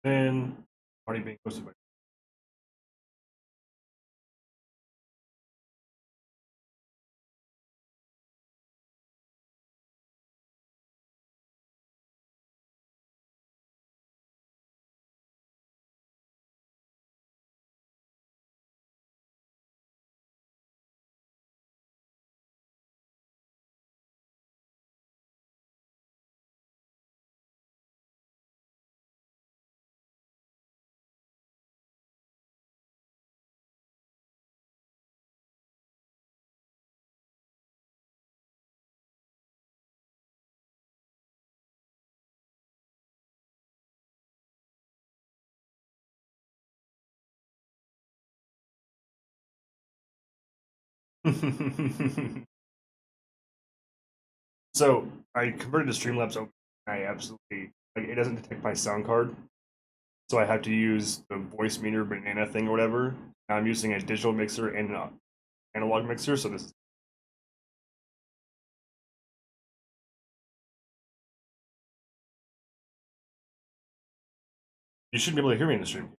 Then already being hosted by. So I converted to Streamlabs. I absolutely like it doesn't detect my sound card, so I have to use the voice meter banana thing or whatever. Now I'm using a digital mixer and an analog mixer, so this you shouldn't be able to hear me in the stream.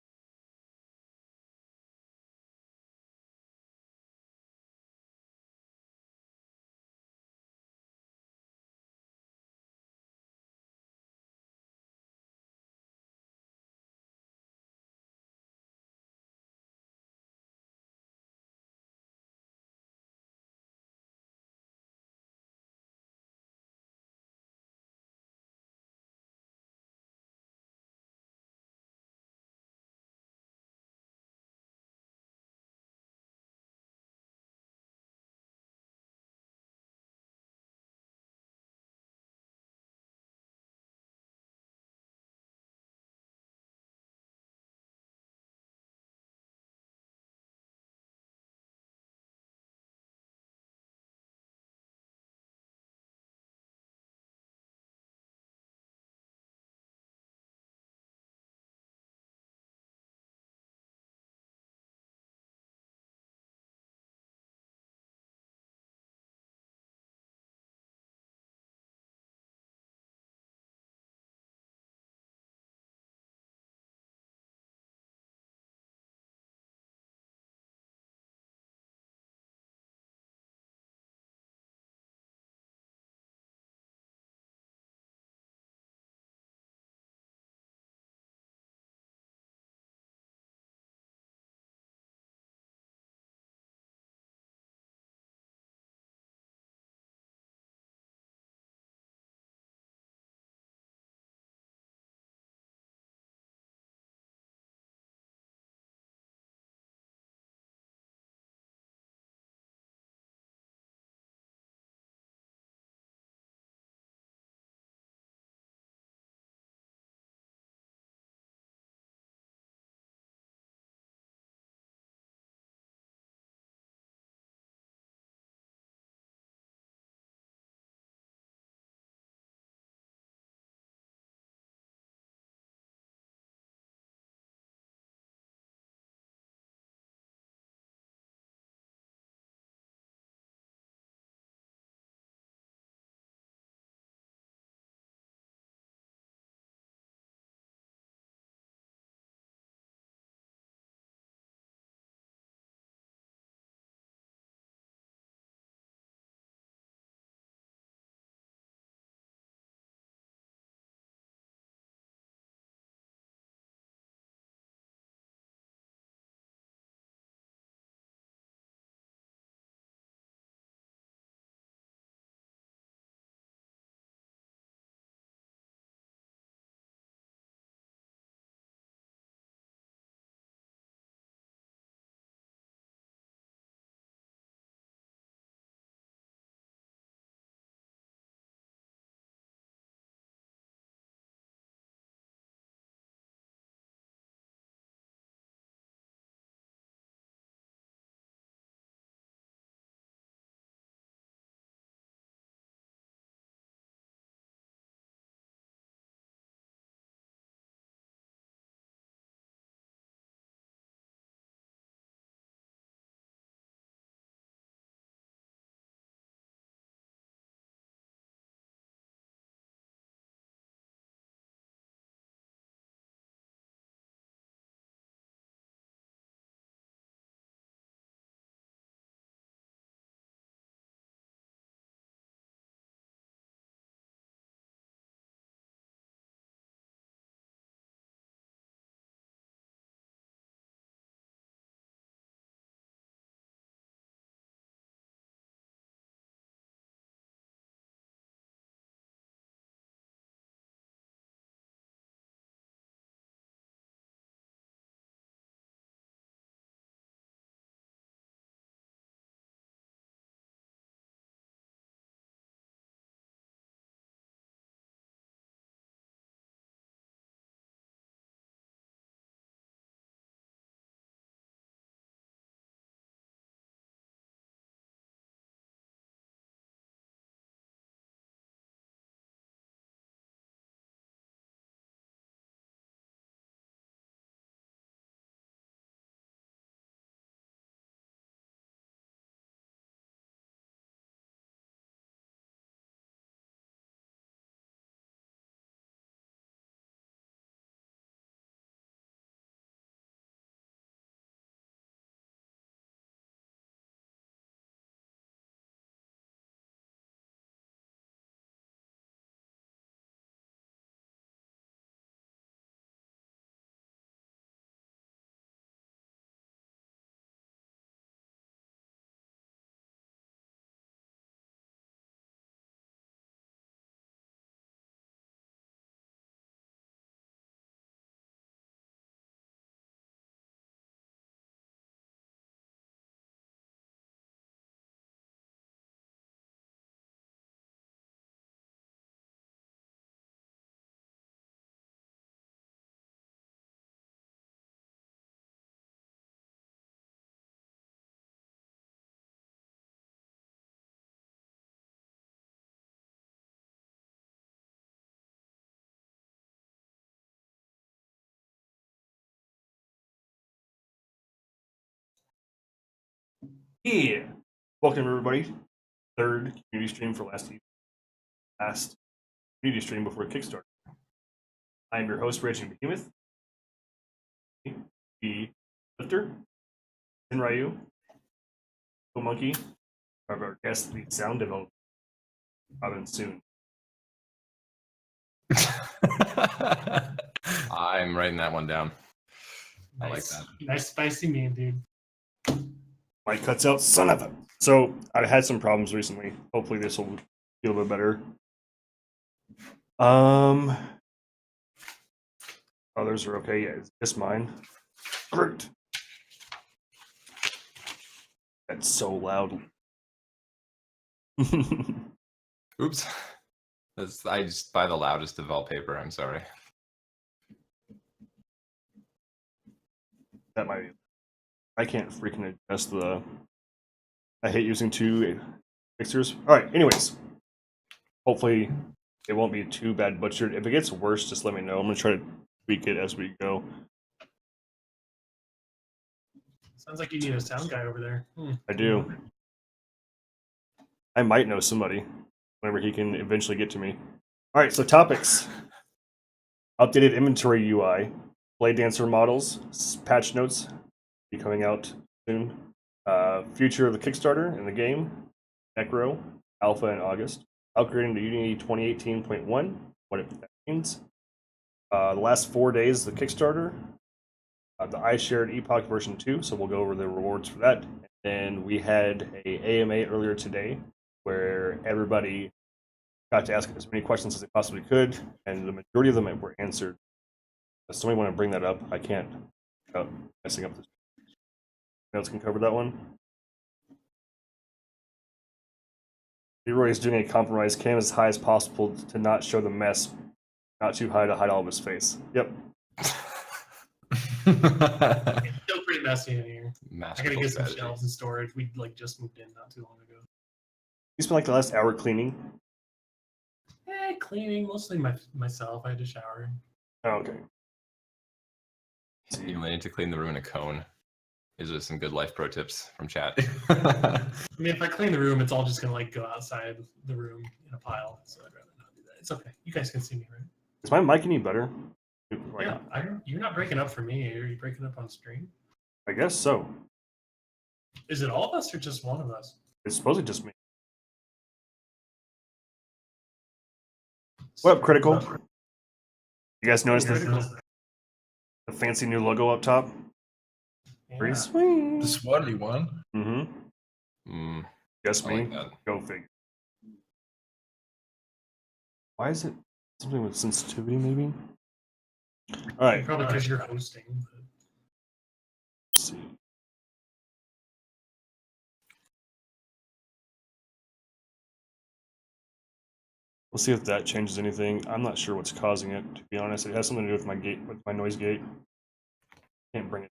Yeah. Welcome everybody. Third community stream for last community stream before Kickstarter. I am your host, Raging Behemoth. The Lifter, Ryu, Monkey, our guest, the sound developer, Robin Soon. I'm writing that one down. I like that. Nice spicy meme, dude. Mike cuts out, son of a. So I've had some problems recently. Hopefully this will feel a bit better. Others are okay. Yeah, it's just mine. Great. That's so loud. Oops. I just buy the loudest of wallpaper. I'm sorry. That might be. I can't freaking adjust the. I hate using two mixers. All right. Anyways, hopefully it won't be too bad butchered. If it gets worse, just let me know. I'm gonna try to tweak it as we go. Sounds like you need a sound guy over there. I do. I might know somebody whenever he can eventually get to me. All right. So topics: updated inventory UI, Bladedancer models, patch notes be coming out soon. Future of the Kickstarter in the game, Necro, Alpha in August. Upgrading to Unity 2018.1, what that means. The last 4 days of the Kickstarter. The I Shared Epoch version 2, so we'll go over the rewards for that. And then we had a AMA earlier today where everybody got to ask as many questions as they possibly could, and the majority of them were answered. If somebody want to bring that up, I can't. Messing up this. Notes can cover that one. Leroy is doing a compromise. Cam as high as possible to not show the mess, not too high to hide all of his face. Yep. It's still pretty messy in here. I gotta get some strategy. shelves in storage. We just moved in not too long ago. You spent like the last hour cleaning. Cleaning mostly myself. I had to shower. Oh, okay. You only need to clean the room in a cone. These are some good life pro tips from chat. I mean, if I clean the room, it's all just gonna go outside the room in a pile. So I'd rather not do that. It's okay. You guys can see me, right? Is my mic any better? Yeah, you're not breaking up for me. Are you breaking up on stream? I guess so. Is it all of us or just one of us? It's supposedly just me. What up, Critical? You guys notice the fancy new logo up top? Pretty sweet. The swirly one. Mm-hmm. Guess I me. like that. Go figure. Why is it something with sensitivity, maybe? All right. Probably because you're hosting. Let's see. We'll see if that changes anything. I'm not sure what's causing it, to be honest. It has something to do with my gate, with my noise gate. Can't bring it.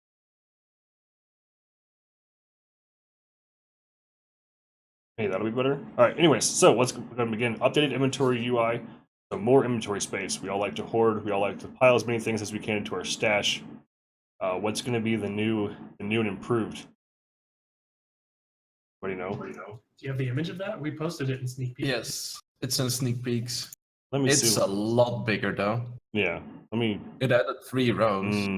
Hey, that'll be better. All right. Anyways, so we're going to begin. Updated inventory UI. So more inventory space. We all like to hoard. We all like to pile as many things as we can into our stash. What's going to be the new and improved? What do you know? Do you have the image of that? We posted it in sneak peek. Yes, it's in sneak peeks. Let me It's see. a lot bigger though. Yeah. Let me. It added 3 rows.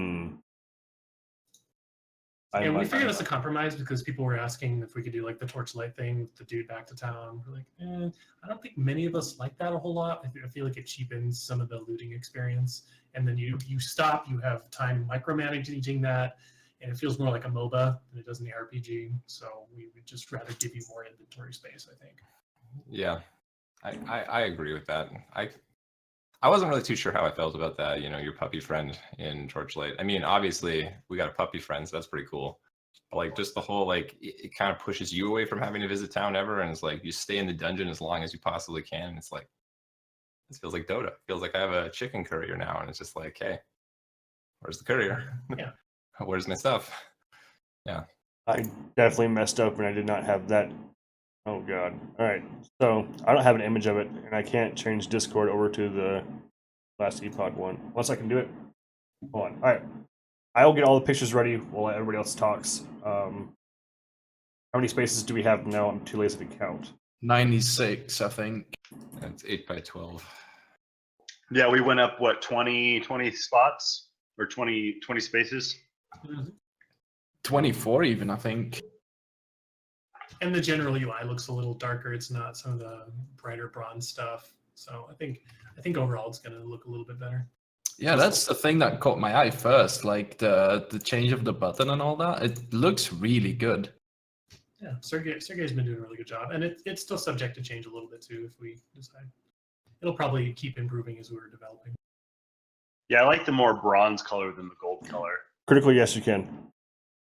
Yeah, we figured it's a compromise because people were asking if we could do like the torchlight thing with the dude back to town. We're like, I don't think many of us like that a whole lot. I feel like it cheapens some of the looting experience. And then you stop, you have time micromanaging that, and it feels more like a MOBA than it does in the RPG. So we would just rather give you more inventory space, I think. Yeah, I agree with that. I wasn't really too sure how I felt about that, your puppy friend in Torchlight. I mean, obviously, we got a puppy friend, so that's pretty cool. But, like, just the whole, like, it kind of pushes you away from having to visit town ever, and it's like, you stay in the dungeon as long as you possibly can, and it's like, this feels like Dota. It feels like I have a chicken courier now, and it's just like, hey, where's the courier? Yeah. Where's my stuff? Yeah. I definitely messed up and I did not have that. Oh god. Alright. So I don't have an image of it and I can't change Discord over to the last Epoch one. Unless I can do it. Hold on. Alright. I'll get all the pictures ready while everybody else talks. How many spaces do we have now? I'm too lazy to count. 96, I think. That's 8 by 12. Yeah, we went up, what, 20 spots? Or 20 spaces? Mhm. 24 even, I think. And the general UI looks a little darker. It's not some of the brighter bronze stuff. So I think overall it's going to look a little bit better. Yeah, that's the thing that caught my eye first, like the change of the button and all that. It looks really good. Yeah, Sergey's been doing a really good job, and it's still subject to change a little bit too if we decide. It'll probably keep improving as we're developing. Yeah, I like the more bronze color than the gold color. Critically, yes, you can.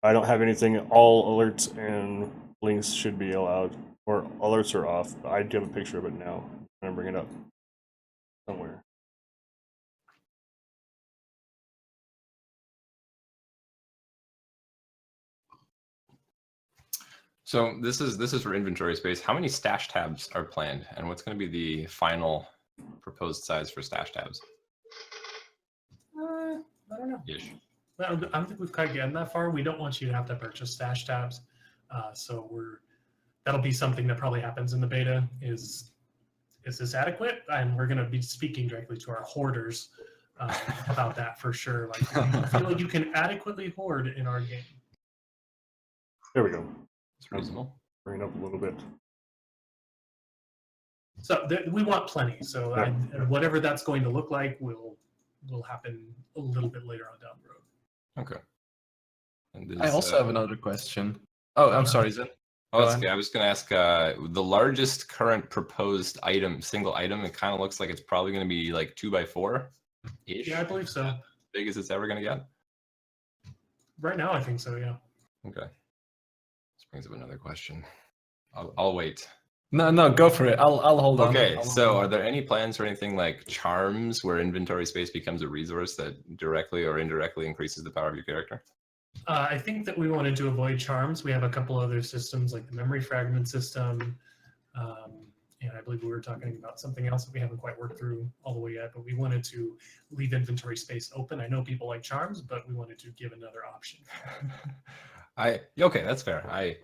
I don't have anything. All alerts and links should be allowed, or alerts are off. I do have a picture of it now. I'm gonna bring it up somewhere. So this is for inventory space. How many stash tabs are planned, and what's going to be the final proposed size for stash tabs? I don't know. Ish. I don't think we've quite gotten that far. We don't want you to have to purchase stash tabs, so that'll be something that probably happens in the beta. Is this adequate? And we're going to be speaking directly to our hoarders about that for sure. Like, do you feel like you can adequately hoard in our game? There we go. It's reasonable. Bring it up a little bit. So we want plenty. So Yeah. whatever that's going to look like will happen a little bit later on down the road. Okay. And I also have another question. Oh, I'm sorry, Zen. Oh, Go that's on. okay. I was going to ask the largest current proposed single item. It kind of looks like it's probably going to be like 2x4 ish. Yeah, I believe so. Big as it's ever going to get. Right now, I think so. Yeah. Okay. This brings up another question. I'll wait. No, go for it. I'll hold on. Okay, I'll so hold are on. there any plans for anything like charms where inventory space becomes a resource that directly or indirectly increases the power of your character? I think that we wanted to avoid charms. We have a couple other systems like the memory fragment system. And I believe we were talking about something else that we haven't quite worked through all the way yet, but we wanted to leave inventory space open. I know people like charms, but we wanted to give another option. Okay, that's fair. I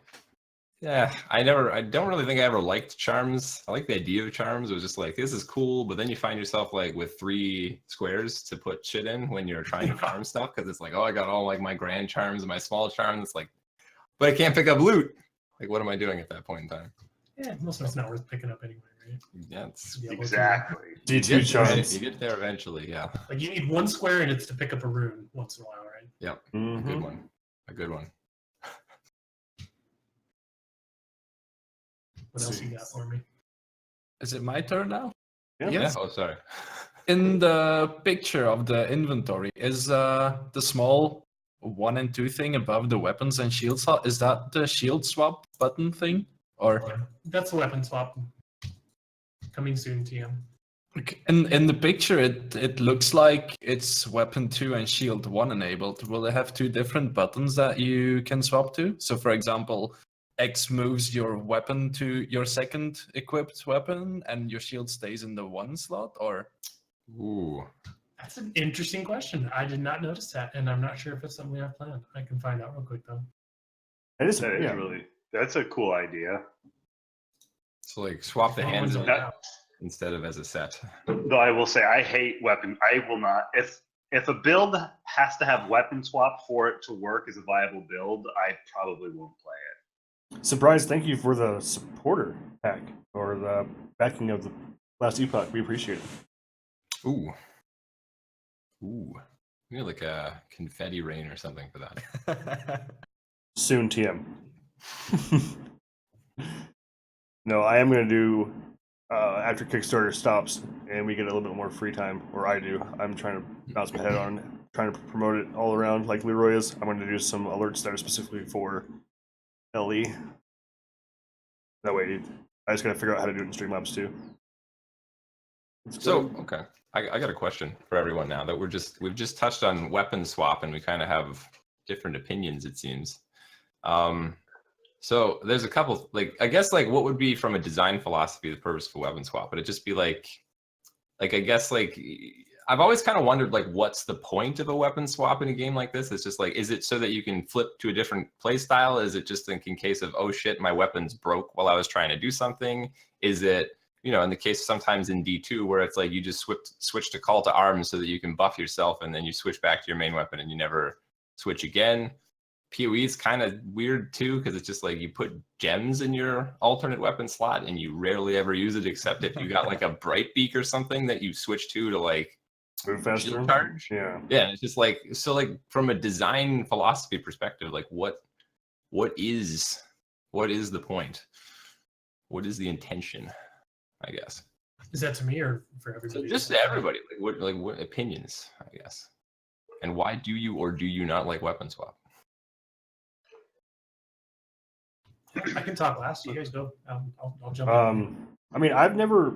don't really think I ever liked charms. I like the idea of charms. It was just like, this is cool, but then you find yourself like with 3 squares to put shit in when you're trying to farm stuff, because it's like, oh, I got all like my grand charms and my small charms. It's like, but I can't pick up loot. Like, what am I doing at that point in time? Yeah, most of it's not worth picking up anyway, right? Yeah, it's Yeah, Exactly. you D2 get there- charms. You get there eventually, yeah. Like you need 1 square and it's to pick up a rune once in a while, right? Yep, Mhm. good one. A good one. What else you got for me? Is it my turn now? Yeah. Yes. Oh, sorry. In the picture of the inventory, is the small 1 and 2 thing above the weapons and shield slot, is that the shield swap button thing? Or Yeah, that's a weapon swap. Coming soon, TM. in the picture it looks like it's weapon 2 and shield 1 enabled. Will they have 2 different buttons that you can swap to? So for example, X moves your weapon to your second equipped weapon and your shield stays in the 1 slot, or Ooh. That's an interesting question. I did not notice that, and I'm not sure if it's something we have planned. I can find out real quick though. That is, That is yeah. that's a cool idea. So like swap the That hands one's in allowed. instead of as a set. Though I will say I hate weapon. I will not. If a build has to have weapon swap for it to work as a viable build, I probably won't play it. Surprise! Thank you for the supporter pack or the backing of the last epoch. We appreciate it. Ooh. Ooh. We need like a confetti rain or something for that. Soon, TM. No, I am going to do after Kickstarter stops and we get a little bit more free time, or I do. I'm trying to bounce my head on, trying to promote it all around like Leroy is. I'm going to do some alerts that are specifically for LE. That way, I just got to figure out how to do it in Streamlabs too. So okay, I got a question for everyone now that we've just touched on weapon swap and we kind of have different opinions, it seems. So there's a couple, like I guess like what would be from a design philosophy the purpose for weapon swap? Would it just be like I guess like I've always kind of wondered, like, what's the point of a weapon swap in a game like this? It's just like, is it so that you can flip to a different play style? Is it just in case of, oh shit, my weapon's broke while I was trying to do something? Is it, you know, in the case sometimes in D2 where it's like you just switch to call to arms so that you can buff yourself and then you switch back to your main weapon and you never switch again? PoE is kind of weird too, because it's just like you put gems in your alternate weapon slot and you rarely ever use it except if you got like a bright beak or something that you switch to like Move faster. shield charge. Yeah. Yeah, and it's just like, so like from a design philosophy perspective, like what is the point? What is the intention? I guess. Is that to me or for So everybody? just to everybody, like what opinions, I guess. And why do you or do you not like weapon swap? I can talk last. You guys go. I'll jump. I mean, I've never,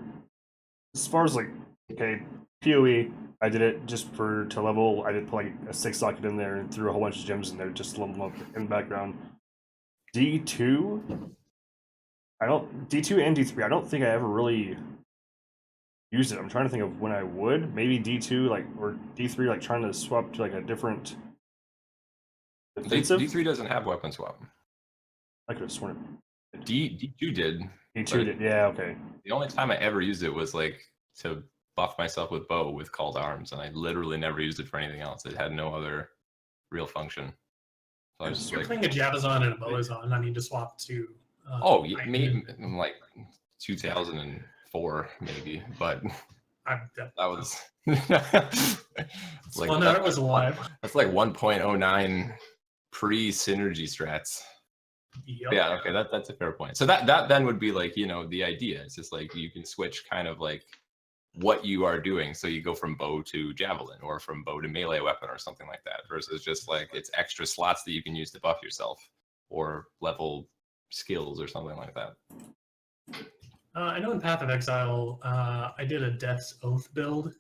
as far as like, okay, PoE, I did it just to level. I did put like a 6 socket in there and threw a whole bunch of gems in there just to level them up in the background. D2, D2 and D3, I don't think I ever really used it. I'm trying to think of when I would. Maybe D2, like, or D3, like trying to swap to like a different defensive. D3 doesn't have weapon swap. I could have sworn D2 did. D2 did. Yeah, okay. The only time I ever used it was like to buff myself with bow with call to arms, and I literally never used it for anything else. It had no other real function. So I was just You're like, playing a Javazon and a Boazon. I mean, to swap to. oh, yeah, maybe like 2004, maybe, but that was. It's like, Well, no, it was alive. That's like 1.09 pre-synergy strats. Yep. Yeah, okay, that's a fair point. So that then would be like, you know, the idea. It's just like you can switch kind of like what you are doing. So you go from bow to javelin or from bow to melee weapon or something like that, versus just like it's extra slots that you can use to buff yourself or level skills or something like that. I know in Path of Exile, I did a Death's Oath build.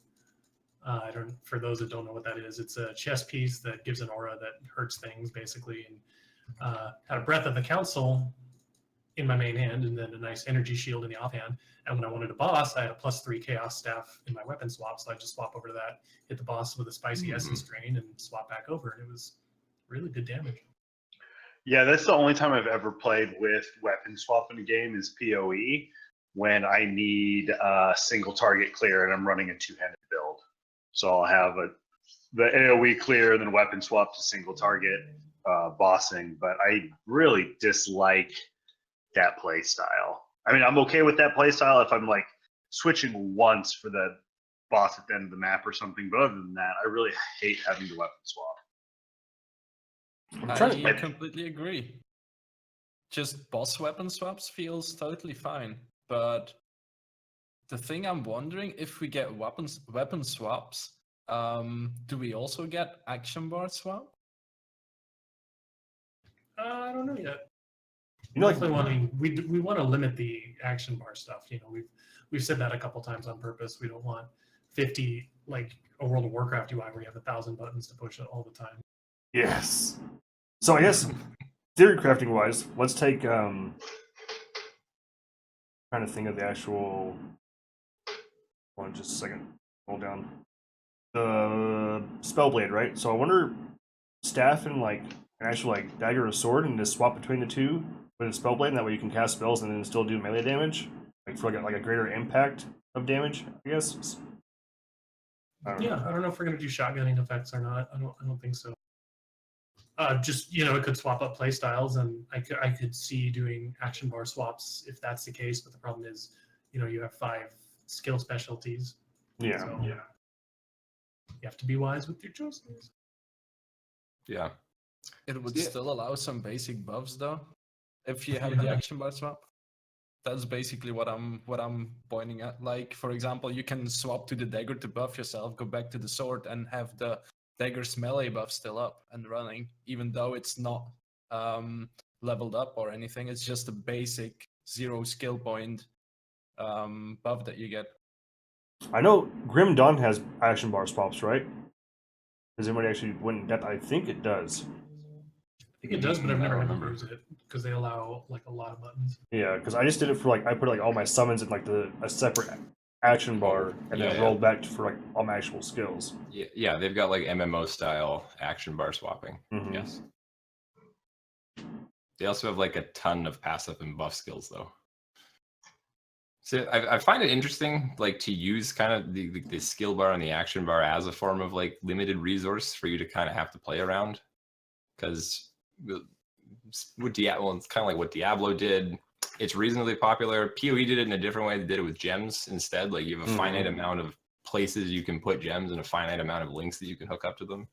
For those that don't know what that is, it's a chess piece that gives an aura that hurts things basically, and had a Breath of the Council in my main hand, and then a nice energy shield in the offhand. And when I wanted a boss, I had a +3 chaos staff in my weapon swap, so I just swap over to that, hit the boss with a spicy essence drain, and swap back over, and it was really good damage. Yeah, that's the only time I've ever played with weapon swap in a game is PoE, when I need a single target clear and I'm running a two-handed build. So I'll have the AoE clear, then weapon swap to single target bossing. But I really dislike that play style. I mean, I'm okay with that play style if I'm like switching once for the boss at the end of the map or something. But other than that, I really hate having to weapon swap. I completely agree. Just boss weapon swaps feels totally fine, but the thing I'm wondering, if we get weapon swaps, do we also get action bar swap? I don't know yet. You know, we want to limit the action bar stuff. You know, we've said that a couple times on purpose. We don't want 50 like a World of Warcraft UI where you have 1,000 buttons to push it all the time. Yes. So I guess theory crafting wise, let's take trying to think of the actual one. Just a second. Hold down the spellblade, right? So I wonder staff and like an actual like dagger or sword, and just swap between the two with a spellblade, and that way you can cast spells and then still do melee damage, like for like a greater impact of damage, I guess. I don't know if we're gonna do shotgunning effects or not. I don't think so. Just, you know, it could swap up play styles, and I could see doing action bar swaps if that's the case. But the problem is, you know, you have 5 skill specialties. Yeah. So, you have to be wise with your choices. Yeah. It would still allow some basic buffs though, if you have the action bar swap. That's basically what I'm pointing at. Like, for example, you can swap to the dagger to buff yourself, go back to the sword, and have the dagger's melee buff still up and running, even though it's not leveled up or anything. It's just a basic 0 skill point buff that you get. I know Grim Dawn has action bar swaps, right? Does anybody actually went in depth? I think it does. I think it does, but I've never had to use it because they allow like a lot of buttons. Yeah, because I just did it for like I put like all my summons in like a separate action bar and then Yeah, roll back for like all my actual skills. Yeah, they've got like MMO style action bar swapping. Mhm. Yes. They also have like a ton of passive and buff skills though. So I find it interesting, like to use kind of the skill bar and the action bar as a form of like limited resource for you to kind of have to play around, because with Diablo, well, it's kind of like what Diablo did. It's reasonably popular. PoE did it in a different way. They did it with gems instead. Like you have a finite amount of places you can put gems and a finite amount of links that you can hook up to them.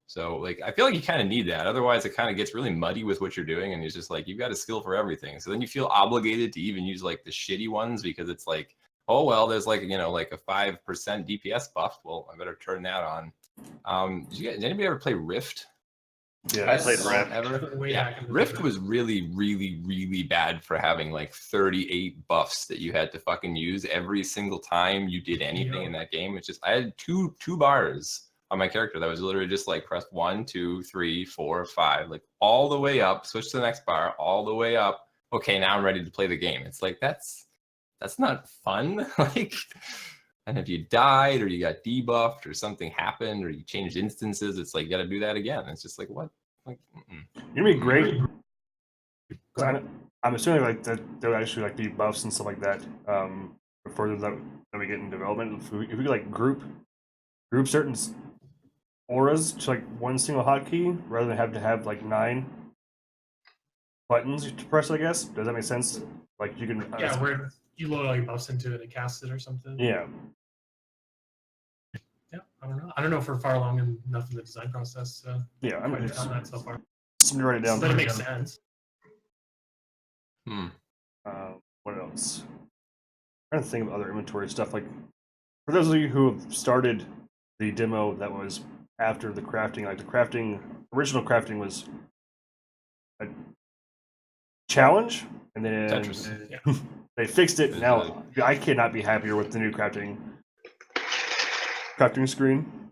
So like I feel like you kind of need that. Otherwise, it kind of gets really muddy with what you're doing, and it's just like you've got a skill for everything. So then you feel obligated to even use like the shitty ones because it's like, oh well, there's like like a 5% DPS buff. Well, I better turn that on. Did anybody ever play Rift? Yeah, I played Rift. Ever? Way Yeah, back in the Rift day. was really, really, really bad for having like 38 buffs that you had to fucking use every single time you did anything in that game. It's just I had two bars on my character that was literally just like press 1, 2, 3, 4, 5, like all the way up, switch to the next bar, all the way up. Okay, now I'm ready to play the game. It's like that's not fun. Like, and if you died or you got debuffed or something happened or you changed instances, it's like you got to do that again. It's just like what? Like, you're gonna be great. 'Cause I'm assuming like that there'll actually like be buffs and stuff like that before that we get in development. If we could like group certain auras to like one single hotkey rather than have to have like 9 buttons to press, I guess. Does that make sense? Like you can Yeah, where you load all your buffs into it and cast it or something. yeah. Yeah, I don't know. I don't know if we're far along enough in the design process. So Yeah, I'm quite just on that so far. write it down. But it makes sense. What else? I'm trying to think of other inventory stuff. Like for those of you who have started the demo that was after the crafting, like the original crafting was a challenge, and then Tetris. they fixed it. Now I cannot be happier with the new crafting screen.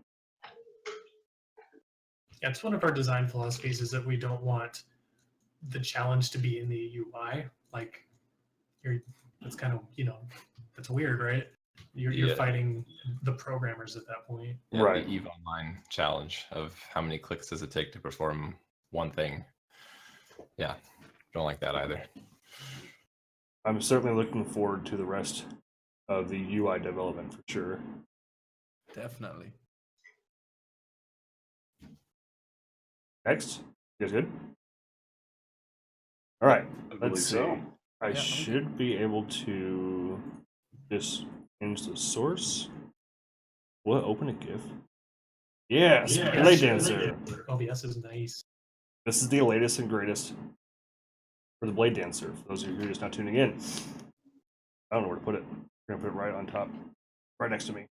Yeah, it's one of our design philosophies is that we don't want the challenge to be in the UI. Like it's kind of that's weird, right? You're fighting the programmers at that point. Yeah, right. The EVE Online challenge of how many clicks does it take to perform one thing. Yeah, don't like that either. I'm certainly looking forward to the rest of the UI development for sure. Definitely. Next, you guys good? All right, I believe let's see. so. I should be able to just change the source. What? Open a GIF? Yes, Bladedancer. OBS is nice. This is the latest and greatest for the Bladedancer. For those of you who are just not tuning in, I don't know where to put it. I'm gonna put it right on top, right next to me.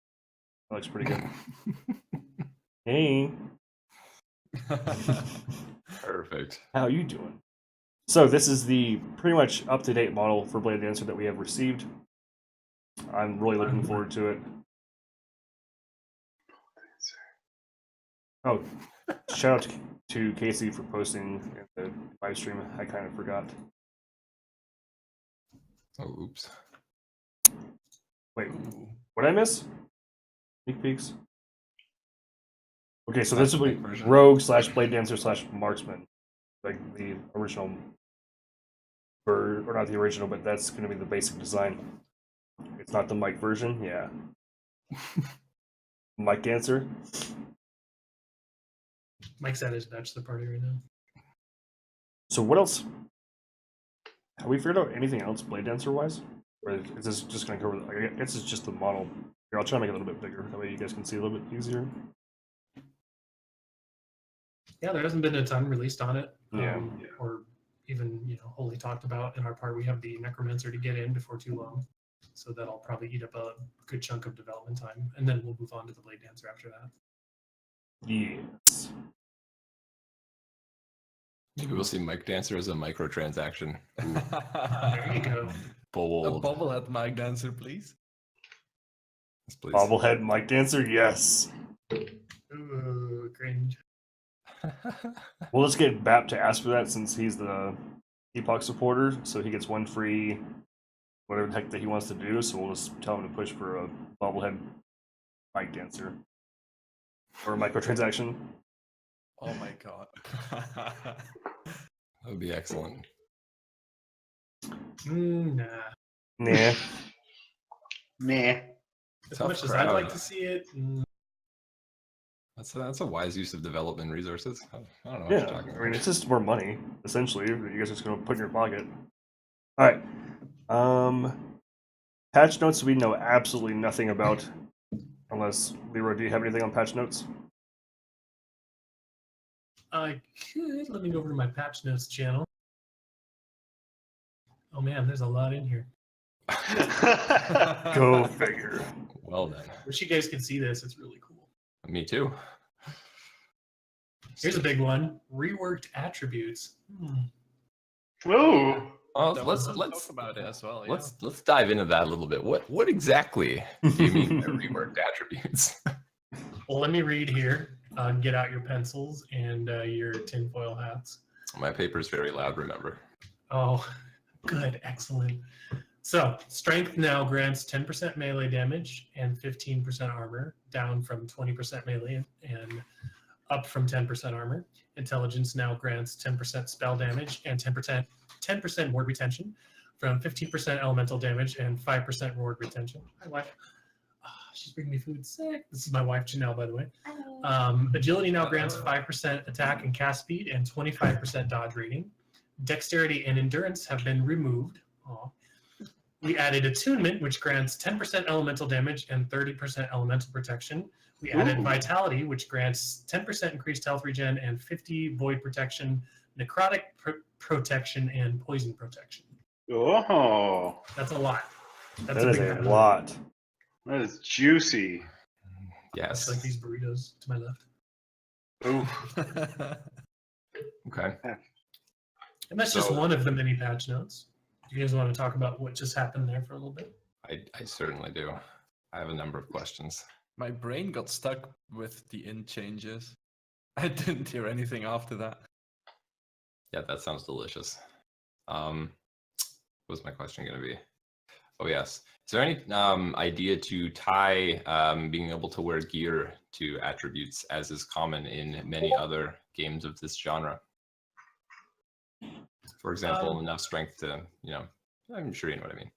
That looks pretty good. Hey, Perfect. how you doing? So this is the pretty much up-to-date model for Bladedancer that we have received. I'm really looking forward to it. Oh, shout out to Casey for posting in the live stream. I kind of forgot. Oh, oops. Wait, what did I miss? Sneak peeks. Okay, so this will be Rogue / Bladedancer / Marksman, like the original, or not the original, but that's going to be the basic design. It's not the Mike version, yeah. Mike Dancer. Mike's at his bachelor party right now. So what else? Have we figured out anything else Bladedancer wise? Or is this just going to cover? I guess it's just the model. Here, I'll try to make it a little bit bigger. That way you guys can see a little bit easier. Yeah, there hasn't been a ton released on it. Yeah. Or even wholly talked about in our part. We have the Necromancer to get in before too long, so that'll probably eat up a good chunk of development time, and then we'll move on to the Bladedancer after that. Yes. Maybe we'll see Mike Dancer as a microtransaction. There you go. A Bold. bobblehead Mike Dancer, please. Yes, please. Bobblehead Mike Dancer, yes. Ooh, cringe. We'll just get Bap to ask for that since he's the Epoch supporter, so he gets one free whatever the heck that he wants to do. So we'll just tell him to push for a bobblehead Bladedancer or a microtransaction. Oh my god. That would be excellent. Nah. Nah. Meh. As Tough much as I'd like crowd. to see it, That's a wise use of development resources. I don't know what Yeah, you're talking I about. mean, it's just more money, essentially, that you guys are just going to put in your pocket. All right. Patch notes we know absolutely nothing about, unless, Leroy, do you have anything on patch notes? I could. Let me go over to my patch notes channel. Oh man, there's a lot in here. Go figure. Well then, Wish you guys could see this. It's really cool. me too. Here's a big one: reworked attributes. Ooh. Well, Let's let's talk about it as well. Yeah. let's dive into that a little bit. What exactly do you mean by reworked attributes? Well, let me read here. Get out your pencils and your tinfoil hats. My paper's very loud. Remember. Oh, good, excellent. So, strength now grants 10% melee damage and 15% armor, down from 20% melee and up from 10% armor. Intelligence now grants 10% spell damage and 10% ward retention, from 15% elemental damage and 5% ward retention. Hi, wife. She's bringing me food. Sick. This is my wife, Janelle, by the way. Agility now grants 5% attack and cast speed and 25% dodge rating. Dexterity and endurance have been removed. Aw. We added attunement, which grants 10% elemental damage and 30% elemental protection. We added Ooh. vitality, which grants 10% increased health regen and 50 void protection, necrotic protection, and poison protection. Oh, That's a lot. That's That is big a number. lot. that is juicy. Yes. It's like these burritos to my left. Ooh. Okay. And that's just So- one of the many patch notes. Do you guys want to talk about what just happened there for a little bit? I certainly do. I have a number of questions. My brain got stuck with the int changes. I didn't hear anything after that. Yeah, that sounds delicious. What was my question going to be? Oh yes. Is there any idea to tie being able to wear gear to attributes, as is common in many other games of this genre? For example, enough strength to, I'm sure you know what I mean.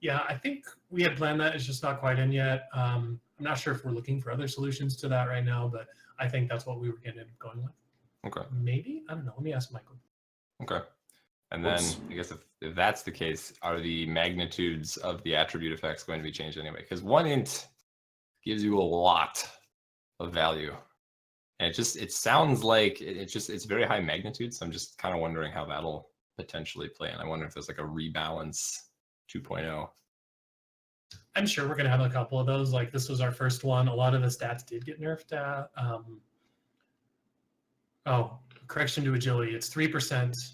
Yeah, I think we had planned that. It's just not quite in yet. I'm not sure if we're looking for other solutions to that right now, but I think that's what we were going to end up going with. Okay. Maybe? I don't know. Let me ask Michael. Okay. And then Whoops. I guess if that's the case, are the magnitudes of the attribute effects going to be changed anyway? Because one int gives you a lot of value. And it sounds like it's very high magnitude. So I'm just kind of wondering how that'll potentially play. And I wonder if there's like a rebalance 2.0. I'm sure we're going to have a couple of those. Like this was our first one. A lot of the stats did get nerfed. Correction to agility. It's 3%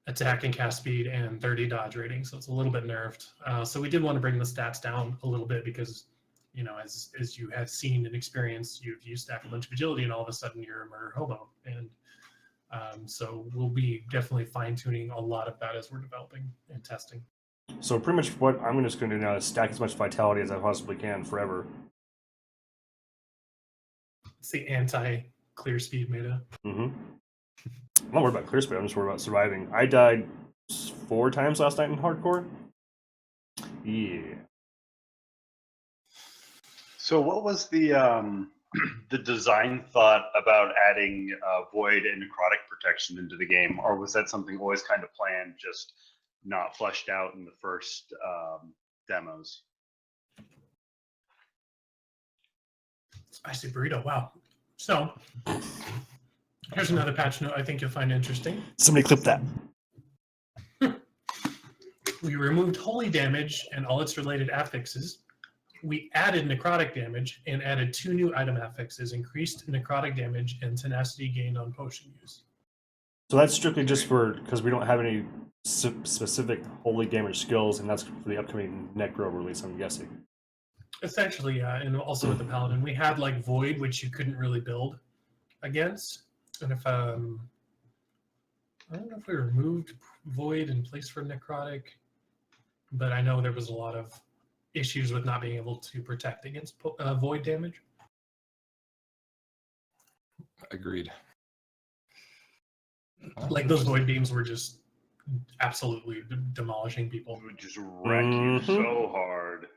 attack and cast speed and 30 dodge rating. So it's a little bit nerfed. So we did want to bring the stats down a little bit because, as you have seen and experienced, you stack a bunch of agility and all of a sudden you're a murder hobo. And so we'll be definitely fine tuning a lot of that as we're developing and testing. So pretty much what I'm just going to do now is stack as much vitality as I possibly can forever. It's the anti-clear speed meta. I'm not worried about clear speed. I'm just worried about surviving. I died 4 times last night in hardcore. Yeah. So, what was the design thought about adding void and necrotic protection into the game, or was that something always kind of planned, just not fleshed out in the first demos? Spicy burrito. Wow. So here's another patch note I think you'll find interesting. Somebody clip that. We removed holy damage and all its related affixes. We added necrotic damage and added 2 new item affixes, increased necrotic damage and tenacity gained on potion use. So that's strictly just because we don't have any specific holy damage skills, and that's for the upcoming Necro release, I'm guessing. Essentially, yeah, and also with the Paladin, we had like Void, which you couldn't really build against. And if I don't know if we removed Void in place for necrotic. but I know there was a lot of issues with not being able to protect against void damage. Agreed. Like those void beams were just absolutely demolishing people. It would just wreck you Mhm. so hard.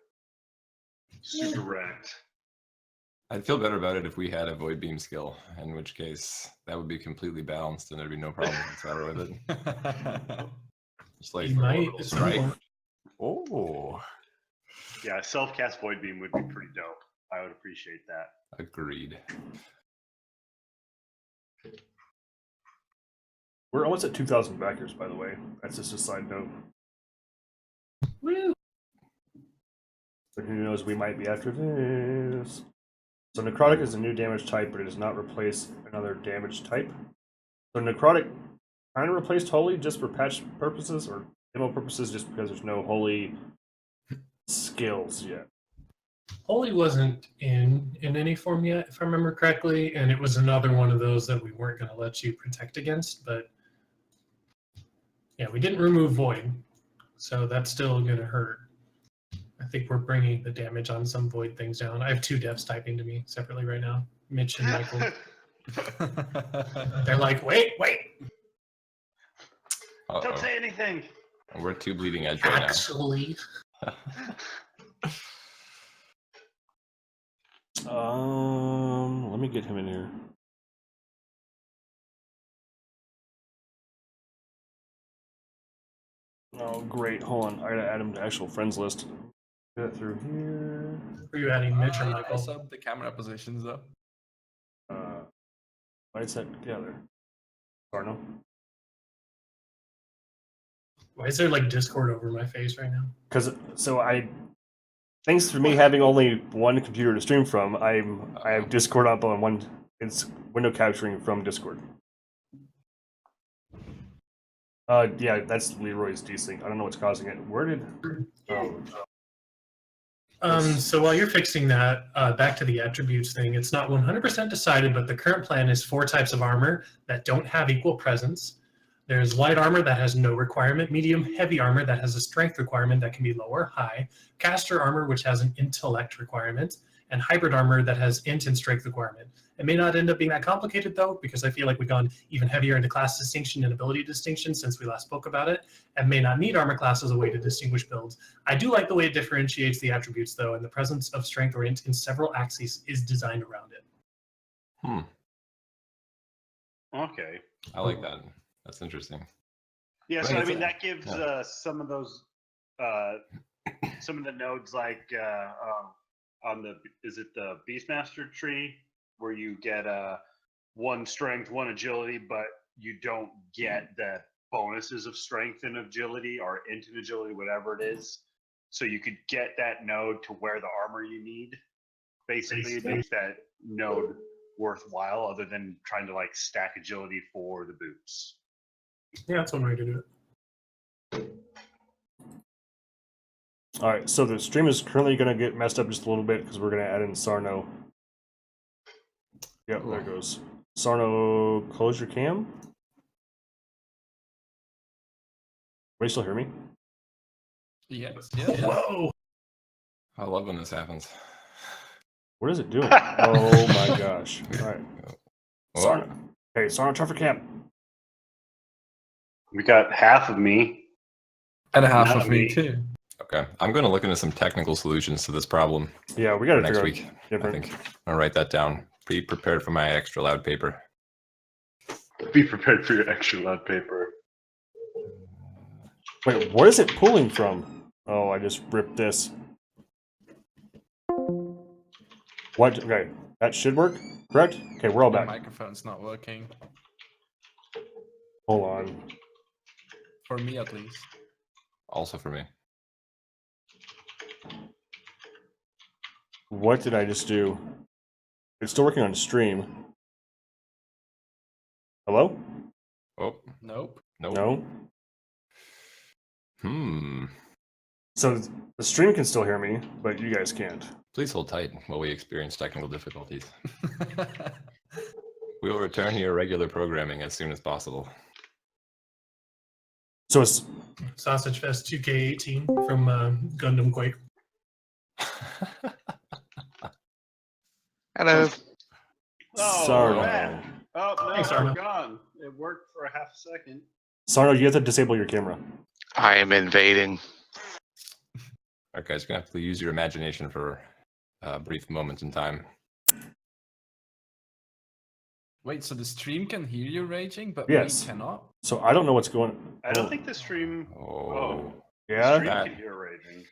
Super wrecked. I'd feel better about it if we had a void beam skill, in which case that would be completely balanced and there'd be no problem whatsoever with it. Just like You might orbital at some strike. point. Oh, Yeah, self-cast Void Beam would be pretty dope. I would appreciate that. agreed. We're almost at 2,000 backers, by the way. That's just a side note. Woo! But who knows, we might be after this. So Necrotic is a new damage type, but it does not replace another damage type. So Necrotic kind of replaced Holy just for patch purposes or demo purposes, just because there's no Holy skills yet. Holy wasn't in any form yet, if I remember correctly, and it was another one of those that we weren't going to let you protect against. But yeah, we didn't remove Void, so that's still going to hurt. I think we're bringing the damage on some Void things down. I have 2 devs typing to me separately right now, Mitch and Michael. They're like, wait. Uh-oh. Don't say anything. We're 2 bleeding edge right Actually, Let me get him in here. Oh, great. Hold on. I gotta add him to actual friends list. Get it through here. are you adding Mitch or I Michael? subbed the camera positions though. Why is that together? Sarno? Why is there like Discord over my face right now? Because thanks to me having only one computer to stream from, I have Discord up on one. It's window capturing from Discord. Yeah, that's Leroy's desync. I don't know what's causing it. Where did? So while you're fixing that, back to the attributes thing, it's not 100% decided, but the current plan is 4 types of armor that don't have equal presence. There's light armor that has no requirement, medium, heavy armor that has a strength requirement that can be low or high, caster armor which has an intellect requirement, and hybrid armor that has int and strength requirement. It may not end up being that complicated though, because I feel like we've gone even heavier into class distinction and ability distinction since we last spoke about it, and may not need armor class as a way to distinguish builds. I do like the way it differentiates the attributes though, and the presence of strength or int in several axes is designed around it. Okay. I like that. That's interesting. Yeah, Right, so I it's mean a- that gives yeah. some of those some of the nodes like on the is it the Beastmaster tree where you get 1 strength, 1 agility, but you don't get the bonuses of strength and agility or int and agility, whatever it is. So you could get that node to wear the armor you need. Basically, it makes that node worthwhile other than trying to like stack agility for the boots. Yeah, that's one way to do it. All right, so the stream is currently going to get messed up just a little bit because we're going to add in Sarno. Yep, there it goes. Sarno, close your cam. Can you still hear me? Yes. Whoa! I love when this happens. What is it doing? Oh my gosh. All right. Whoa. Sarno. Hey, Sarno, try for cam. We got half of me. And half Not of me me. too. Okay, I'm going to look into some technical solutions to this problem Yeah, we got to next figure week. out I different. think I'll write that down. Be prepared for my extra loud paper. Be prepared for your extra loud paper. Wait, where is it pulling from? Oh, I just ripped this. What? Okay, that should work, correct? Okay, we're all The back. microphone's not working. Hold on. For me at least. Also for me. What did I just do? It's still working on stream. Hello? Oh, Nope. nope. No? So the stream can still hear me, but you guys can't. Please hold tight while we experience technical difficulties. We will return to your regular programming as soon as possible. So it's Sausage Fest 2K18 from Gundam Quake. Hello. Oh, Sorry. we're back. Oh, no, Thanks, we're Arno. gone. It worked for a half a second. Sarno, you have to disable your camera. I am invading. Okay, guys, you're gonna have to use your imagination for a brief moment in time. Wait, so the stream can hear you raging, but Yes. we cannot? So I don't know what's going. I don't think the stream. Oh, The Yeah. stream That- can hear raging.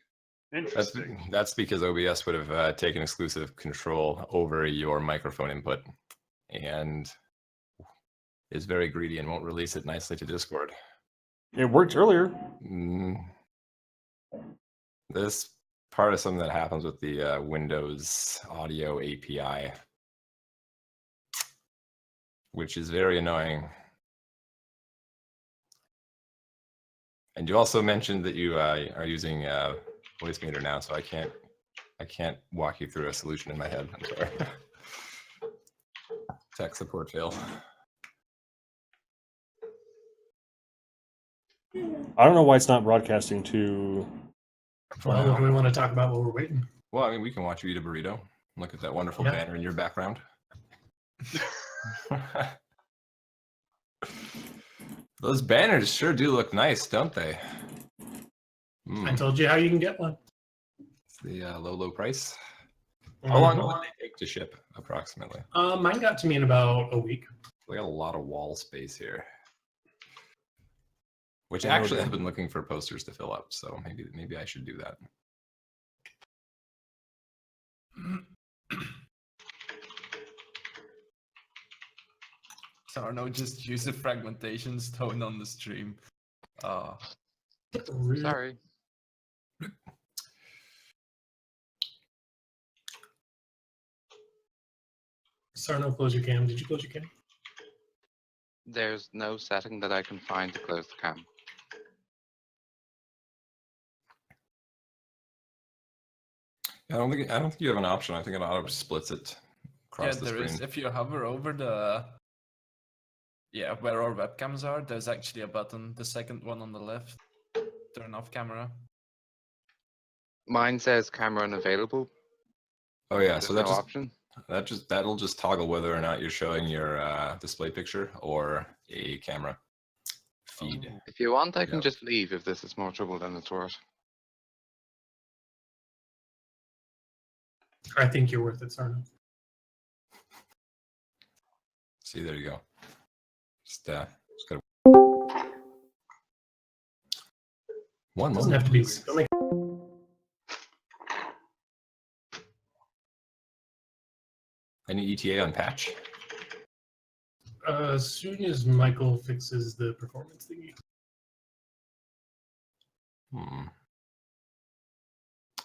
that's Interesting. that's because OBS would have taken exclusive control over your microphone input, and is very greedy and won't release it nicely to Discord. It worked earlier. This part is something that happens with the Windows Audio API, which is very annoying. And you also mentioned that you are using voice meter now, so I can't walk you through a solution in my head. I'm sorry. Tech support fail. I don't know why it's not broadcasting to. Well, what do we want to talk about while we're waiting? Well, I mean, we can watch you eat a burrito. Look at that wonderful Yeah. banner in your background. Those banners sure do look nice, don't they? I told you how you can get one. It's the low price. How long Mhm. will they take to ship, approximately? Mine got to me in about a week. We got a lot of wall space here. Which Oh, actually okay. I've been looking for posters to fill up, so maybe I should do that. Sarno just use the fragmentation stone on the stream. Sorry. Sarno, close your cam. Did you close your cam? There's no setting that I can find to close the cam. I don't think you have an option. I think it auto splits it across Yeah, the there screen. is. If you hover over the where our webcams are, there's actually a button, the second one on the left. Turn off camera. Mine says camera unavailable. Oh yeah, There's so no option. that'll just toggle whether or not you're showing your display picture or a camera feed. If you want, I can Yeah. just leave if this is more trouble than it's worth. I think you're worth it, Sarno. See, there you go. Just gotta one Doesn't moment, have to be. please. Don't make Any ETA on patch? as soon as Michael fixes the performance thingy.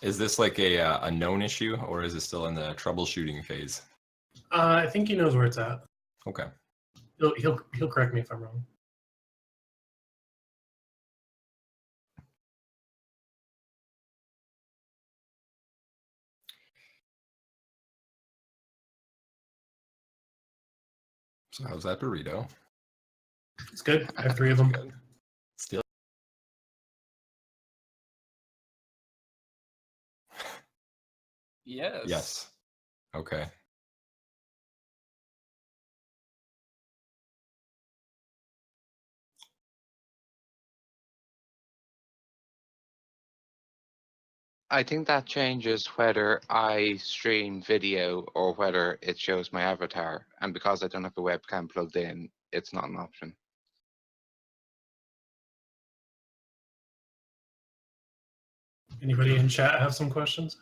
Is this like a known issue, or is it still in the troubleshooting phase? I think he knows where it's at. Okay. He'll correct me if I'm wrong. So how's that burrito? It's good. I have 3 of them. Good. Still. Yes. Yes. Okay. I think that changes whether I stream video or whether it shows my avatar. And because I don't have a webcam plugged in, it's not an option. Anybody in chat have some questions?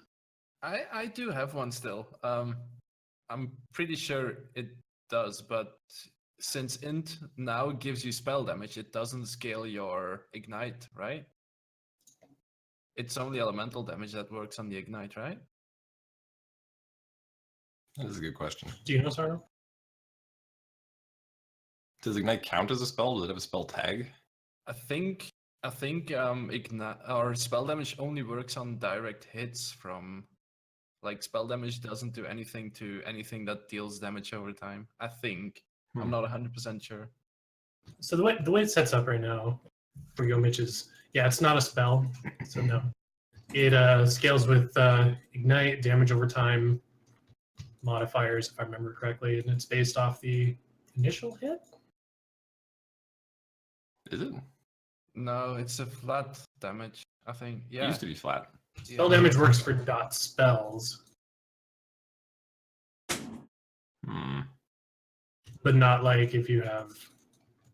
I do have one still. I'm pretty sure it does, but since int now gives you spell damage, it doesn't scale your ignite, right? It's only elemental damage that works on the ignite, right? That is a good question. Do you know, Sarno? Does ignite count as a spell? Does it have a spell tag? I think ignite or spell damage only works on direct hits from, like, spell damage doesn't do anything to anything that deals damage over time. I think. I'm not 100% sure. So the way it sets up right now for Yo Mitch is Yeah, it's not a spell, so no. It scales with ignite, damage over time, modifiers, if I remember correctly, and it's based off the initial hit. Is it? No, it's a flat damage, I think. It Yeah. used to be flat. Spell damage works for dot spells, Hmm. but not like if you have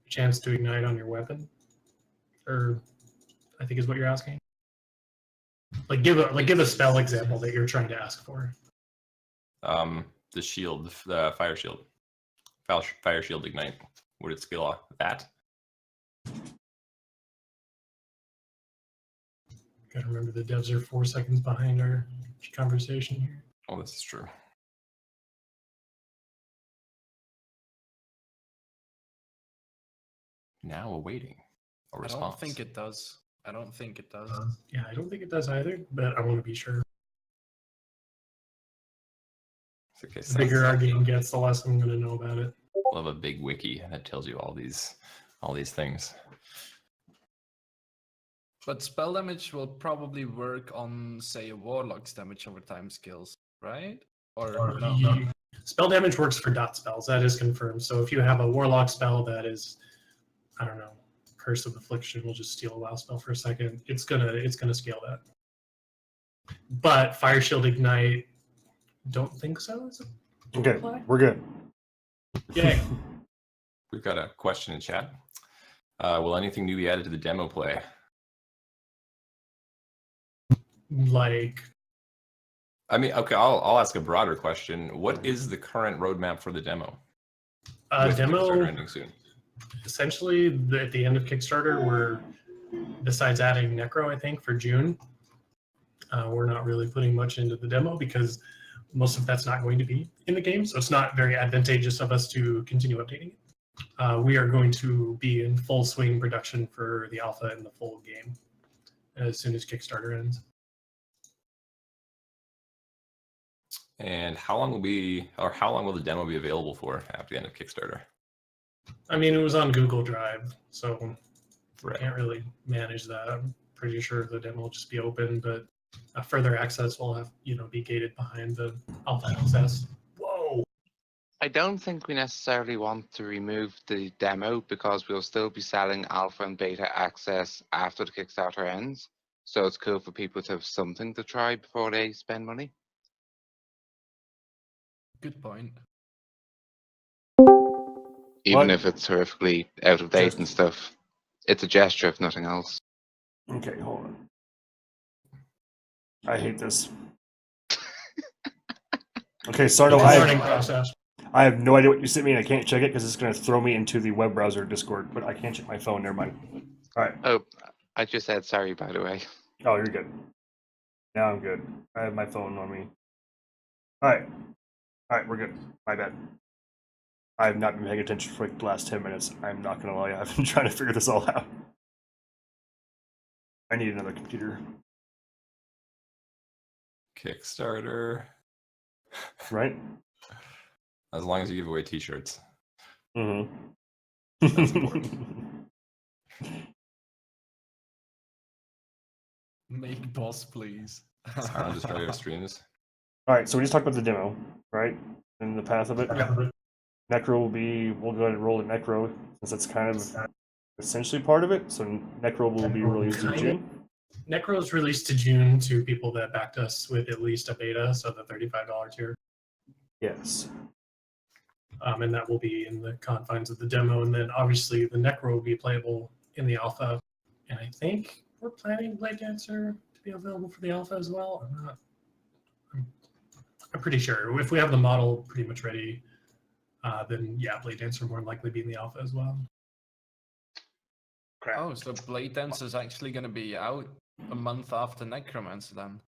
a chance to ignite on your weapon, or I think is what you're asking. Like give a spell example that you're trying to ask for. The shield, the fire shield. Fire shield ignite. Would it scale off that? Gotta remember the devs are 4 seconds behind our conversation here. Oh, this is true. Now awaiting a I response. don't think it does. I don't think it does. Yeah, I don't think it does either, but I want to be sure. Okay, The bigger our game gets, the less I'm going to know about it. we'll have a big wiki that tells you all these things. But spell damage will probably work on, say, a warlock's damage over time skills, right? Or no? Spell damage works for dot spells. That is confirmed. So if you have a warlock spell that is, I don't know, Curse of Affliction, we'll just steal a WoW spell for a second. It's gonna scale that. But Fire Shield Ignite, don't think so. Is it? Okay, we're good. Yay. We've got a question in chat. Will anything new be added to the demo play? Like, I mean, okay, I'll ask a broader question. What is the current roadmap for the demo? With demo Kickstarter ending soon. essentially at the end of Kickstarter, we're, besides adding Necro, I think, for June, we're not really putting much into the demo because most of that's not going to be in the game. So it's not very advantageous of us to continue updating it. We are going to be in full swing production for the alpha and the full game as soon as Kickstarter ends. And how long will the demo be available for after the end of Kickstarter? I mean, it was on Google Drive, so Right. can't really manage that. I'm pretty sure the demo will just be open, but further access will have, be gated behind the alpha access. Whoa. I don't think we necessarily want to remove the demo because we'll still be selling alpha and beta access after the Kickstarter ends. So it's cool for people to have something to try before they spend money. Good point. Even What? if it's horrifically out of date Just- and stuff. It's a gesture if nothing else. Okay, hold on. I hate this. Okay, Sardo, It's a learning I process. have no idea what you sent me, and I can't check it because it's going to throw me into the web browser Discord. But I can't check my phone. Never mind. All right. Oh, I just said sorry, by the way. Oh, you're good. Now I'm good. I have my phone on me. All right. All right, we're good. My bad. I have not been paying attention for like the last 10 minutes. I'm not going to lie. I've been trying to figure this all out. I need another computer. Kickstarter. Right? As long as you give away t-shirts. Mm-hmm. That's important. Make boss, please. Silent Destroyer streams. All right, so we just talked about the demo, right? And the path of it. Yeah. Necro we'll go ahead and roll at Necro since that's kind of essentially part of it. So Necro will be released in June. Necro is released to June to people that backed us with at least a beta, so the $35 tier. Yes. And that will be in the confines of the demo. And then obviously the Necro will be playable in the alpha. And I think we're planning Bladedancer to be available for the alpha as well. I'm pretty sure. If we have the model pretty much ready, then yeah, Bladedancer will more than likely be in the alpha as well. Crap. Oh, so Bladedancer is actually going to be out a month after Necromancer then?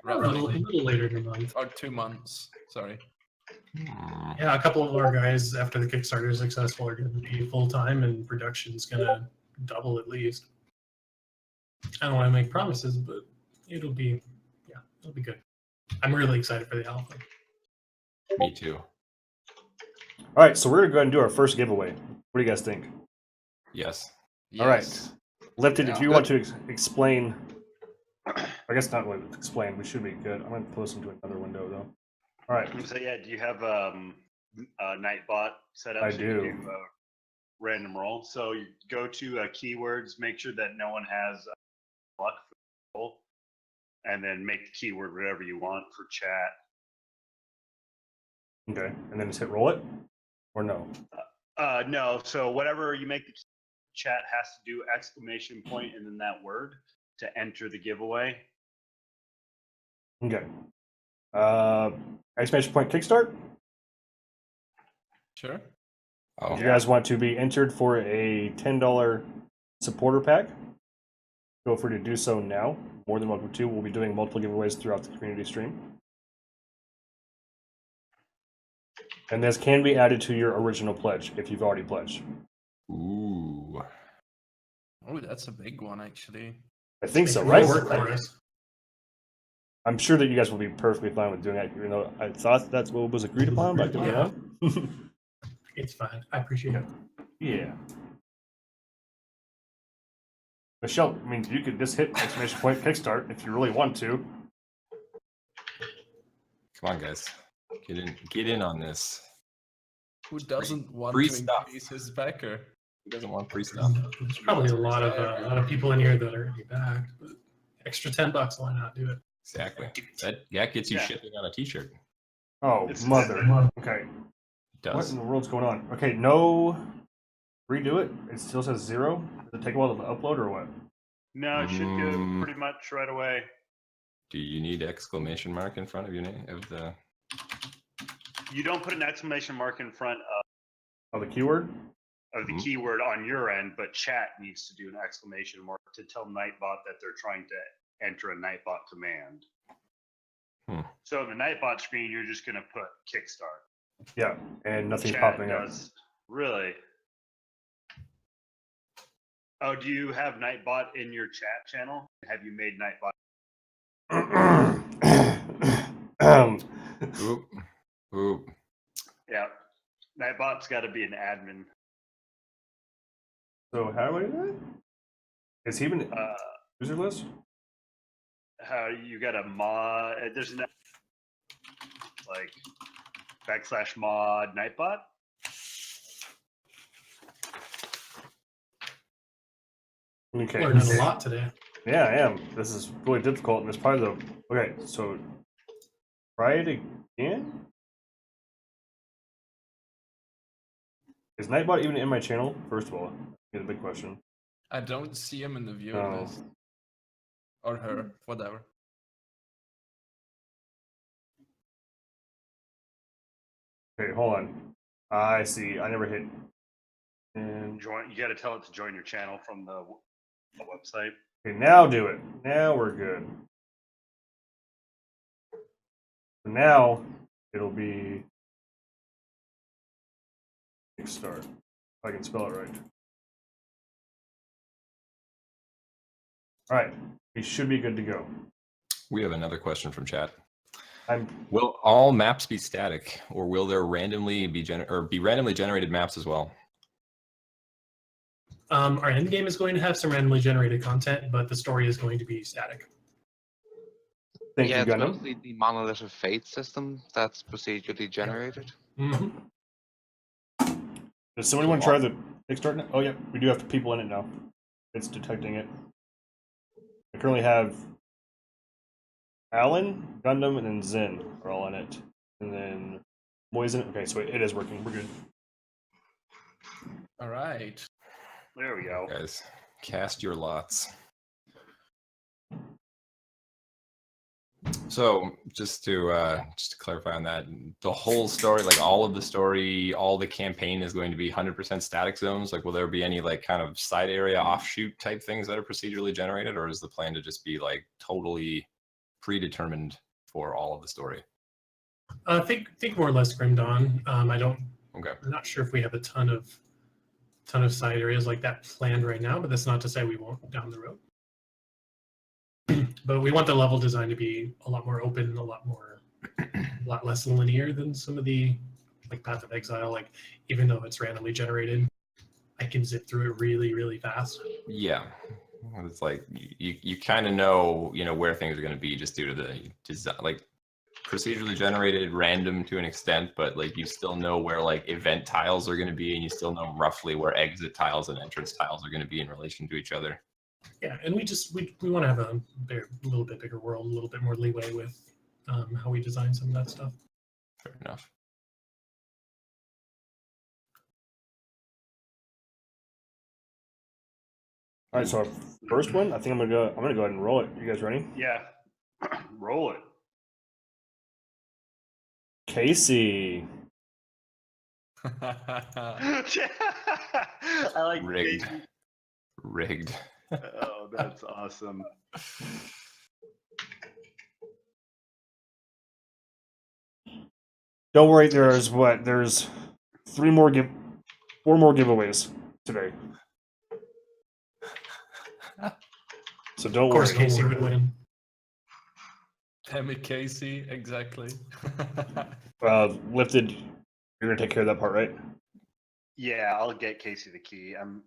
A little later in the month. Or 2 months, sorry. Yeah, a couple of our guys after the Kickstarter is successful are going to be full time, and production's going to double at least. I don't want to make promises, but it'll be good. I'm really excited for the alpha. Me too. All right, so we're going to go ahead and do our first giveaway. What do you guys think? Yes. All right. Yes. Lifted, if Yeah. you want to explain, I guess not really explain. We should be good. I'm going to post into another window though. All right. So yeah, do you have a Nightbot set up? I so do. You can do a random roll. So you go to keywords, make sure that no one has luck for the roll, and then make the keyword whatever you want for chat. Okay, and then just hit roll it, or no? No, so whatever you make the chat has to do exclamation point and then that word to enter the giveaway. Okay. Exclamation point kickstart. Sure. Oh, If you guys want to be entered for a $10 supporter pack, feel free to do so now. More than welcome to. We'll be doing multiple giveaways throughout the community stream. And this can be added to your original pledge if you've already pledged. ooh. Oh, that's a big one, actually. I think so, Make it right? work for us. I'm sure that you guys will be perfectly fine with doing that, even though I thought that's what was agreed upon, but I could be wrong. It's fine. I appreciate it. Yeah. Michelle, I mean, you could just hit exclamation point kickstart if you really want to. Come on, guys. Get in on this. Who doesn't want free to stuff. increase his backer? Who doesn't want free stuff? There's probably a lot of people in here that are already back. But extra $10, why not do it? Exactly. That gets you Yeah. shipping on a t-shirt. Oh, It's- mother. Okay. It What does. in the world's going on? Okay, no. Redo it. It still says 0. Does it take a while to upload or what? No, it should go pretty much right away. Do you need exclamation mark in front of your name of the? You don't put an exclamation mark in front Oh, the keyword? of the Mhm. keyword on your end, but chat needs to do an exclamation mark to tell Nightbot that they're trying to enter a Nightbot command. So in the Nightbot screen, you're just going to put kickstart. Yeah, and nothing's Chat popping does. Really? Oh, do you have Nightbot in your chat channel? Have you made Nightbot? up. Oop. Oop. Yeah. Nightbot's got to be an admin. So how do I do that? Is he even user list? How you got a mod? There's an like /mod Nightbot. Okay. Learning a lot today. Yeah, I am. This is really difficult, and it's probably the. Okay, so try it again. Is Nightbot even in my channel? First of all, here's a big question. I don't see him in the viewer Oh. list. Or her, whatever. Okay, hold on. I see. I never hit. And Join. You got to tell it to join your channel from the website. okay, now do it. Now we're good. So now it'll be Kickstart. If I can spell it right. All right, we should be good to go. We have another question from chat. I'm Will all maps be static, or will there randomly be randomly generated maps as well? Our end game is going to have some randomly generated content, but the story is going to be static. thank Yeah, you, it's Gundam. mostly the Monolith of Fate system that's procedurally generated. Mm-hmm. Does somebody want to try the Kickstart now? Oh, yeah, we do have people in it now. It's detecting it. I currently have Alan, Gundam, and then Zen are all in it. And then Moisen. Okay, so it is working. We're good. All right. There we go. Guys, cast your lots. So just to clarify on that, the whole story, like all of the story, all the campaign is going to be 100% static zones. Like, will there be any like kind of side area offshoot type things that are procedurally generated, or is the plan to just be like totally predetermined for all of the story? Think more or less Grim Dawn. Okay. I'm not sure if we have a ton of side areas like that planned right now, but that's not to say we won't down the road. But we want the level design to be a lot more open, a lot less linear than some of the like Path of Exile. Like, even though it's randomly generated, I can zip through it really, really fast. Yeah. It's like you kind of know where things are going to be just due to the design, like procedurally generated, random to an extent, but like you still know where like event tiles are going to be, and you still know roughly where exit tiles and entrance tiles are going to be in relation to each other. Yeah, and we want to have a little bit bigger world, a little bit more leeway with how we design some of that stuff. Fair enough. All right, so our first one, I think I'm gonna go ahead and roll it. You guys ready? Yeah. Roll it. Casey. I like Rigged. Casey. Rigged. Oh, that's awesome. Don't worry, there's 4 more giveaways today. So don't Of course, worry. Casey would win. Damn it, Casey, exactly. Lifted, you're gonna take care of that part, right? Yeah, I'll get Casey the key. I'm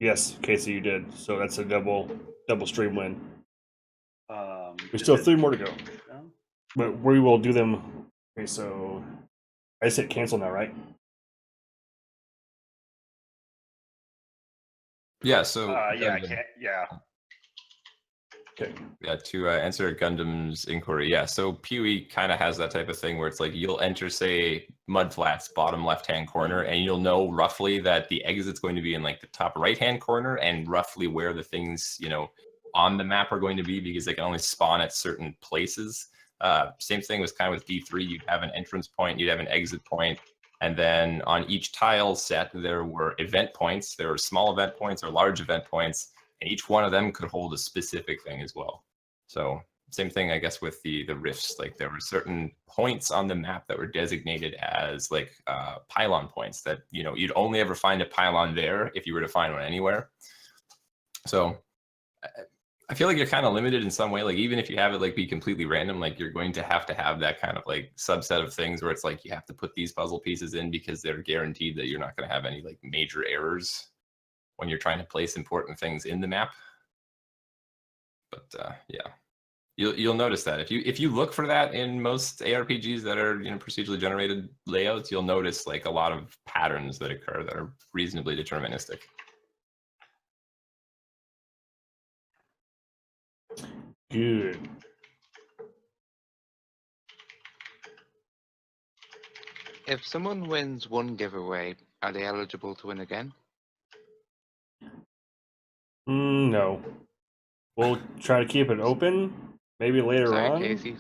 Yes, Casey, you did. So that's a double stream win. We is still have it- 3 more to go, no? but we will do them. Okay, so I just hit cancel now, right? Yeah. So Yeah, I can't. Yeah. Okay. Yeah, to answer Gundam's inquiry, yeah. So PoE kind of has that type of thing where it's like you'll enter, say, Mudflat's bottom left-hand corner, and you'll know roughly that the exit's going to be in like the top right-hand corner, and roughly where the things on the map are going to be, because they can only spawn at certain places. Same thing was kind of with D3. You'd have an entrance point, you'd have an exit point, and then on each tile set there were event points. There were small event points or large event points. And each one of them could hold a specific thing as well. So same thing, I guess, with the rifts. Like there were certain points on the map that were designated as like pylon points that you'd only ever find a pylon there if you were to find one anywhere. So I feel like you're kind of limited in some way. Like even if you have it like be completely random, like you're going to have that kind of like subset of things where it's like you have to put these puzzle pieces in because they're guaranteed that you're not going to have any like major errors when you're trying to place important things in the map. But yeah, you'll notice that if you look for that in most ARPGs that are procedurally generated layouts, you'll notice like a lot of patterns that occur that are reasonably deterministic. Good. If someone wins one giveaway, are they eligible to win again? No. We'll try to keep it open. Maybe later Sorry, on. Casey.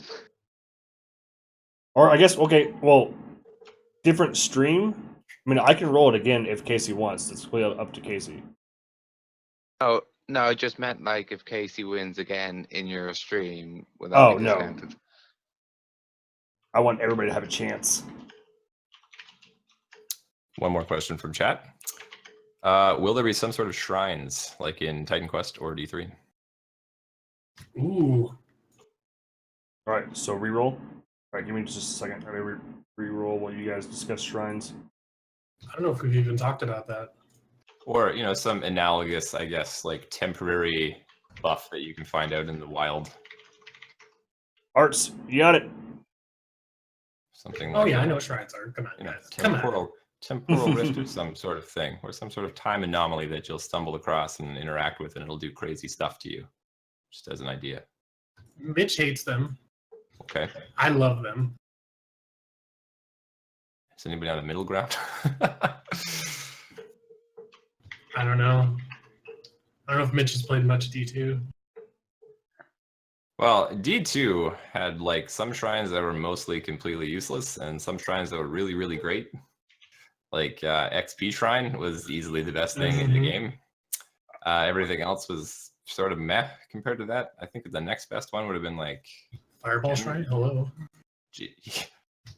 Or I guess okay. Well, different stream. I mean, I can roll it again if Casey wants. It's completely up to Casey. Oh, no, I just meant like if Casey wins again in your stream, will that Oh, be no. discounted? I want everybody to have a chance. One more question from chat. Will there be some sort of shrines like in Titan Quest or D3? Ooh, All right, so reroll. All right, give me just a second. Let me reroll while you guys discuss shrines. I don't know if we've even talked about that. Or some analogous, I guess, like temporary buff that you can find out in the wild. Arts, you got it. Something Oh like yeah, I know what shrines are. Come on, guys. Come on. temporal rift or some sort of thing, or some sort of time anomaly that you'll stumble across and interact with, and it'll do crazy stuff to you. Just as an idea. Mitch hates them. Okay. I love them. Is anybody on the middle ground? I don't know. I don't know if Mitch has played much D2. Well, D2 had like some shrines that were mostly completely useless and some shrines that were really, really great. Like XP Shrine was easily the best thing in the game. Everything else was sort of meh compared to that. I think the next best one would have been like Fireball Shrine? Hello.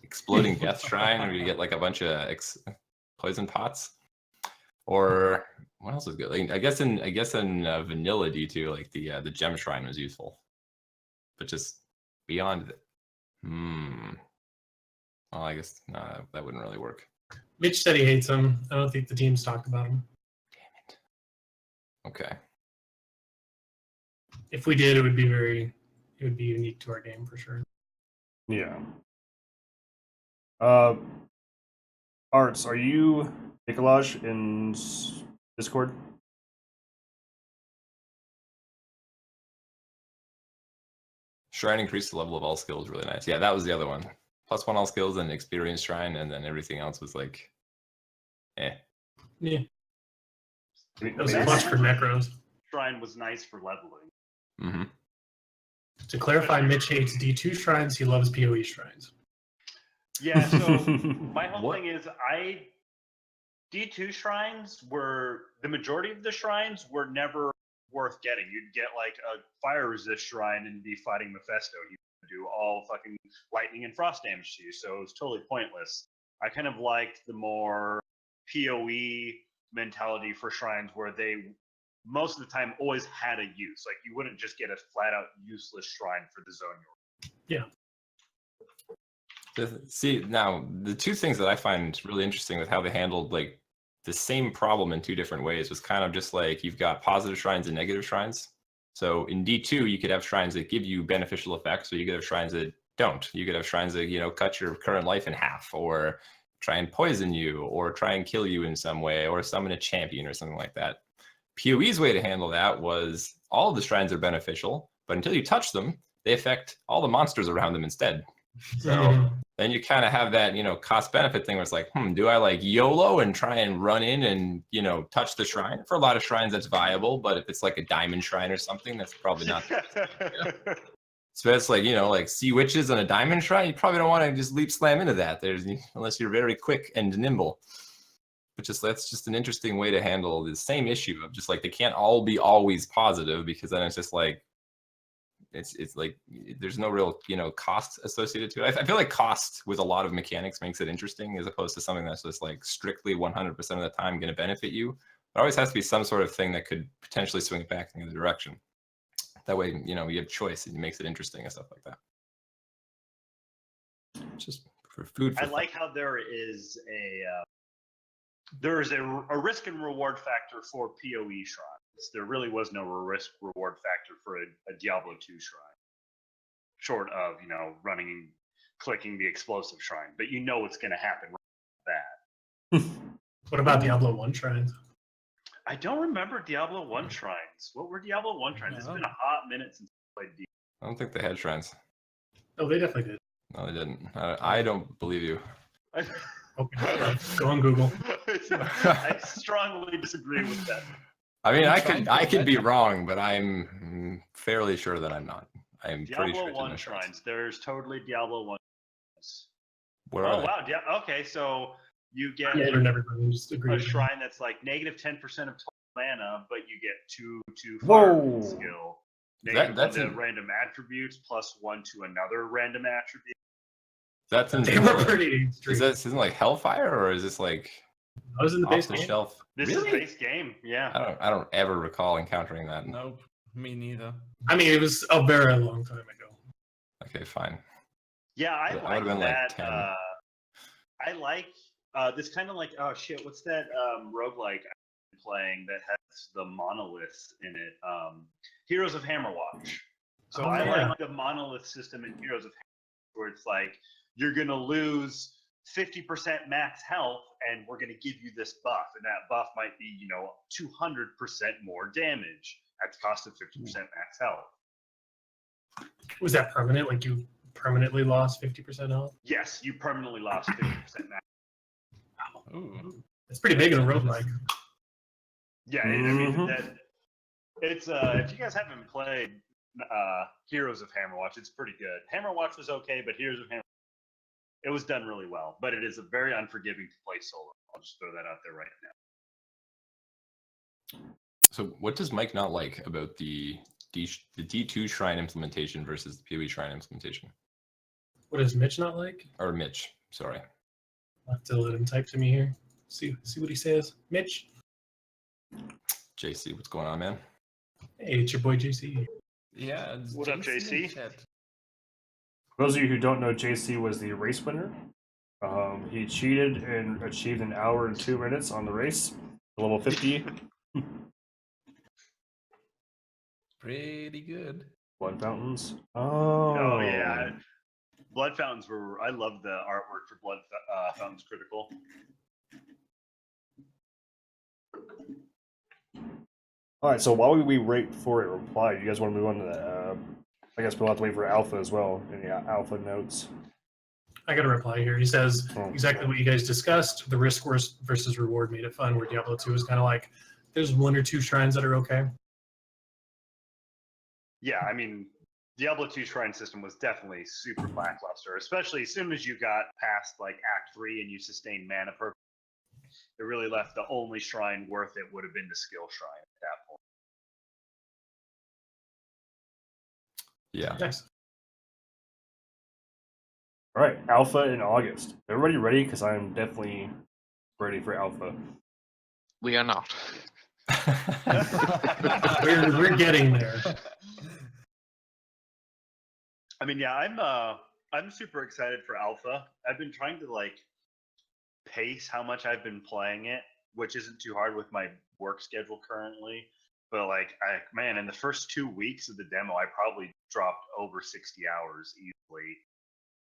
Exploding Death Shrine, where you get like a bunch of poison pots. Or what else is good? Like, I guess in vanilla D2, like the Gem Shrine was useful, but just beyond it. Well, I guess that wouldn't really work. Mitch said he hates them. I don't think the team's talked about them. Damn it! Okay. If we did, it would be unique to our game for sure. Yeah. Arts, are you Nicolaj in Discord? Shrine increased the level of all skills, really nice. Yeah, that was the other one. +1 all skills and experience shrine, and then everything else was like, eh. Yeah, I mean, that was I mean, much for macros. Shrine was nice for leveling. Mm-hmm. To clarify, Mitch hates D2 shrines. He loves PoE shrines. Yeah, so my whole What? thing is D2 shrines were the majority of the shrines were never worth getting. You'd get like a fire resist shrine and be fighting Mephisto. He would do all fucking lightning and frost damage to you, so it was totally pointless. I kind of liked the more PoE mentality for shrines where they most of the time always had a use. Like you wouldn't just get a flat out useless shrine for the zone you're See, now the two things that I find really interesting with how they handled like the same problem in two different ways was kind of just like you've got positive shrines and negative shrines. So in D2, you could have shrines that give you beneficial effects, or you could have shrines that don't. You could have shrines that, cut your current life in half, or try and poison you, or try and kill you in some way, or summon a champion or something like that. PoE's way to handle that was all of the shrines are beneficial, but until you touch them, they affect all the monsters around them instead. So then you kind of have that, cost benefit thing where it's like, do I like YOLO and try and run in and, touch the shrine? For a lot of shrines, that's viable. But if it's like a diamond shrine or something, that's probably not. So it's like, like sea witches on a diamond shrine, you probably don't want to just leap slam into that. Unless you're very quick and nimble. But that's just an interesting way to handle the same issue of just like, they can't all be always positive, because then it's just like, it's like there's no real cost associated to it. I feel like cost with a lot of mechanics makes it interesting, as opposed to something that's just like strictly 100% of the time going to benefit you. It always has to be some sort of thing that could potentially swing it back in the other direction. That way, you have choice and it makes it interesting and stuff like that. Just for food. I like how there is a risk and reward factor for PoE shrines. There really was no risk reward factor for a Diablo 2 shrine, short of running and clicking the explosive shrine. But what's going to happen right off that. What about Diablo 1 shrines? I don't remember Diablo 1 shrines. What were Diablo 1 shrines? It's been a hot minute since I played Diablo. I don't think they had shrines. Oh, they definitely did. No, they didn't. I don't believe you. Okay, go on Google. I strongly disagree with that. I mean, I could be wrong, but I'm fairly sure that I'm not. I'm pretty sure. Diablo 1 shrines. There's totally Diablo 1 shrines. Where are they? Wow. Yeah. Okay, so you get just agree a shrine that's like negative 10% of total mana, but you get 2 to Whoa. fire skill. That's the random attributes plus 1 to another random attribute. That's in. They were pretty extreme. Isn't like Hellfire, or is this like I was in the off base the game. shelf? This Really? is base game, yeah. I don't ever recall encountering that. Nope, me neither. I mean, it was a very long time ago. Okay, fine. Yeah, I That like would've been, like, that. 10. I like this kind of like, oh shit, what's that roguelike I'm playing that has the monoliths in it? Heroes of Hammerwatch. So I like the monolith system in Heroes of Hammerwatch, where it's like you're gonna lose 50% max health, and we're gonna give you this buff, and that buff might be 200% more damage at the cost of 50% max health. Was that permanent? Like you permanently lost 50% health? Yes, you permanently lost 50% max. Ooh. It's pretty big in a roguelike. Yeah, I mean that. It's if you guys haven't played Heroes of Hammerwatch, it's pretty good. Hammerwatch was okay, but Heroes of Hammerwatch, it was done really well. But it is a very unforgiving to play solo. I'll just throw that out there right now. So, what does Mike not like about the D2 shrine implementation versus the PoE shrine implementation? What does Mitch not like? Or Mitch, sorry. I'll have to let him type to me here. See what he says. Mitch? JC, what's going on, man? Hey, it's your boy JC. Yeah. it's What up, JC? in chat. For those of you who don't know, JC was the race winner. He cheated and achieved an hour and 2 minutes on the race, level 50. pretty good. Blood fountains. Oh yeah, Blood Fountains were. I love the artwork for Fountains Critical. All right. So while we wait for a reply, you guys want to move on to the? I guess we'll have to wait for alpha as well. Any alpha notes? I got a reply here. He says Oh. exactly what you guys discussed. The risk versus reward made it fun, where Diablo 2 is kind of like there's 1 or 2 shrines that are okay. Yeah, I mean, Diablo 2 shrine system was definitely super lackluster, especially as soon as you got past like Act 3 and you sustained mana perfect. It really left the only shrine worth it would have been the skill shrine at that point. Yeah. Nice. All right, alpha in August. Everybody ready? Because I'm definitely ready for alpha. We are not. We're getting there. I mean, yeah, I'm super excited for alpha. I've been trying to like pace how much I've been playing it, which isn't too hard with my work schedule currently. But like, in the first 2 weeks of the demo, I probably dropped over 60 hours easily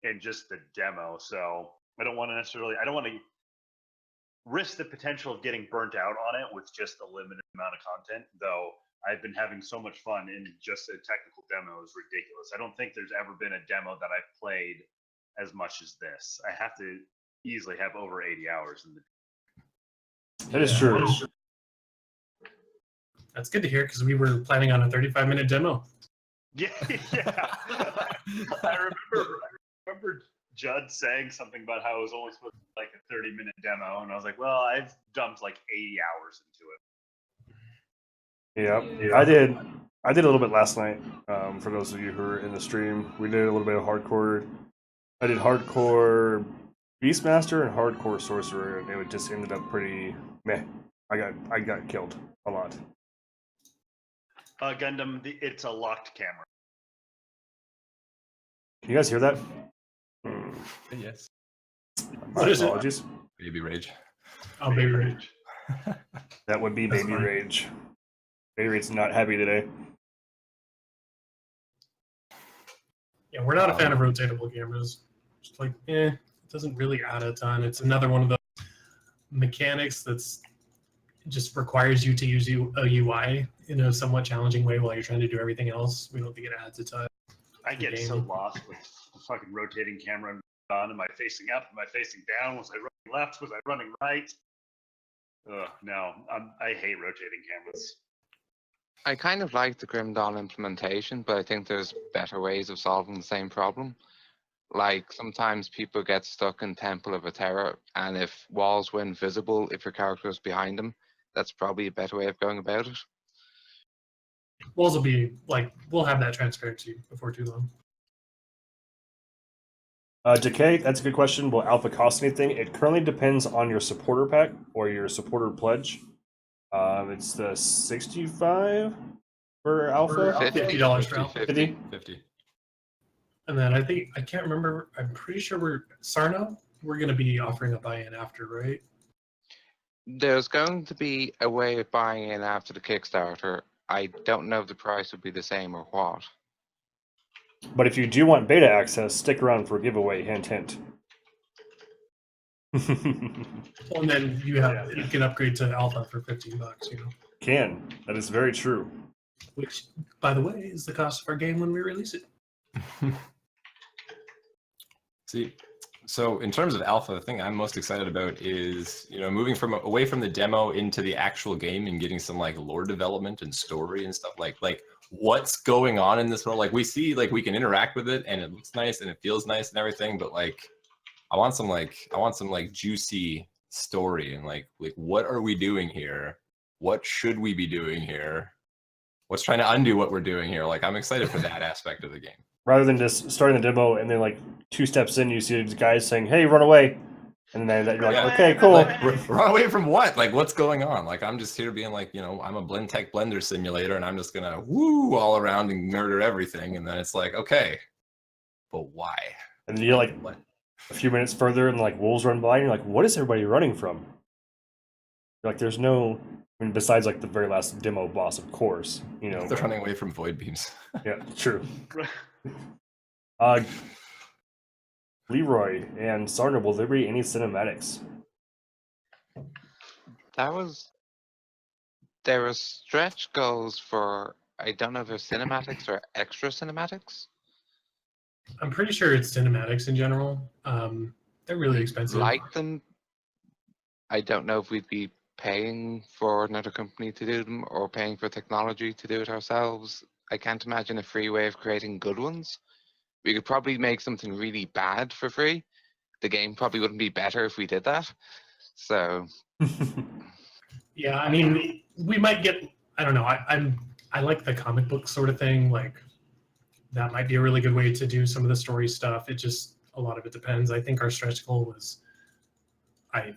in just the demo. So I don't want to risk the potential of getting burnt out on it with just a limited amount of content, though. I've been having so much fun in just a technical demo is ridiculous. I don't think there's ever been a demo that I've played as much as this. I have to easily have over 80 hours in the. That is true. That's good to hear because we were planning on a 35-minute demo. Yeah, yeah. I remember Judd saying something about how it was only supposed to be like a 30-minute demo, and I was like, well, I've dumped like 80 hours into it. Yeah, I did. I did a little bit last night. For those of you who were in the stream, we did a little bit of hardcore. I did hardcore Beastmaster and hardcore Sorcerer, and it just ended up pretty meh. I got killed a lot. Gundam, it's a locked camera. Can you guys hear that? Yes. My What is it? apologies. Baby rage. Oh, baby rage. That would be That's Baby fine. Rage. Baby Rage's not happy today. Yeah, we're not a fan of rotatable cameras. Just like, it doesn't really add a ton. It's another one of the mechanics that's just requires you to use a UI in a somewhat challenging way while you're trying to do everything else. We don't think it adds a ton. I get so lost with the fucking rotating camera on. Am I facing up? Am I facing down? Was I running left? Was I running right? No, I hate rotating cameras. I kind of like the Grim Dawn implementation, but I think there's better ways of solving the same problem. Like, sometimes people get stuck in Temple of Aterra, and if walls were invisible, if your character was behind them, that's probably a better way of going about it. Walls will be like, we'll have that transparency before too long. Decay, that's a good question. Will alpha cost anything? It currently depends on your supporter pack or your supporter pledge. It's the 65 for alpha. $50 for alpha. 50? 50. And then I can't remember, I'm pretty sure Sarno, we're going to be offering a buy-in after, right? There's going to be a way of buying in after the Kickstarter. I don't know if the price would be the same or what. But if you do want beta access, stick around for a giveaway. Hint, hint. And then you can upgrade to alpha for $15, you know. Can. That is very true. Which, by the way, is the cost of our game when we release it. See, so in terms of alpha, the thing I'm most excited about is, moving away from the demo into the actual game and getting some like lore development and story and stuff like what's going on in this world. Like, we see, like, we can interact with it and it looks nice and it feels nice and everything, but like I want some juicy story and like what are we doing here? What should we be doing here? What's trying to undo what we're doing here? Like, I'm excited for that aspect of the game. Rather than just starting the demo and then like 2 steps in, you see these guys saying, "Hey, run away," and then you're like, Yeah. "Okay, cool." Like, run away from what? Like, what's going on? Like, I'm just here being like, I'm a Blendtec blender simulator, and I'm just gonna woo all around and murder everything. And then it's like, okay, but why? And then you're like What? a few minutes further, and like wolves run by, and you're like, "What is everybody running from?" Like, there's no, I mean, besides like the very last demo boss, of course, you know. They're running away from void beams. Yeah, true. Leroy and Sarna, will there be any cinematics? There were stretch goals for, I don't know if they're cinematics or extra cinematics. I'm pretty sure it's cinematics in general. They're really expensive. Like them. I don't know if we'd be paying for another company to do them or paying for technology to do it ourselves. I can't imagine a free way of creating good ones. We could probably make something really bad for free. The game probably wouldn't be better if we did that. So Yeah, I mean, we might get. I don't know. I like the comic book sort of thing. Like that might be a really good way to do some of the story stuff. It just a lot of it depends. I think our stretch goal was, I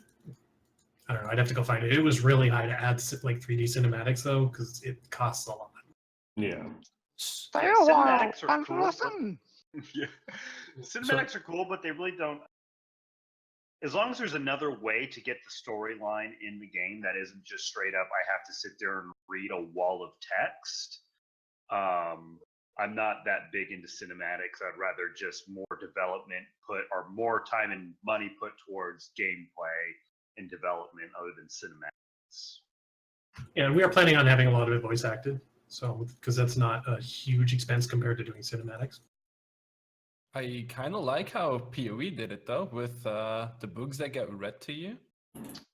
don't know. I'd have to go find it. It was really high to add like 3D cinematics though, because it costs a lot. Yeah. Cinematics are cool. listen. Yeah. Cinematics are cool, but they really don't. As long as there's another way to get the storyline in the game that isn't just straight up, I have to sit there and read a wall of text. I'm not that big into cinematics. I'd rather just more development more time and money put towards gameplay and development other than cinematics. Yeah, and we are planning on having a lot of it voice acted, so because that's not a huge expense compared to doing cinematics. I kind of like how PoE did it though, with the books that get read to you.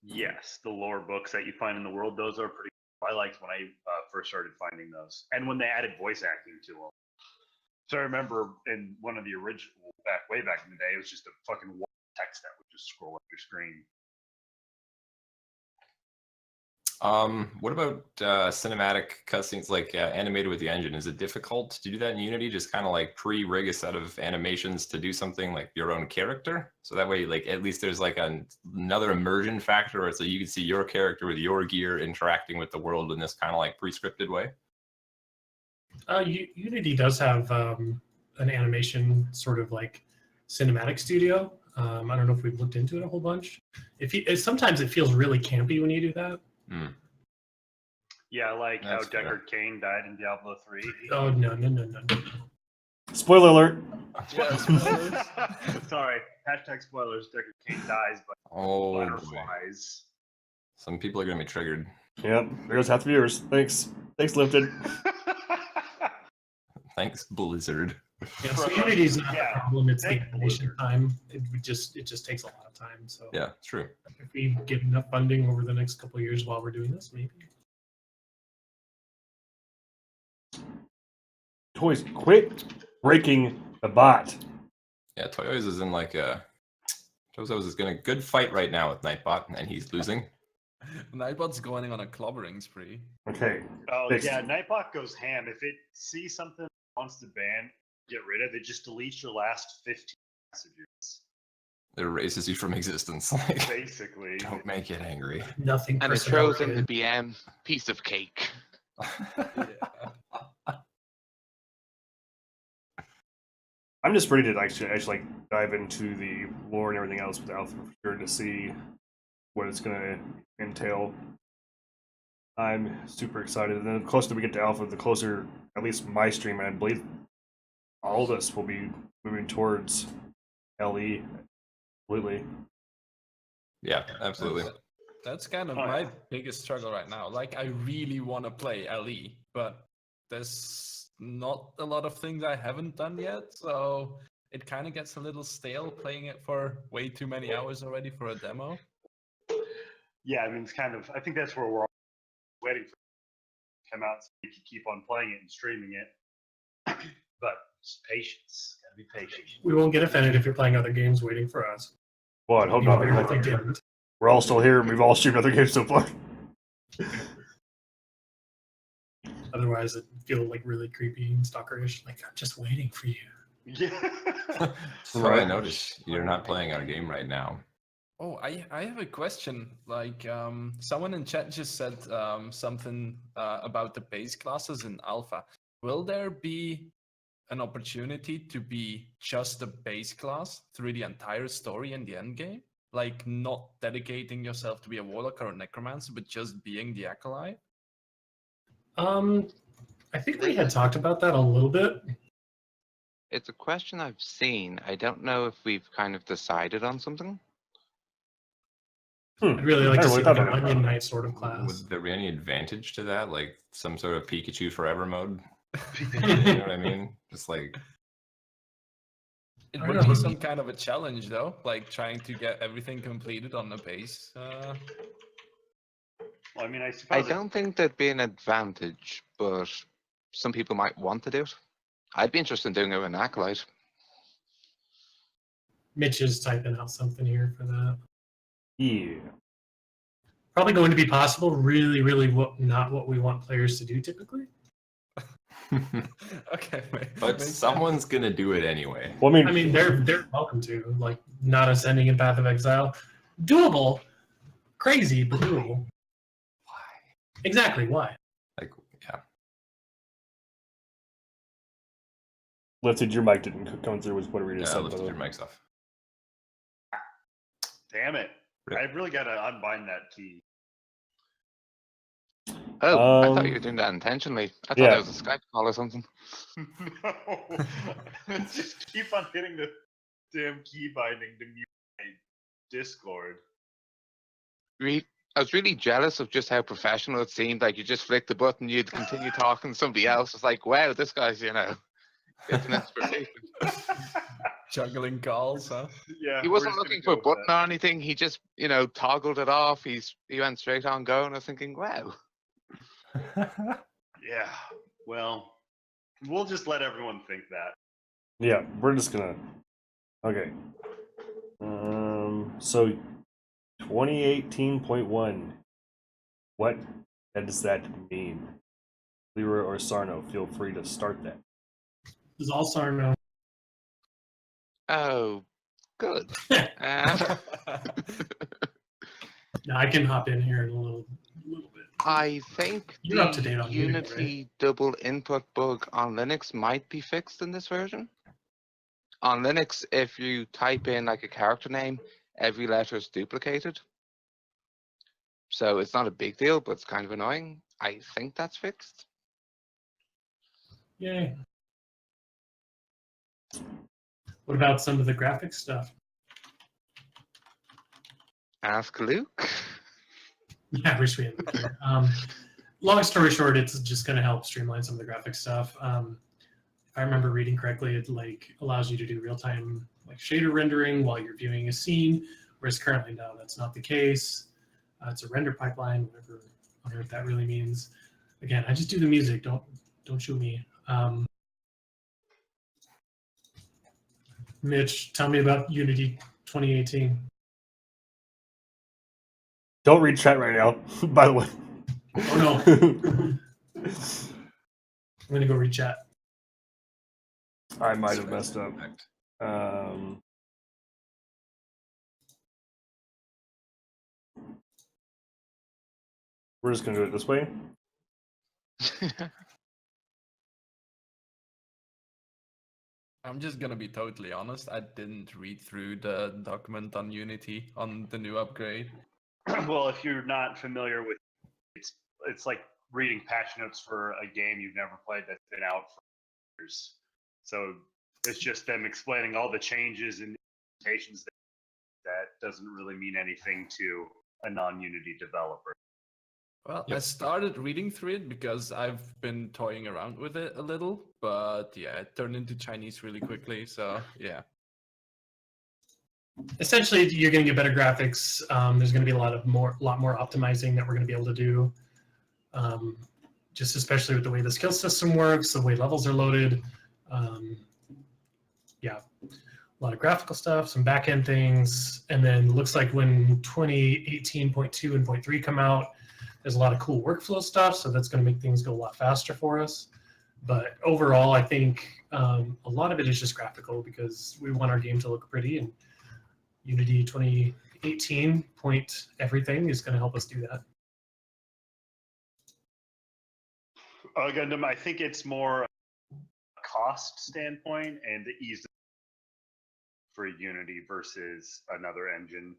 Yes, the lore books that you find in the world, those are pretty cool. I liked when I first started finding those. And when they added voice acting to them. So I remember in one of the original, way back in the day, it was just a fucking wall of text that would just scroll up your screen. What about cinematic cutscenes, like animated with the engine? Is it difficult to do that in Unity? Just kind of like pre-rig a set of animations to do something like your own character, so that way, like at least there's like another immersion factor, where it's like you can see your character with your gear interacting with the world in this kind of like pre-scripted way. Unity does have an animation sort of like cinematic studio. I don't know if we've looked into it a whole bunch. Sometimes it feels really campy when you do that. Yeah, like That's how fair. Deckard Cain died in Diablo 3. Oh no. Spoiler alert. Sorry, hashtag spoilers. Deckard Cain dies by Oh boy. butterflies. Some people are gonna be triggered. Yep. There goes half the viewers. Thanks, Lifted. Thanks, Blizzard. Yeah, so Unity's not the problem. It's the Thank animation Blizzard. time. It just takes a lot of time. So Yeah, true. if we get enough funding over the next couple of years while we're doing this, maybe. Toys, quit breaking the bot. Yeah, Toyo's is in like Tozo's is in a good fight right now with Nightbot, and he's losing. Nightbot's going on a clobbering spree. Okay. Oh Fixed. yeah, Nightbot goes ham. If it sees something it wants to ban, get rid of it, just deletes your last 15 messages. It erases you from existence. Like, Basically. don't make it angry. Nothing. And it personal throws in the related. BM piece of cake. I'm just ready to actually like dive into the lore and everything else with Alpha for sure to see what it's gonna entail. I'm super excited. And then the closer we get to Alpha, the closer, at least my stream, and I believe all of us will be moving towards LE. Completely. Yeah, absolutely. That's kind of Oh, my yeah. biggest struggle right now. Like, I really want to play LE, but there's not a lot of things I haven't done yet, so it kind of gets a little stale playing it for way too many hours already for a demo. Yeah, I mean it's kind of I think that's where we're all waiting for it to come out so we can keep on playing it and streaming it. But just patience. Gotta be patient. We won't get offended if you're playing other games waiting for us. Well, I hope Even not. if they didn't. We're all still here and we've all streamed other games so far. Otherwise, it'd feel like really creepy and stalkerish. Like, I'm just waiting for you. Yeah. So I noticed you're not playing our game right now. Oh, I have a question. Like, someone in chat just said something about the base classes in Alpha. Will there be an opportunity to be just a base class through the entire story in the end game? Like not dedicating yourself to be a warlock or a necromancer, but just being the acolyte? I think we had talked about that a little bit. It's a question I've seen. I don't know if we've kind of decided on something. I'd really like I to really see thought like an about it. Onion Knight sort of class. Would there be any advantage to that? Like some sort of Pikachu forever mode? You know what I mean? Just like It I would don't be know. some kind of a challenge, though, like trying to get everything completed on the base. Well, I mean, I I suppose don't think there'd be an advantage, but some people might want to do it. I'd be interested in doing it with an acolyte. Mitch is typing out something here for that. Yeah. Probably going to be possible. Really, really, not what we want players to do typically. Okay, but makes someone's gonna do it anyway. Well, I mean, they're welcome to, like, not ascending in Path of Exile. Doable. Crazy, but doable. Why? Exactly. Why? Like, yeah. lifted your mic didn't come through with what we just Yeah, said. lifted by your the way. mics off. damn it. Rip. I really got to unbind that key. Oh, I thought you were Um, doing that intentionally. I thought yeah. that was a Skype call or something. No. Just keep on hitting the damn key binding to mute my Discord. I was really jealous of just how professional it seemed. Like you just flick the button, you'd continue talking to somebody else. It's like, wow, this guy's, it's an inspiration. Juggling calls, huh? Yeah, He we're wasn't just gonna looking go for a with button that. or anything. He just, toggled it off. He went straight on going. I was thinking, wow. Yeah, well, we'll just let everyone think that. Yeah, we're just gonna. Okay. So 2018.1. What does that mean? Lyra or Sarno, feel free to start that. This is all Sarno. Oh, good. Now I can hop in here in a little bit. I think You're up to date the on Unity, Unity double input bug on Linux might be fixed in this version. On Linux, if you type in like a character name, every letter is duplicated. So it's not a big deal, but it's kind of annoying. I think that's fixed. Yay. What about some of the graphics stuff? Ask Luke. Yeah, wish we had Luke here. Long story short, it's just going to help streamline some of the graphic stuff. If I remember reading correctly, it allows you to do real-time shader rendering while you're viewing a scene, whereas currently no, that's not the case. It's a render pipeline, whatever on earth that really means. Again, I just do the music. Don't shoot me. Mitch, tell me about Unity 2018. Don't read chat right now, by the way. Oh no. I'm gonna go read chat. I might have messed up. We're just gonna do it this way. I'm just gonna be totally honest. I didn't read through the document on Unity on the new upgrade. Well, if you're not familiar with it's like reading patch notes for a game you've never played that's been out for years. So it's just them explaining all the changes and implementations that doesn't really mean anything to a non-Unity developer. Well, I Yep. started reading through it because I've been toying around with it a little, but yeah, it turned into Chinese really quickly. So yeah. Essentially, you're going to get better graphics. There's going to be a lot more optimizing that we're going to be able to do. Just especially with the way the skill system works, the way levels are loaded. Yeah, a lot of graphical stuff, some back-end things, and then looks like when 2018.2 and 0.3 come out, there's a lot of cool workflow stuff, so that's going to make things go a lot faster for us. But overall, I think a lot of it is just graphical because we want our game to look pretty, and Unity 2018 point everything is going to help us do that. Gundam, I think it's more a cost standpoint and the ease for Unity versus another engine.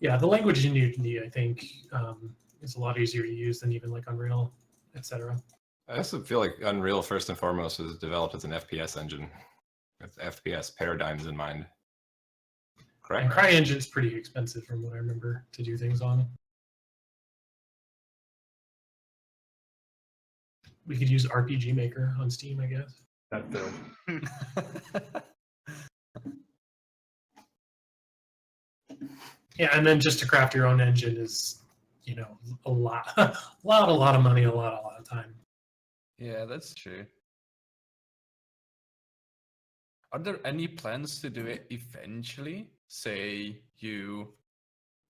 Yeah, the language in Unity, I think, is a lot easier to use than even like Unreal, etc. I also feel like Unreal, first and foremost, was developed as an FPS engine with FPS paradigms in mind. Correct? And CryEngine's pretty expensive from what I remember to do things on. We could use RPG Maker on Steam, I guess. That failed. Yeah, and then just to craft your own engine is, a lot, a lot of money, a lot of time. Yeah, that's true. Are there any plans to do it eventually? Say you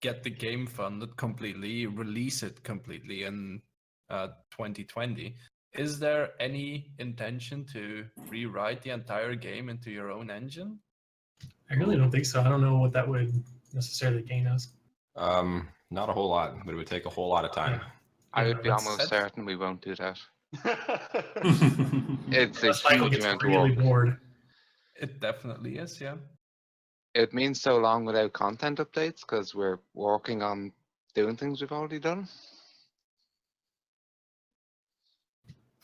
get the game funded completely, release it completely in 2020. Is there any intention to rewrite the entire game into your own engine? I really don't think so. I don't know what that would necessarily gain us. Not a whole lot, but it would take a whole lot of time. Yeah. I Yeah, would be that's- almost certain we won't do that. It's It's a Unless Michael huge gets amount of really work. bored. It definitely is, yeah. It means so long without content updates because we're working on doing things we've already done.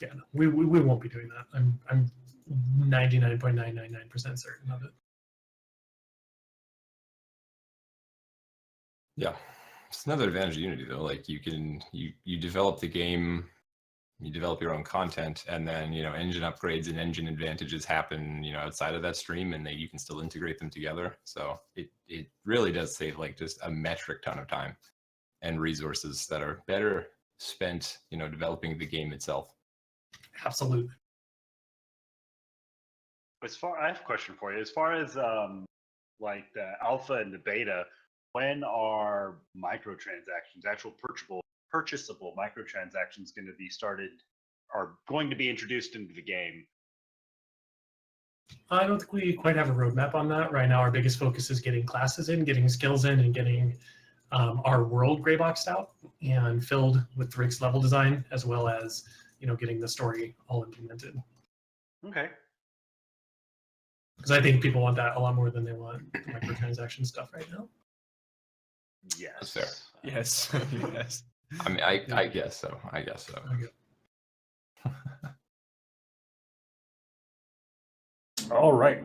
Yeah, no, we won't be doing that. I'm 99.999% certain of it. Yeah, it's another advantage of Unity though. Like you develop the game, you develop your own content, and then engine upgrades and engine advantages happen outside of that stream, and you can still integrate them together. So it really does save like just a metric ton of time and resources that are better spent developing the game itself. Absolutely. I have a question for you. As far as like the alpha and the beta, when are microtransactions, actual purchasable microtransactions, going to be started, are going to be introduced into the game? I don't think we quite have a roadmap on that. Right now, our biggest focus is getting classes in, getting skills in, and getting our world gray boxed out and filled with Rick's level design, as well as getting the story all implemented. Okay. Because I think people want that a lot more than they want the microtransaction stuff right now. Yes. That's fair. Yes, yes. I mean, I guess so. I guess so. Okay. All right.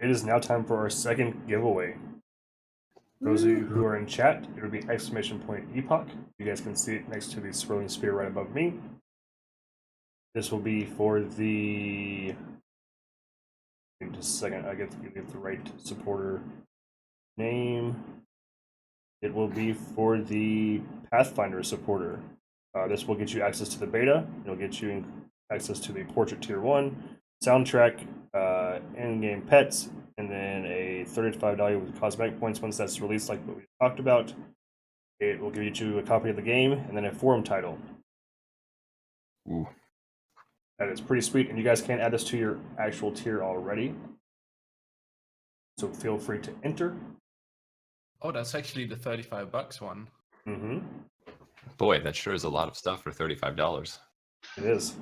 It is now time for our second giveaway. Those of you who are in chat, it would be !epoch. You guys can see it next to the swirling spear right above me. This will be for the... Give me just a second. I get the right supporter name. It will be for the Pathfinder supporter. This will get you access to the beta. It'll get you access to the Portrait Tier 1, soundtrack, in-game pets, and then a $35 with cosmetic points once that's released, like what we talked about. It will give you a copy of the game, and then a forum title. Ooh. That is pretty sweet, and you guys can add this to your actual tier already. So feel free to enter. Oh, that's actually the $35 one. Mm-hmm. Boy, that sure is a lot of stuff for $35. It is.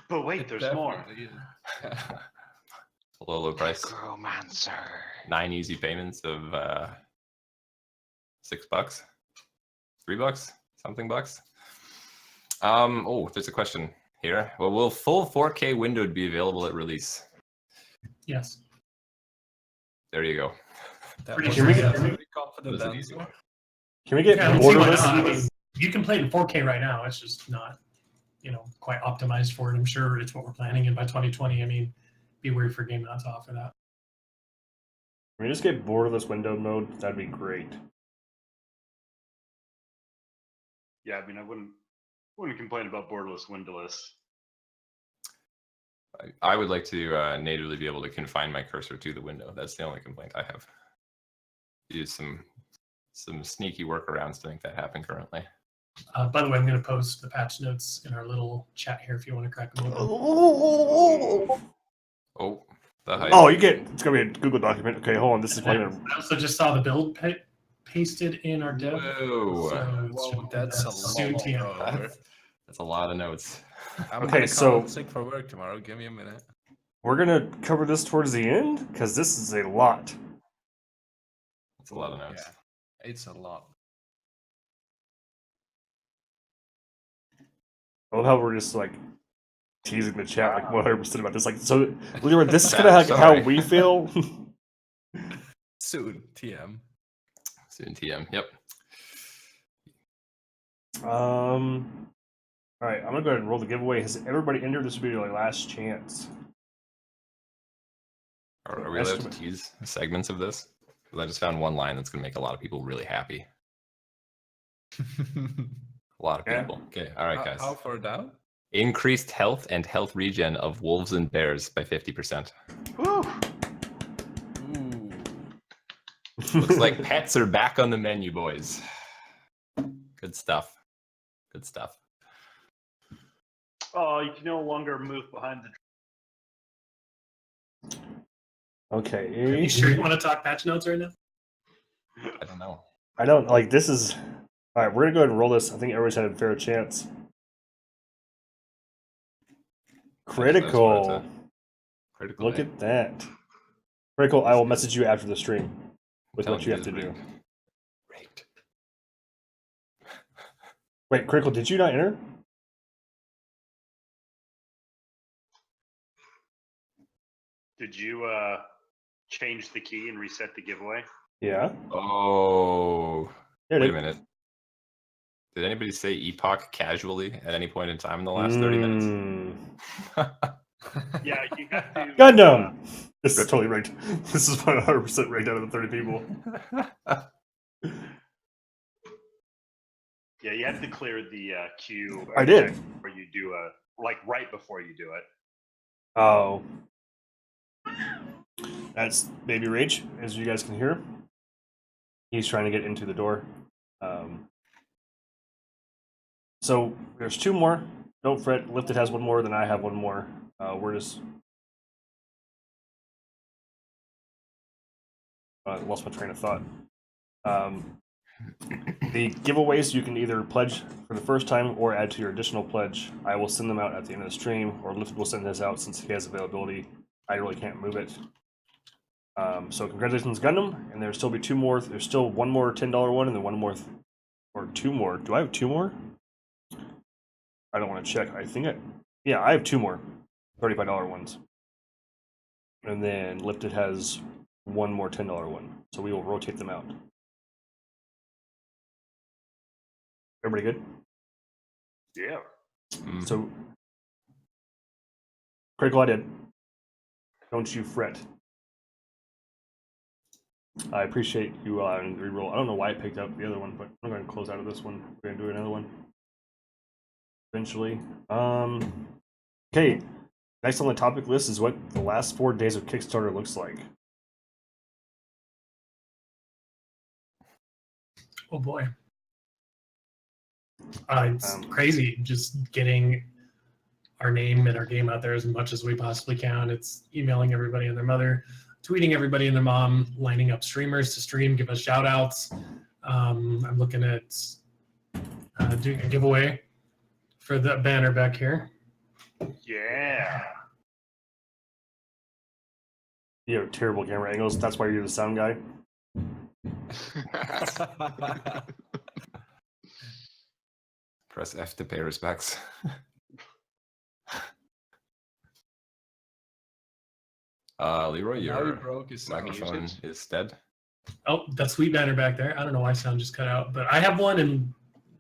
But wait, It there's more. definitely is. A low price. Necromancer. 9 easy payments of $6, $3, something bucks. Oh, there's a question here. Well, will full 4K windowed be available at release? Yes. There you go. That Pretty was sure we a get- very confident That's an easy answer. one. Can we get Yeah, I don't see why borderless? not. I mean, you can play it in 4K right now. It's just not, quite optimized for it. I'm sure it's what we're planning, and by 2020, I mean, be weird for a game not to offer that. Can we just get borderless window mode? That'd be great. Yeah, I mean, I wouldn't complain about borderless, windowless. I would like to natively be able to confine my cursor to the window. That's the only complaint I have. Use some sneaky workarounds to make that happen currently. By the way, I'm going to post the patch notes in our little chat here if you want to crack them open. Oh, Oh, the hype. it's gonna be a Google document. Okay, hold on. This is probably gonna. I also just saw the build pasted in our dev. Whoa. So it Whoa, should be that's a soon lot. to you. That's a lot of notes. I'm Okay, gonna so- call sick for work tomorrow. Give me a minute. We're gonna cover this towards the end because this is a lot. That's a lot of notes. Yeah. It's a lot. I love how we're just like teasing the chat like 100% about this. Like, so Leroy, this is Yeah, kind of how sorry. we feel. Soon, TM. Soon TM. Yep. All right, I'm gonna go ahead and roll the giveaway. Has everybody entered? This will be your last chance. Are we allowed to tease segments of this? Because I just found one line that's going to make a lot of people really happy. A lot of Yeah. people. Okay. All right, guys. How far down? Increased health and health regen of wolves and bears by 50%. Woo! Ooh. Looks like pets are back on the menu, boys. Good stuff. Good stuff. Oh, you can no longer move behind the. Okay. You sure you want to talk patch notes right now? I don't know. I don't like this is. All right, we're gonna go ahead and roll this. I think everybody's had a fair chance. Critical. Critical. Look hit. at that. Critical. I will message you after the stream with Tell what him you he have to is do. rigged. Rigged. Wait, Critical, did you not enter? Did you change the key and reset the giveaway? Yeah. Oh. Here it Wait is. a minute. Did anybody say epoch casually at any point in time in the last 30 minutes? Yeah, you have to. Gundam! This is totally rigged. This is 100% rigged out of the 30 people. Yeah, you have to clear the queue. I did. Before you do like right before you do it. Oh. That's Baby Rage, as you guys can hear. He's trying to get into the door. So there's two more. Don't fret. Lifted has one more, then I have one more. We're just. Lost my train of thought. The giveaways, you can either pledge for the first time or add to your additional pledge. I will send them out at the end of the stream, or Lifted will send his out since he has availability. I really can't move it. So congratulations, Gundam, and there'll still be two more. There's still one more $10 one, and then one more, or two more. Do I have two more? I don't want to check. I think yeah, I have two more $35 ones, and then Lifted has one more $10 one. So we will rotate them out. Everybody good? Yeah. So, Critical, I did. Don't you fret. I appreciate you allowing the reroll. I don't know why I picked up the other one, but I'm going to close out of this one. We're going to do another one eventually. Okay. Next on the topic list is what the last 4 days of Kickstarter looks like. Oh boy. It's crazy just getting our name and our game out there as much as we possibly can. It's emailing everybody and their mother, tweeting everybody and their mom, lining up streamers to stream, give us shout outs. I'm looking at doing a giveaway for the banner back here. Yeah. You have terrible camera angles. That's why you're the sound guy. Press F to pay respects. Leroy, Now he your broke his sound. microphone is dead. Oh, that sweet banner back there. I don't know why sound just cut out, but I have one and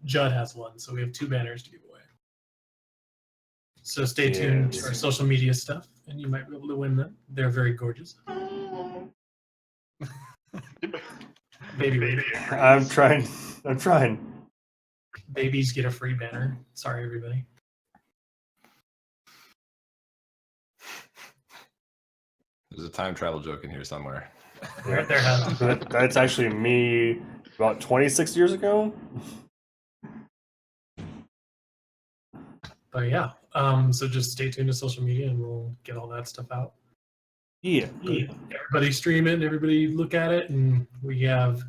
Judd has one, so we have two banners to give away. So stay tuned to our social media stuff, and you might be able to win them. They're very gorgeous. Baby. I'm trying. Babies get a free banner. Sorry, everybody. There's a time travel joke in here somewhere. There has been. That's actually me about 26 years ago. But yeah, so just stay tuned to social media, and we'll get all that stuff out. Yeah. Everybody stream it, and everybody look at it, and we have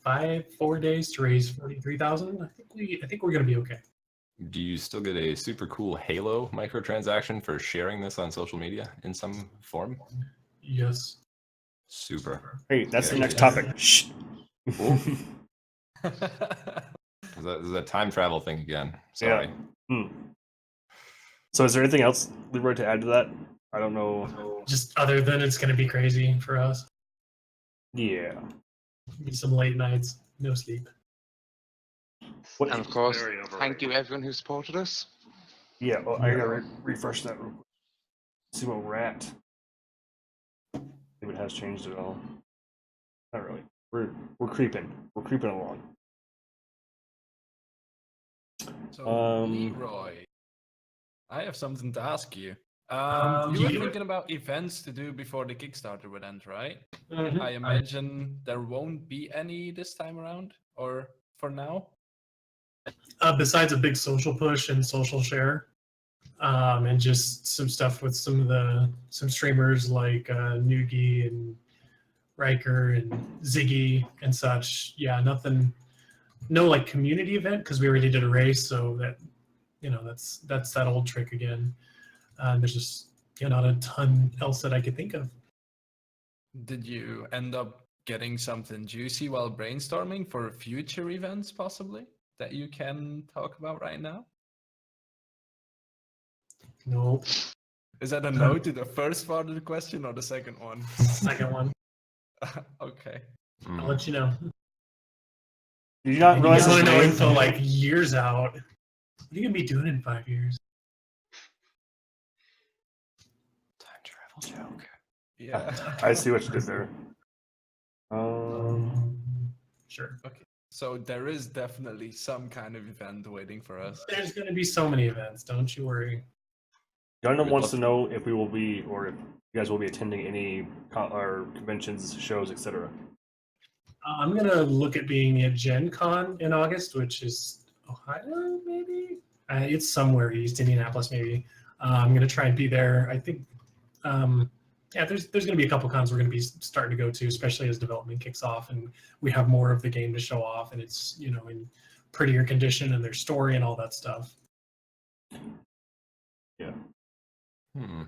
4 days to raise 43,000. I think we're gonna be okay. Do you still get a super cool Halo microtransaction for sharing this on social media in some form? Yes. Super. Hey, that's the Yeah, next yeah. topic. Shh. This is a time travel thing again. Sorry. Hmm. So, is there anything else, Leroy, to add to that? I don't know. Just other than it's going to be crazy for us. Yeah. Be some late nights, no sleep. What? And of course, Very thank you everyone who supported us. Yeah. Well, I gotta refresh that real quick. See what we're at. If it has changed at all. Not really. We're creeping. We're creeping along. So, Um, Leroy, I have something to ask you. Um, You were you- thinking about events to do before the Kickstarter would end, right? Mhm. I imagine there won't be any this time around, or for now. Besides a big social push and social share, and just some stuff with some streamers like Nugi and Riker and Ziggy and such. Yeah, nothing, no like community event because we already did a race, so that that's that old trick again. There's just not a ton else that I could think of. Did you end up getting something juicy while brainstorming for future events, possibly, that you can talk about right now? No, Is that a no to the first part of the question or the second one? second one. Okay. I'll let you know. did you not And you realize guys want his to know name? info like years out. What are you gonna be doing in 5 years? Time travel joke. Yeah. I see what you did there. Sure. Okay. So there is definitely some kind of event waiting for us. There's gonna be so many events. Don't you worry. Gundam We'd wants love to to- know if we will be, or if you guys will be attending any or conventions, shows, etc. I'm gonna look at being at Gen Con in August, which is Ohio, maybe. It's somewhere east Indianapolis, maybe. I'm gonna try and be there. I think, yeah, there's gonna be a couple cons we're gonna be starting to go to, especially as development kicks off and we have more of the game to show off, and it's in prettier condition and their story and all that stuff. Hmm.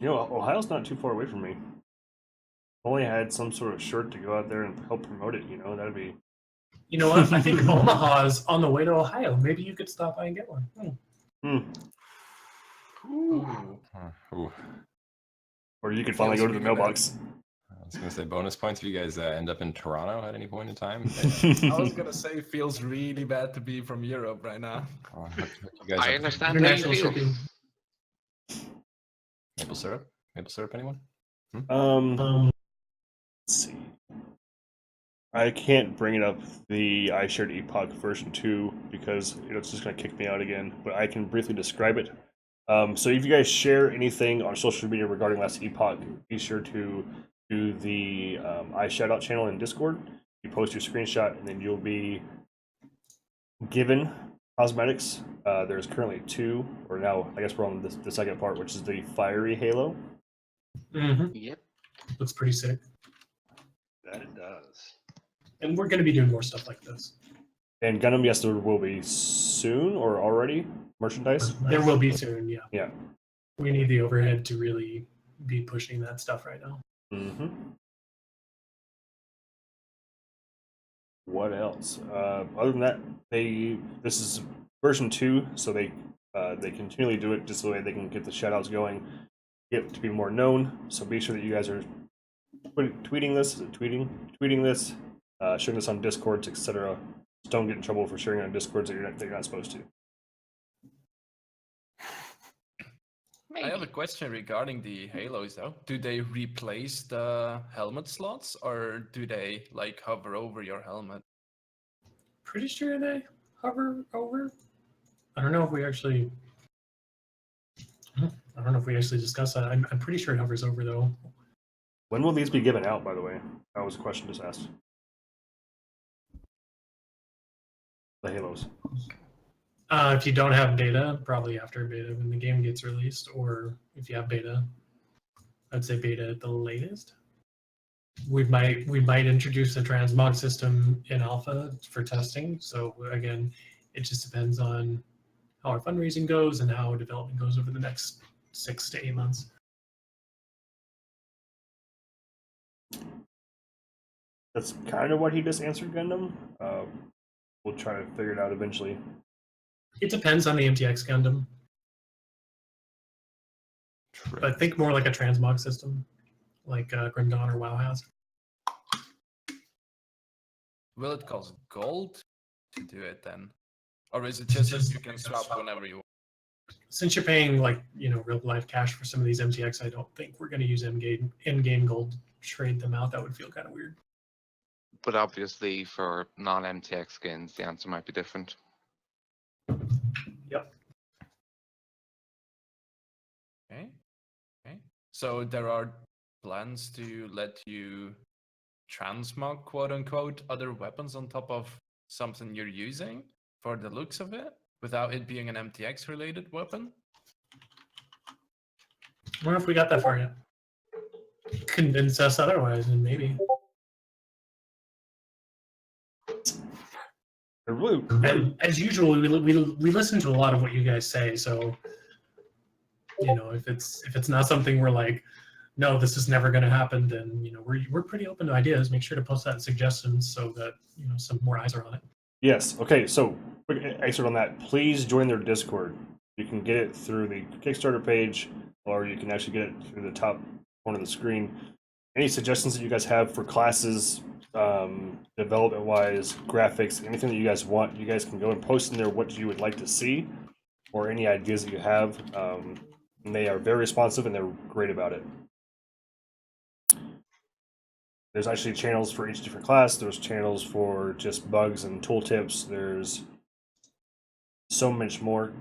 Ohio's not too far away from me. If only I had some sort of shirt to go out there and help promote it. That'd be. You know what? I think Omaha's on the way to Ohio. Maybe you could stop by and get one. Ooh. Ooh. Or you could finally go to the Feels really mailbox. I was gonna say bonus points if you guys end up in Toronto at any point in time. I was gonna say it feels really bad to be from Europe right now. Hook you guys I up. understand how you International feel. shipping. Maple syrup? Maple syrup, anyone? Let's see. I can't bring it up the I shared Epoch version 2 because it's just going to kick me out again, but I can briefly describe it. So if you guys share anything on social media regarding Last Epoch, be sure to do the I Shoutout channel in Discord. You post your screenshot, and then you'll be given cosmetics. There's currently 2, or now I guess we're on the second part, which is the Fiery Halo. Yep. Looks pretty sick. That it does. And we're going to be doing more stuff like this. And Gundam, yes, there will be soon or already merchandise. There will be soon, yeah. Yeah. We need the overhead to really be pushing that stuff right now. Mm-hmm. What else? Other than that, this is version 2, so they continually do it just so they can get the shoutouts going, get to be more known. So be sure that you guys are tweeting this, sharing this on Discords, etc. Just don't get in trouble for sharing on Discords that you're not supposed to. I have a question regarding the halos though. Do they replace the helmet slots or do they like hover over your helmet? Pretty sure they hover over. I don't know if we actually discussed that. I'm pretty sure it hovers over though. When will these be given out, by the way? That was a question just asked. The halos. If you don't have beta, probably after beta when the game gets released, or if you have beta, I'd say beta at the latest. We might introduce a transmog system in alpha for testing. So again, it just depends on how our fundraising goes and how development goes over the next 6 to 8 months. That's kind of what he just answered, Gundam. We'll try to figure it out eventually. It depends on the MTX Gundam, but think more like a transmog system, like Grim Dawn or WoW has. Will it cost gold to do it then? Or is it just that you can swap whenever you want? Since you're paying like real life cash for some of these MTX, I don't think we're going to use in-game gold to trade them out. That would feel kind of weird. But obviously, for non-MTX skins, the answer might be different. Yep. Okay. Okay. So there are plans to let you transmog, quote unquote, other weapons on top of something you're using for the looks of it, without it being an MTX related weapon? I wonder if we got that far yet. Convince us otherwise, and maybe. Really, And as usual, we listen to a lot of what you guys say. So, if it's not something we're like, no, this is never going to happen, then we're pretty open to ideas. Make sure to post that in suggestions so that some more eyes are on it. yes. Okay, so quick excerpt on that. Please join their Discord. You can get it through the Kickstarter page, or you can actually get it through the top corner of the screen. Any suggestions that you guys have for classes, development-wise, graphics, anything that you guys want, you guys can go and post in there what you would like to see, or any ideas that you have. And they are very responsive, and they're great about it. There's actually channels for each different class. There's channels for just bugs and tooltips. There's so much more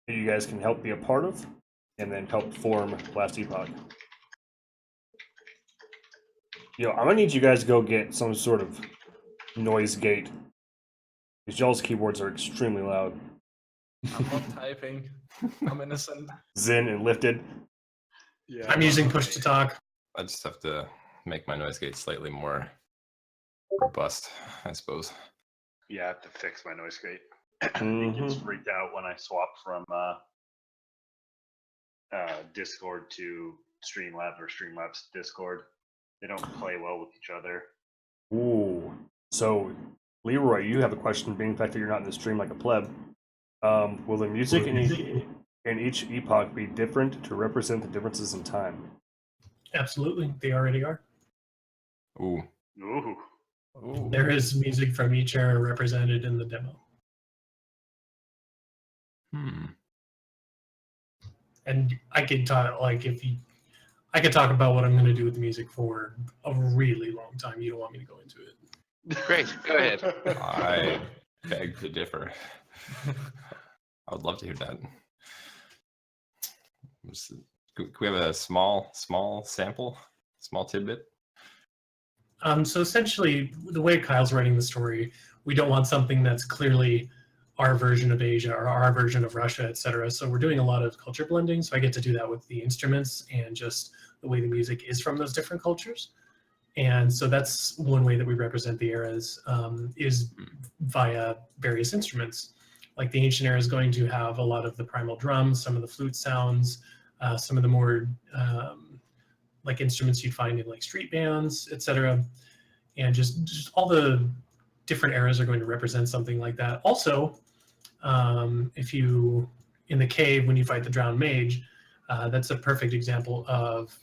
that you guys can help be a part of, and then help form Last Epoch. I'm gonna need you guys to go get some sort of noise gate. Because y'all's keyboards are extremely loud. I'm not typing. I'm innocent. Zen and lifted. Yeah, I'm using push to talk. I just have to make my noise gate slightly more robust, I suppose. Yeah, I have to fix my noise gate. It gets freaked out when I swap from Discord to Streamlabs or Streamlabs to Discord. They don't play well with each other. Ooh. So, Leroy, you have a question, being the fact that you're not in the stream like a pleb. Will the music in each epoch be different to represent the differences in time? Absolutely, they already are. Ooh. Ooh. Ooh. There is music from each era represented in the demo. And I could talk I could talk about what I'm going to do with the music for a really long time. You don't want me to go into it. Great, go ahead. I beg to differ. I would love to hear that. Can we have a small sample, small tidbit? So essentially, the way Kyle's writing the story, we don't want something that's clearly our version of Asia or our version of Russia, etc. So we're doing a lot of culture blending. So I get to do that with the instruments and just the way the music is from those different cultures. And so that's one way that we represent the eras, is via various instruments. Like the ancient era is going to have a lot of the primal drums, some of the flute sounds, some of the more like instruments you'd find in like street bands, etc. And just all the different eras are going to represent something like that. Also, if you, in the cave, when you fight the drowned mage, that's a perfect example of,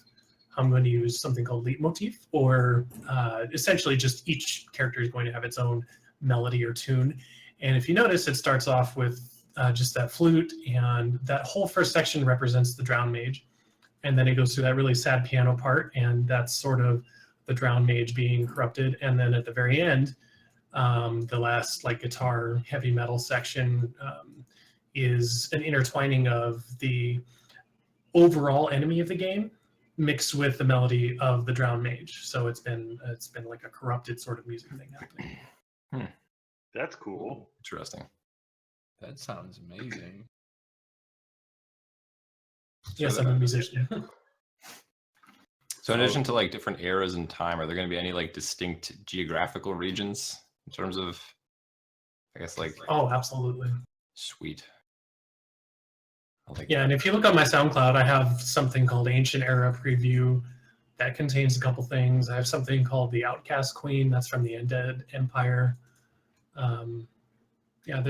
I'm going to use something called leitmotif, or essentially just each character is going to have its own melody or tune. And if you notice, it starts off with just that flute, and that whole first section represents the drowned mage. And then it goes through that really sad piano part, and that's sort of the drowned mage being corrupted. And then at the very end, the last like guitar heavy metal section is an intertwining of the overall enemy of the game mixed with the melody of the drowned mage. So it's been like a corrupted sort of music thing happening. That's cool. Interesting. That sounds amazing. Yes, I'm a musician. So in addition to like different eras in time, are there going to be any like distinct geographical regions in terms of, I guess, like? Oh, absolutely. Sweet. I like Yeah, that. and if you look on my SoundCloud, I have something called Ancient Era Preview that contains a couple things. I have something called the Outcast Queen. That's from the Undead Empire. Yeah,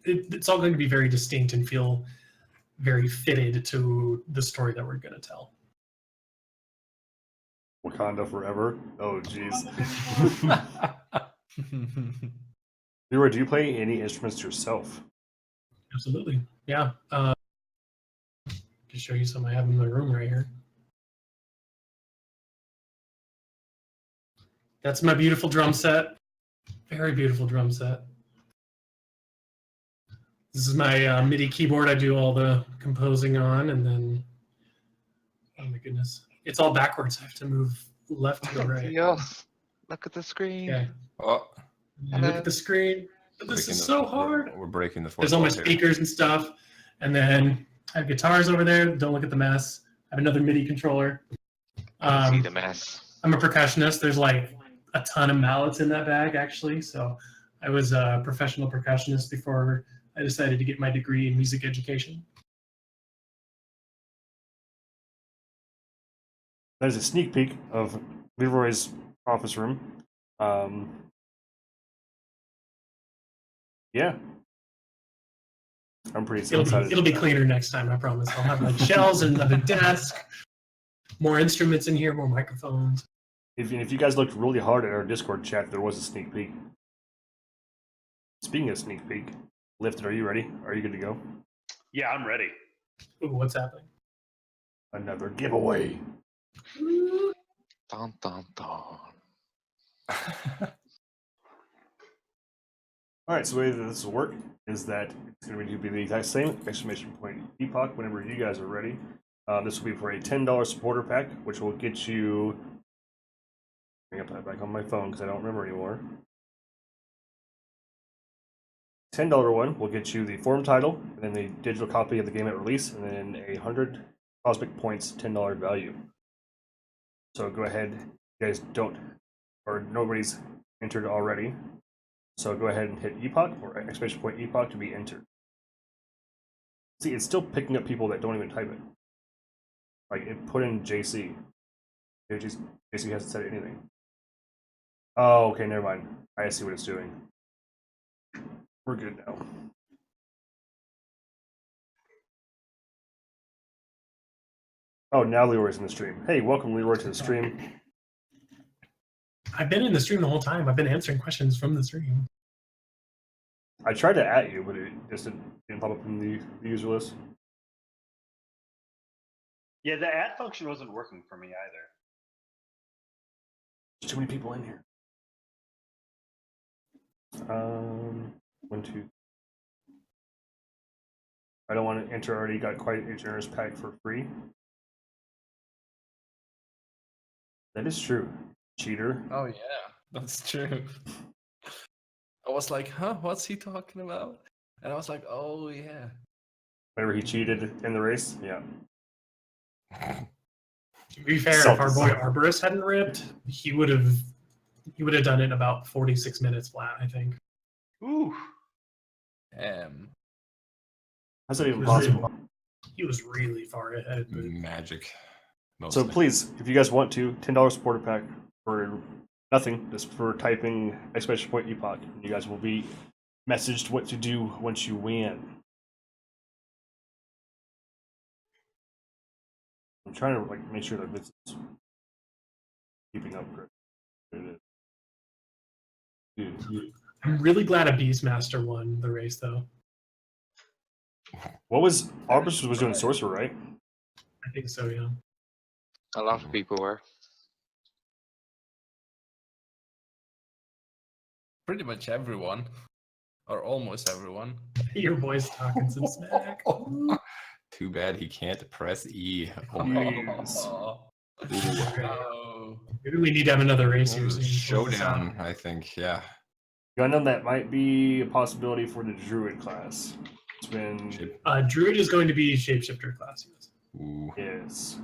it's all going to be very distinct and feel very fitted to the story that we're going to tell. Wakanda forever. Oh, jeez. Leroy, do you play any instruments yourself? Absolutely. Yeah. To show you some I have in my room right here. That's my beautiful drum set. Very beautiful drum set. This is my MIDI keyboard I do all the composing on, and then, oh my goodness. It's all backwards. I have to move left to right. Yes. Look at the screen. Okay. Oh, And look at the screen. This is so hard. We're breaking the fourth There's all my wall here. speakers and stuff. And then I have guitars over there. Don't look at the mess. I have another MIDI controller. See the mess. I'm a percussionist. There's like a ton of mallets in that bag, actually. So I was a professional percussionist before I decided to get my degree in music education. That is a sneak peek of Leroy's office room. Yeah. I'm pretty excited. It'll be cleaner next time, I promise. I'll have like shelves and another desk, more instruments in here, more microphones. If you guys looked really hard at our Discord chat, there was a sneak peek. Speaking of sneak peek, Lifted, are you ready? Are you good to go? Yeah, I'm ready. Ooh, what's happening? Another giveaway. Dun, dun, dun. All right, so the way that this will work is that it's going to be the exact same exclamation point epoch whenever you guys are ready. This will be for a $10 supporter pack, which will get you. Bring up that back on my phone because I don't remember anymore. $10 one will get you the forum title, and then the digital copy of the game at release, and then 100 Cosmic Points $10 value. So go ahead, you guys don't, or nobody's entered already. So go ahead and hit epoch or exclamation point epoch to be entered. See, it's still picking up people that don't even type it. Like it put in JC. JC hasn't said anything. Oh, okay, never mind. I see what it's doing. We're good now. Oh, now Leroy's in the stream. Hey, welcome Leroy to the stream. I've been in the stream the whole time. I've been answering questions from the stream. I tried to at you, but it just didn't pop up in the user list. Yeah, the add function wasn't working for me either. There's too many people in here. 1, 2. I don't want to enter. Already got quite a generous pack for free. That is true. Cheater. Oh yeah, that's true. I was like, huh, what's he talking about? And I was like, oh yeah. Whenever he cheated in the race, yeah. To be fair, if our boy Arborist hadn't ripped, he would have done it in about 46 minutes flat, I think. Ooh. How's that even possible? He was really far ahead. But Magic. So Mostly. please, if you guys want to, $10 supporter pack for nothing, just for typing exclamation point epoch. And you guys will be messaged what to do once you win. I'm trying to like make sure that this is keeping up. I'm really glad a Beastmaster won the race, though. What was Arbus was doing sorcerer, right? I think so, yeah. A lot of people were. Pretty much everyone, or almost everyone. Your boy's talking some smack. Too bad he can't press E. Oh, Yes. Oh. Maybe we need to have another race here soon. Showdown, I think. Yeah. Gundam, that might be a possibility for the Druid class. It's been Druid is going to be shapeshifter class. Yes. Ooh. yes.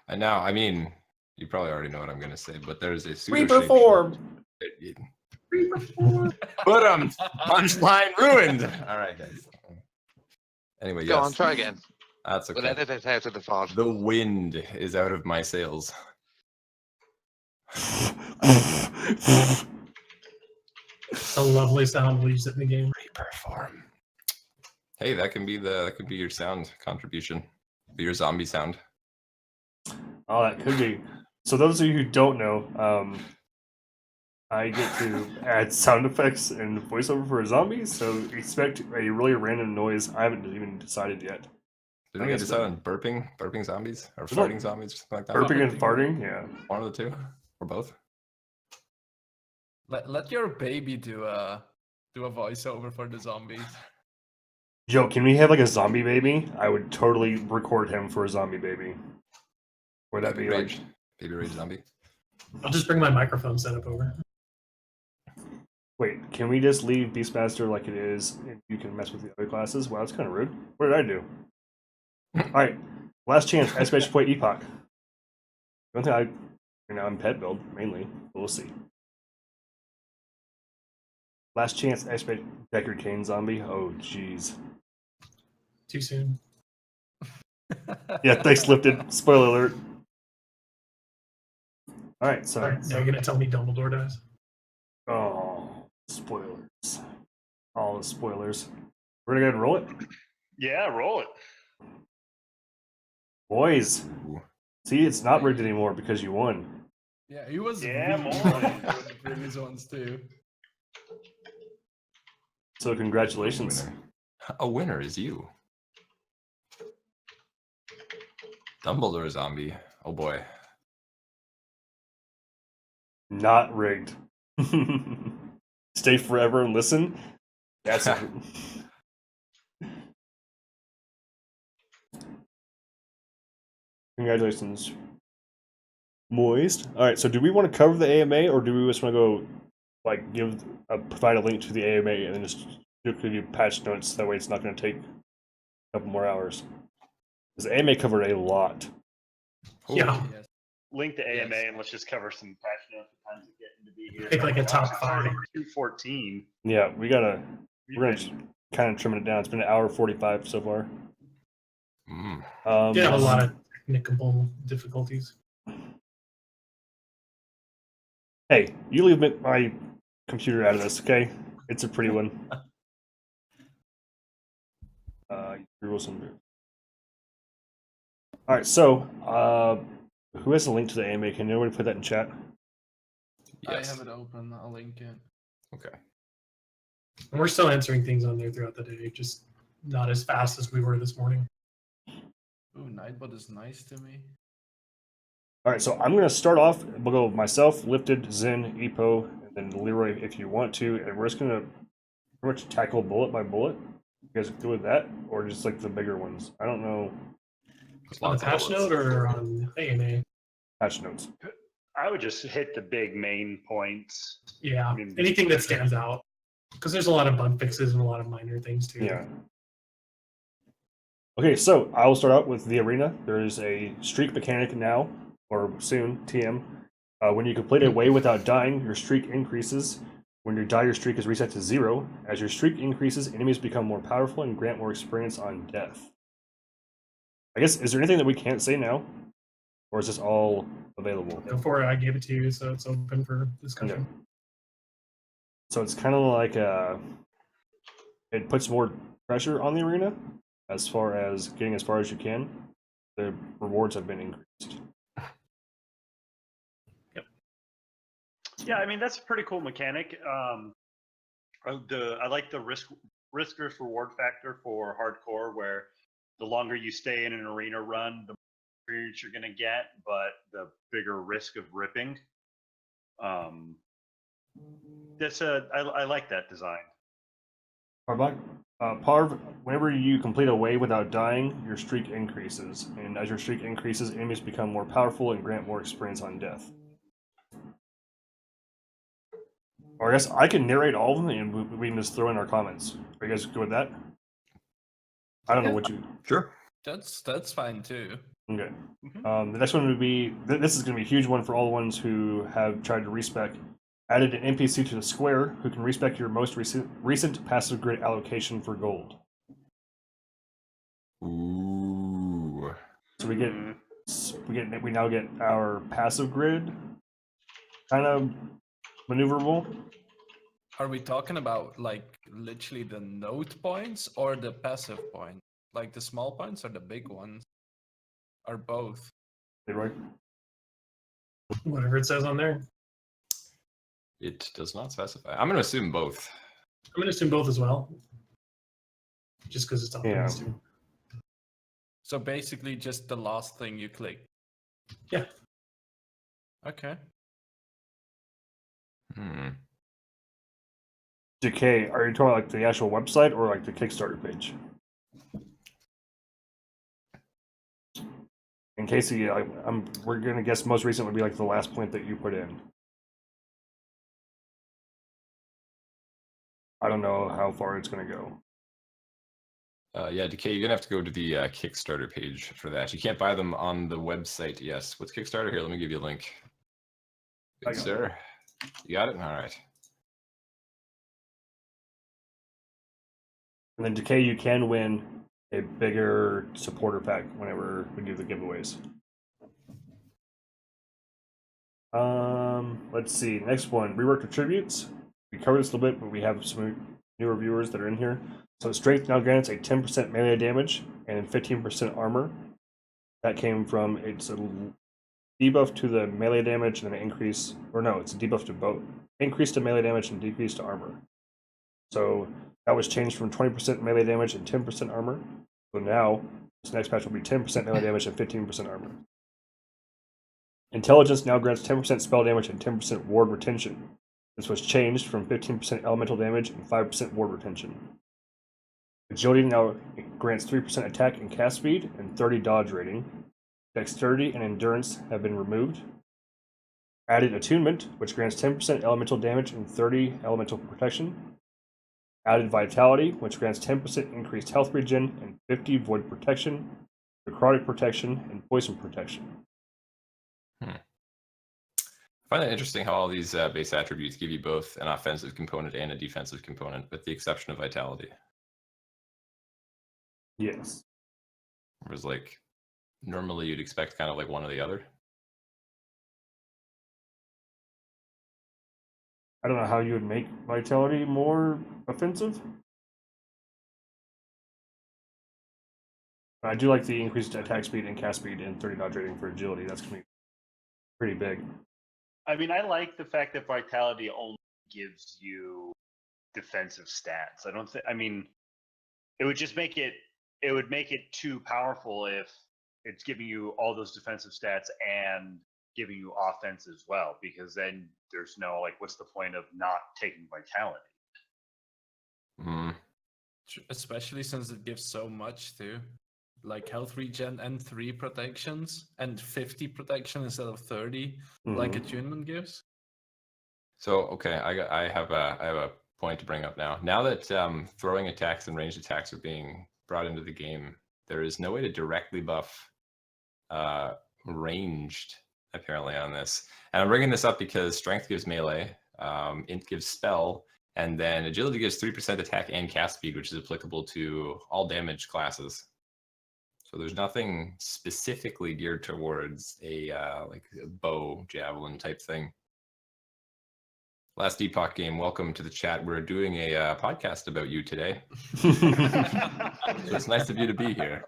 And now, I mean, you probably already know what I'm going to say, but there's a super Reaper shape- form. But punchline ruined. All right, guys. Anyway, Go yes. on, try again. That's We'll okay. edit it out of the font. The wind is out of my sails. It's a lovely sound we'll use it in the game. Reperform. Hey, that could be your sound contribution. Be your zombie sound. Oh, that could be. So those of you who don't know, I get to add sound effects and voiceover for zombies. So expect a really random noise. I haven't even decided yet. Didn't we decide on burping zombies or There's no- farting zombies or something like that? Burping and farting, yeah. One of the two, or both. Let your baby do a voiceover for the zombies. Joe, can we have like a zombie baby? I would totally record him for a zombie baby. Would that be like? Baby rage zombie? I'll just bring my microphone setup over. Wait, can we just leave Beastmaster like it is, and you can mess with the other classes? Wow, that's kind of rude. What did I do? All right, last chance. Exclamation point Epoch. One thing I'm pet build mainly. But we'll see. Last chance. Exclamation Deckard Kane zombie. Oh, jeez. Too soon. Yeah, thanks, Lifted. Spoiler alert. All right, so Now you're gonna tell me Dumbledore dies? oh, spoilers. All the spoilers. We're gonna go ahead and roll it, Yeah, roll it. boys. Ooh. See, it's not rigged anymore because you won. Yeah, he was Yeah, really more. good for the previous ones too. So congratulations. A winner is you. Dumbledore zombie. Oh boy. Not rigged. Stay forever and listen. That's a... Congratulations, Moist. All right, so do we want to cover the AMA, or do we just want to go like provide a link to the AMA and then just give you patch notes? That way, it's not going to take a couple more hours. Because the AMA covered a lot. Yeah. Yes. Link to AMA Yes. and let's just cover some patch notes at times of getting to be here. Pick, like, a top It's already 5. 2:14. Yeah, we're gonna We've kind of trimming it down. It's been an hour 45 so far. Mm. You have a lot of technical difficulties. Hey, you leave my computer out of this, okay? It's a pretty one. All right, so who has a link to the AMA? Can anybody put that in chat? Yes. I have it open. I'll link it. Okay. And we're still answering things on there throughout the day, just not as fast as we were this morning. Ooh, Nightbot is nice to me. All right, so I'm gonna start off. We'll go with myself, Lifted, Zen, Epo, and then Leroy if you want to, and we're just gonna pretty much tackle bullet by bullet. You guys good with that, or just like the bigger ones? I don't know. There's On the lots of patch bullets. note or on AMA? Patch notes. I would just hit the big main points. Yeah, I mean- anything that stands out. Because there's a lot of bug fixes and a lot of minor things too. Yeah. Okay, so I will start out with the arena. There is a streak mechanic now, or soon, TM. When you complete a way without dying, your streak increases. When you die, your streak is reset to 0. As your streak increases, enemies become more powerful and grant more experience on death. I guess, is there anything that we can't say now? Or is this all available? Before I gave it to you, so it's open for discussion. Yeah. So it's kind of like it puts more pressure on the arena as far as getting as far as you can. The rewards have been increased. Yeah, I mean that's a pretty cool mechanic. I like the risk versus reward factor for hardcore, where the longer you stay in an arena run, the more experience you're going to get, but the bigger risk of ripping. I like that design. Parv, whenever you complete a way without dying, your streak increases. And as your streak increases, enemies become more powerful and grant more experience on death. Or I guess I can narrate all of them and we can just throw in our comments. Are you guys good with that? I don't know what you... Sure. That's fine too. Okay. Mhm. The next one would be... This is going to be a huge one for all the ones who have tried to respec. Added an NPC to the square who can respec your most recent passive grid allocation for gold. Ooh. So we now get our passive grid kind of maneuverable. Are we talking about like literally the note points or the passive points? Like the small points or the big ones? Or both? Leroy? Whatever it says on there. It does not specify. I'm going to assume both. I'm gonna assume both as well. Just because it's optimized too. So basically just the last thing you click. Yeah. Okay. Decay, are you talking about like the actual website or like the Kickstarter page? In case we're gonna guess most recent would be like the last point that you put in. I don't know how far it's gonna go. Yeah, Decay, you're gonna have to go to the Kickstarter page for that. You can't buy them on the website. Yes. What's Kickstarter? Here, let me give you a link. I Good, got sir. You got it? All right. And then Decay, you can win a bigger supporter pack whenever we do the giveaways. Let's see. Next one, reworked attributes. We covered this a little bit, but we have some newer viewers that are in here. So strength now grants a 10% melee damage and 15% armor. That came from it's a debuff to the melee damage and an increase, or no, it's a debuff to both. Increase to melee damage and decrease to armor. So that was changed from 20% melee damage and 10% armor. So now this next patch will be 10% melee damage and 15% armor. Intelligence now grants 10% spell damage and 10% ward retention. This was changed from 15% elemental damage and 5% ward retention. Agility now grants 3% attack and cast speed and 30 dodge rating. Dexterity and endurance have been removed. Added attunement, which grants 10% elemental damage and 30 elemental protection. Added vitality, which grants 10% increased health regen and 50 void protection, necrotic protection, and poison protection. I find it interesting how all these base attributes give you both an offensive component and a defensive component, with the exception of vitality. Yes. Whereas, like, normally you'd expect kind of like one or the other. I don't know how you would make vitality more offensive. I do like the increased attack speed and cast speed and 30 dodge rating for agility. That's going to be pretty big. I mean, I like the fact that vitality only gives you defensive stats. I don't think. I mean, it would just make it. It would make it too powerful if it's giving you all those defensive stats and giving you offense as well, because then there's no like, what's the point of not taking vitality? Especially since it gives so much too. Like health regen and 3 protections and 50 protection instead of 30, like attunement gives. So okay, I have a point to bring up now. Now that throwing attacks and ranged attacks are being brought into the game, there is no way to directly buff ranged apparently on this. And I'm bringing this up because strength gives melee, int gives spell, and then agility gives 3% attack and cast speed, which is applicable to all damage classes. So there's nothing specifically geared towards a like a bow, javelin type thing. Last Epoch game, welcome to the chat. We're doing a podcast about you today. So it's nice of you to be here.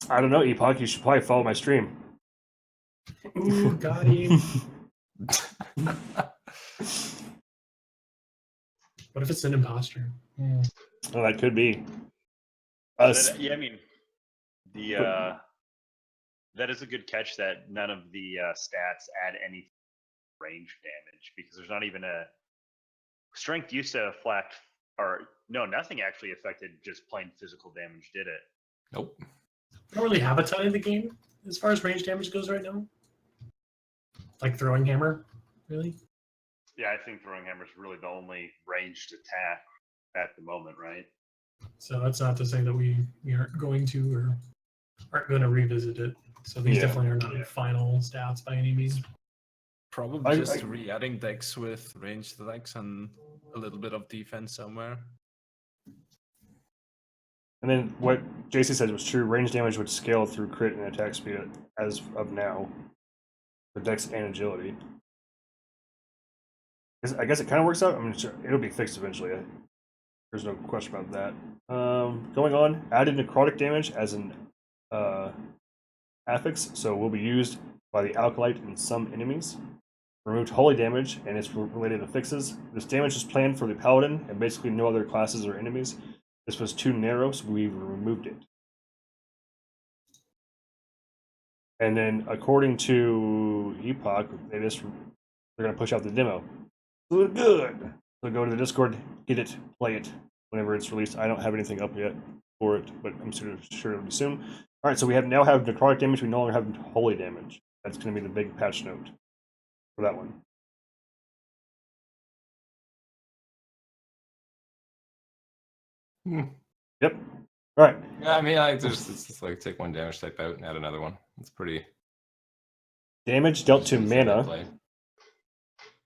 I don't know, Epoch. You should probably follow my stream. Ooh, got him. What if it's an imposter? Well, that could be. Yeah, I mean, that is a good catch that none of the stats add any range damage, because there's not even a strength used to affect, or no, nothing actually affected just plain physical damage, did it? Nope. I don't really have a ton in the game as far as range damage goes right now. Like throwing hammer, really? Yeah, I think throwing hammer is really the only ranged attack at the moment, right? So that's not to say that we aren't going to or aren't going to revisit it. So these definitely are not final stats by any means. Probably just re-adding decks with ranged attacks and a little bit of defense somewhere. And then what JC said was true. Range damage would scale through crit and attack speed as of now, with dex and agility. I guess it kind of works out. I mean, it'll be fixed eventually. There's no question about that. Going on, added necrotic damage as an affix, so will be used by the Alkalite and some enemies. Removed holy damage, and it's related to fixes. This damage is planned for the Paladin, and basically no other classes or enemies. This was too narrow, so we removed it. And then, according to Epoch, they're going to push out the demo. So good! So go to the Discord, get it, play it whenever it's released. I don't have anything up yet for it, but I'm sure it'll be soon. Alright, so we now have necrotic damage, we no longer have holy damage. That's going to be the big patch note for that one. Yep. Alright. Yeah, I mean, it's just like take one damage type out and add another one. It's pretty. Damage dealt to easy to mana. play.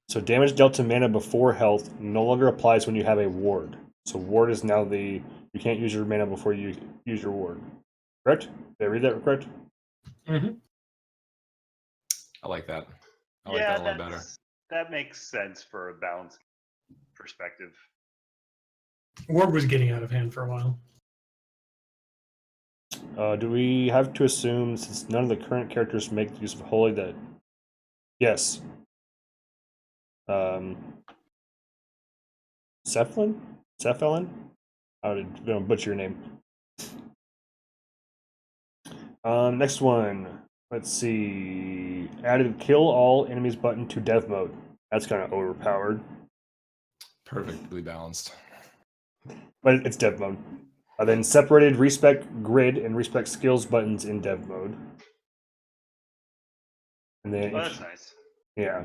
So damage dealt to mana before health no longer applies when you have a ward. So ward is now you can't use your mana before you use your ward. Correct? Did I read that correct? Mm-hmm. I like that. I like that a lot better. That makes sense for a balanced perspective. Ward was getting out of hand for a while. Do we have to assume, since none of the current characters make use of holy, that yes. Cephalin? I'm gonna butcher your name. Next one. Let's see. Added kill all enemies button to dev mode. That's kind of overpowered. Perfectly balanced. But it's dev mode. Then separated respec grid and respec skills buttons in dev mode. And then That's nice. yeah.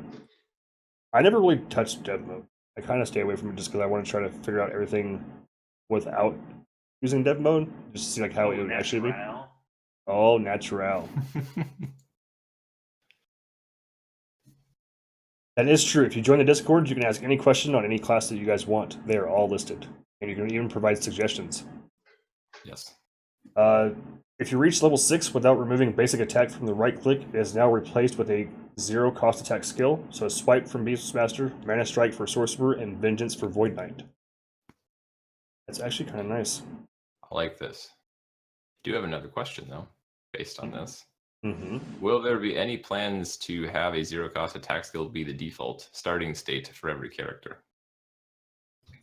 I never really touched dev mode. I kind of stay away from it just because I want to try to figure out everything without using dev mode, just to see like how it would actually be. Natural. Oh, natural. That is true. If you join the Discord, you can ask any question on any class that you guys want. They are all listed, and you can even provide suggestions. Yes. If you reach level 6 without removing basic attack from the right click, it is now replaced with a 0 cost attack skill. So swipe from Beastmaster, Mana Strike for Sorcerer, and Vengeance for Void Knight. That's actually kind of nice. I like this. I do have another question though, based on this. Mm-hmm. Will there be any plans to have a 0 cost attack skill be the default starting state for every character?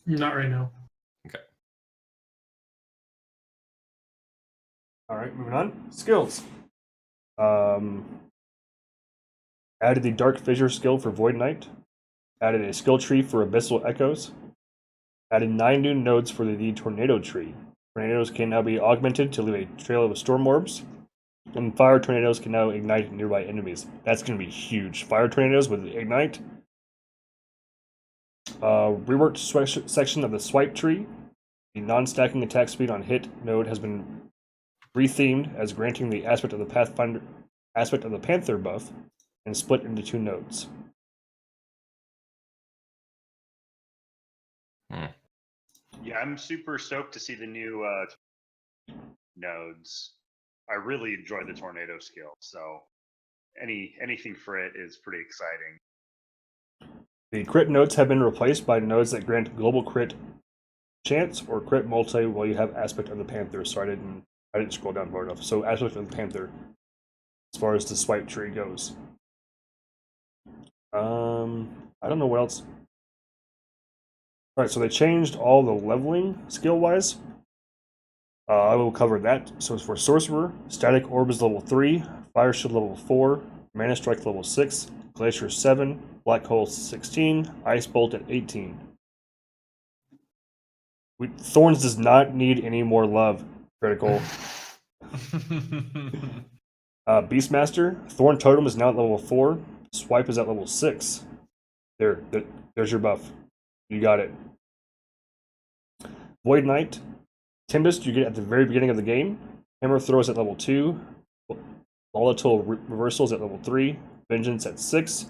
Not right now. Okay. All right, moving on. Skills. Added the Dark Fissure skill for Void Knight. Added a skill tree for Abyssal Echoes. Added 9 new nodes for the Tornado tree. Tornadoes can now be augmented to leave a trail of storm orbs. And fire tornadoes can now ignite nearby enemies. That's going to be huge. Fire tornadoes with ignite. Reworked section of the swipe tree. The non-stacking attack speed on hit node has been rethemed as granting the aspect of the Panther buff and split into 2 nodes. Yeah, I'm super stoked to see the new nodes. I really enjoy the tornado skill, so anything for it is pretty exciting. The crit nodes have been replaced by nodes that grant global crit chance or crit multi while you have aspect of the Panther. So I didn't scroll down far enough. So aspect of the Panther, as far as the swipe tree goes. I don't know what else. All right, so they changed all the leveling skill-wise. I will cover that. So for Sorcerer, Static Orb is level 3, Fire Shield level 4, Mana Strike level 6, Glacier 7, Black Hole 16, Ice Bolt at 18. Thorns does not need any more love, Critical. Beastmaster, Thorn Totem is now at level 4, Swipe is at level 6. There's your buff. You got it. Void Knight, Tempest you get at the very beginning of the game. Hammer Throw is at level 2. Volatile Reversal is at level 3. Vengeance at 6.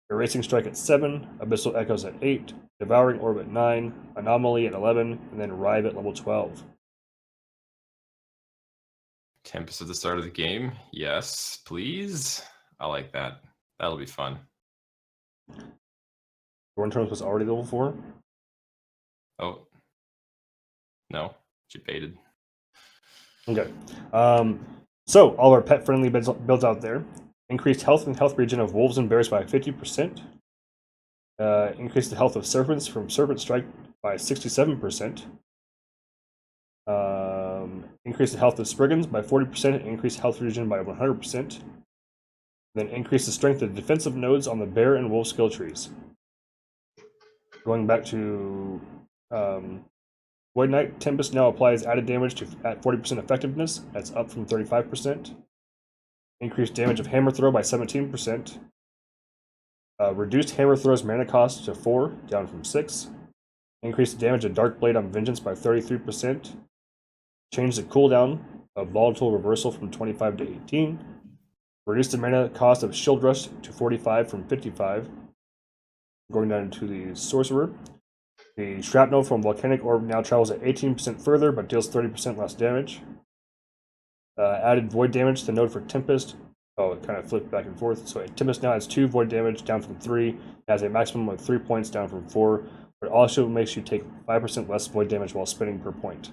Erasing Strike at 7. Abyssal Echoes at 8. Devouring Orb at 9. Anomaly at 11. And then Rive at level 12. Tempest at the start of the game. Yes, please. I like that. That'll be fun. Thorn Terms was already level 4. Oh. No, she baited. Okay. So all our pet-friendly builds out there. Increased health and health regen of wolves and bears by 50%. Increased the health of serpents from Serpent Strike by 67%. Increase the health of Spriggans by 40%. Increase health regen by 100%. Then increase the strength of defensive nodes on the bear and wolf skill trees. Going back to Void Knight, Tempest now applies added damage at 40% effectiveness. That's up from 35%. Increased damage of Hammer Throw by 17%. Reduced Hammer Throw's mana cost to 4, down from 6. Increased the damage of Dark Blade on Vengeance by 33%. Change the cooldown of Volatile Reversal from 25 to 18. Reduce the mana cost of Shield Rush to 45 from 55. Going down to the Sorcerer. The Shrapnel from Volcanic Orb now travels at 18% further, but deals 30% less damage. Added Void damage to the node for Tempest. Oh, it kind of flipped back and forth. So Tempest now has 2 Void damage, down from 3. It has a maximum of 3 points, down from 4. But it also makes you take 5% less Void damage while spinning per point.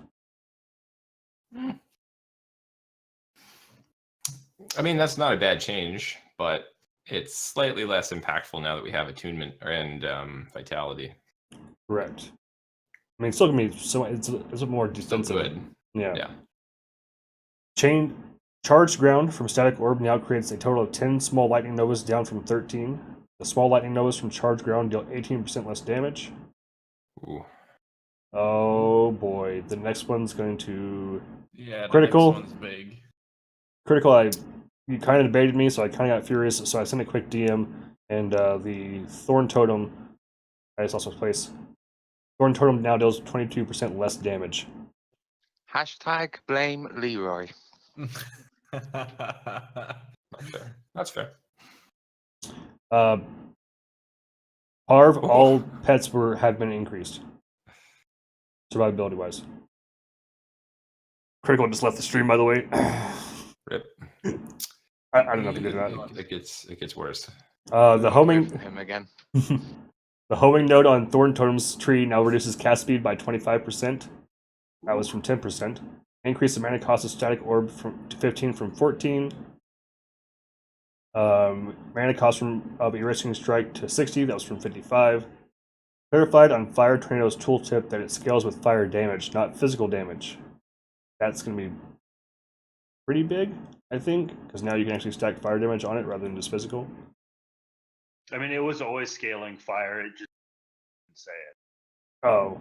I mean, that's not a bad change, but it's slightly less impactful now that we have Attunement and Vitality. Correct. I mean, it's still gonna be so. It's a more Still defensive. good. Yeah. Charged Ground from Static Orb now creates a total of 10 small Lightning Novas, down from 13. The small Lightning Novas from Charged Ground deal 18% less damage. Ooh. Oh boy, the next one's going to Yeah, the Critical. next one's big. Critical. You kind of debated me, so I kind of got furious. So I sent a quick DM, and the Thorn Totem. I just also place. Thorn Totem now deals 22% less damage. Hashtag blame Leroy. That's fair. That's fair. Harv, Ooh. all pets have been increased. Survivability wise. Critical just left the stream, by the way. Rip. I don't know if he did that. It gets worse. The homing From him again. the homing node on Thorn Totem's tree now reduces cast speed by 25%. That was from 10%. Increase the mana cost of Static Orb to 15 from 14. Mana cost of Erasing Strike to 60. That was from 55. Clarified on Fire Tornado's tooltip that it scales with fire damage, not physical damage. That's going to be pretty big, I think, because now you can actually stack fire damage on it rather than just physical. I mean, it was always scaling fire. It just didn't say it. Oh.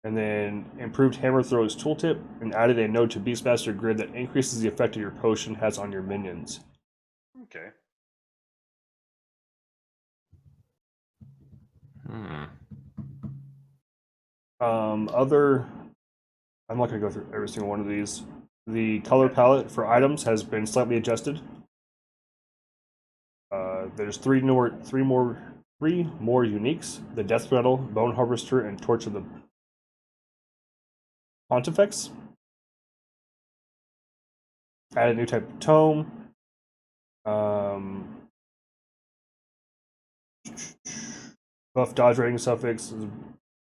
And then improved Hammer Throw's tooltip and added a node to Beastmaster Grid that increases the effect your potion has on your minions. Okay. I'm not going to go through every single one of these. The color palette for items has been slightly adjusted. There's three more uniques: the Death Rattle, Bone Harvester, and Torch of the Pontifex. Add a new type of tome. Buff dodge rating suffix.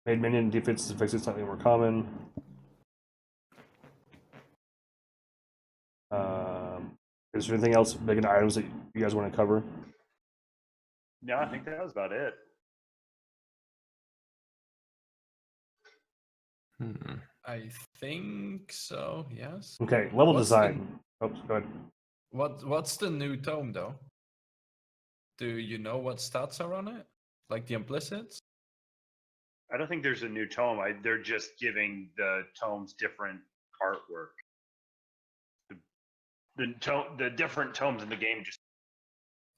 Made minion defense suffixes slightly more common. Is there anything else big in items that you guys want to cover? No, I think that was about it. I think so, yes. Okay, level What's design. Oh, go ahead. What's the new tome though? Do you know what stats are on it? Like the implicits? I don't think there's a new tome. They're just giving the tomes different artwork. The different tomes in the game just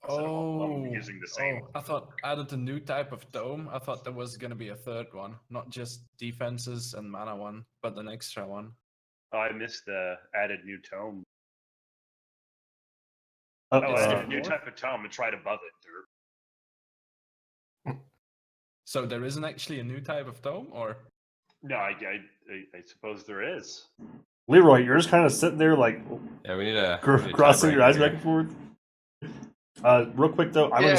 instead of all of them using the same. I thought added a new type of tome. I thought there was gonna be a third one, not just defenses and mana one, but an extra one. Oh, I missed the added new tome. Oh, Oh, Is added there a new more? type of tome. It's right above it. So there isn't actually a new type of tome, or No, I suppose there is. Leroy, you're just kind of sitting there like Yeah, we need a crossing your eyes tiebreaker back here. and forth. Real quick though, I'm gonna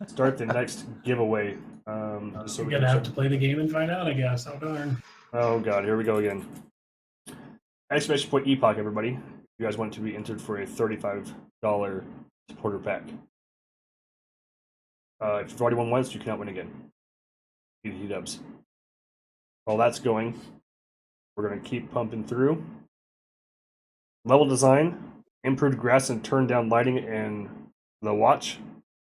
start the next giveaway. Just so We're we gonna can have to play the game and find out, I guess. Oh darn. Oh god, here we go again. Exclamation point Epoch, everybody. You guys want to be entered for a $35 supporter pack. If you've already won once, you cannot win again. He dubs. While that's going, we're gonna keep pumping through. Level design, improved grass and turned down lighting in the watch,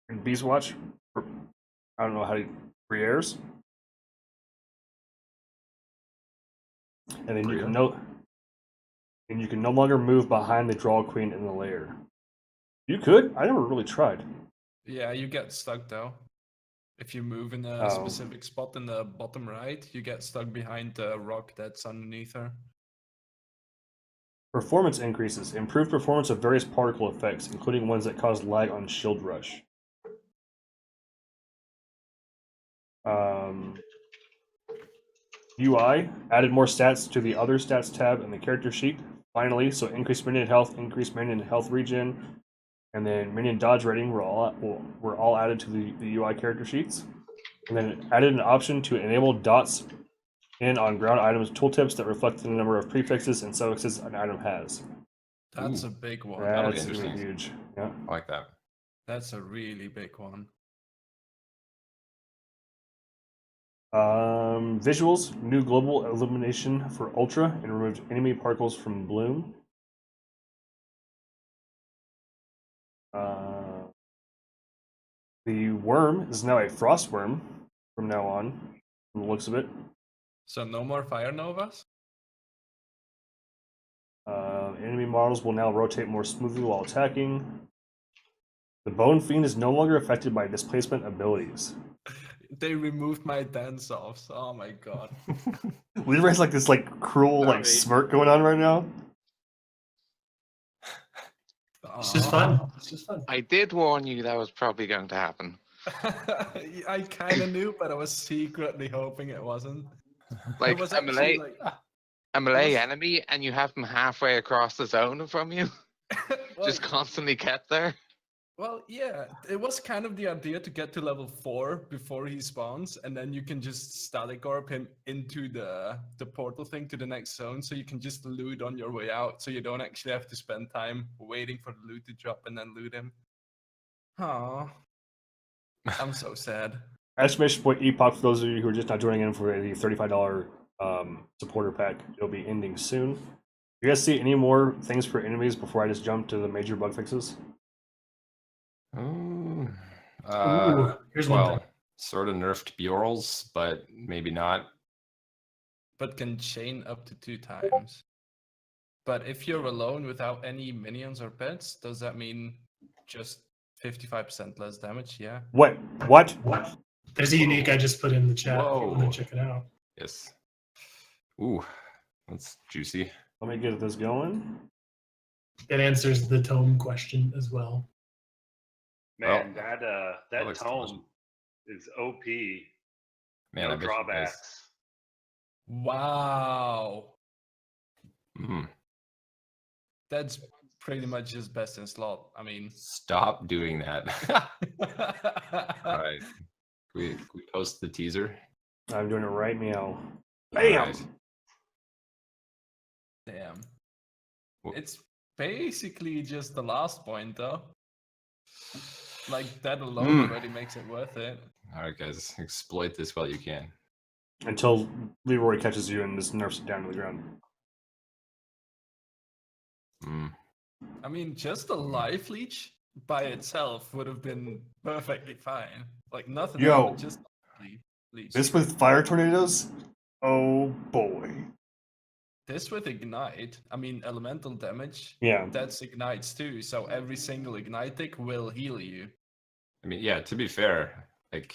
and Beast Watch. I don't know how to Briare's. And then you can no longer move behind the draw queen in the lair. You could? I never really tried. Yeah, you get stuck though. If you move in a Oh. specific spot in the bottom right, you get stuck behind the rock that's underneath her. Performance increases. Improved performance of various particle effects, including ones that cause lag on Shield Rush. UI added more stats to the other stats tab in the character sheet. Finally, so increased minion health, increased minion health regen, and then minion dodge rating were all added to the UI character sheets. And then it added an option to enable dots in on ground items tooltips that reflect the number of prefixes and suffixes an item has. That's a big one. That'll be That's really interesting. huge. Yeah. I like that. That's a really big one. Visuals, new global illumination for Ultra and removed enemy particles from Bloom. The worm is now a frost worm from now on, from the looks of it. So no more fire novas? Enemy models will now rotate more smoothly while attacking. The Bone Fiend is no longer affected by displacement abilities. They removed my dance offs. Oh my god. Leroy's like this cruel Sorry. smirk going on right now. It's just fun. It's just fun. I did warn you that was probably going to happen. I kind of knew, but I was secretly hoping it wasn't. Like It was a actually melee, a melee enemy, and you have them halfway across the zone from you, well, just constantly kept there. well, yeah, it was kind of the idea to get to level 4 before he spawns, and then you can just static orb him into the portal thing to the next zone, so you can just loot on your way out, so you don't actually have to spend time waiting for the loot to drop and then loot him. Aww. I'm so sad. Exclamation point Epoch for those of you who are just not joining in for the $35 supporter pack. It'll be ending soon. You guys see any more things for enemies before I just jump to the major bug fixes? Ooh. Here's one thing. Sort of nerfed Bjorls, but maybe not. But can chain up to 2 times. But if you're alone without any minions or pets, does that mean just 55% less damage? Yeah. What? There's a unique I just put in the chat. If you want Whoa. to check it out. Yes. Ooh, that's juicy. Let me get this going. It answers the tome question as well. Man, Well, that looks tome is OP. Man, No I bet you guys- drawbacks. Wow. Mhm. That's pretty much his best in slot. I mean, Stop doing that. All right. Can we post the teaser? I'm doing it right meow. All Bam! right. damn. Wha- It's basically just the last point, though. Like, that alone already makes it worth it. All right, guys, exploit this while you can. Until Leroy catches you and just nerfs it down to the ground. Mm. I mean, just a life leech by itself would have been perfectly fine. Like, nothing Yo. else, but just leech. This with fire tornadoes? Oh boy. This with ignite, I mean, elemental damage, Yeah. that's ignites too. So every single ignite tick will heal you. I mean, yeah. To be fair, like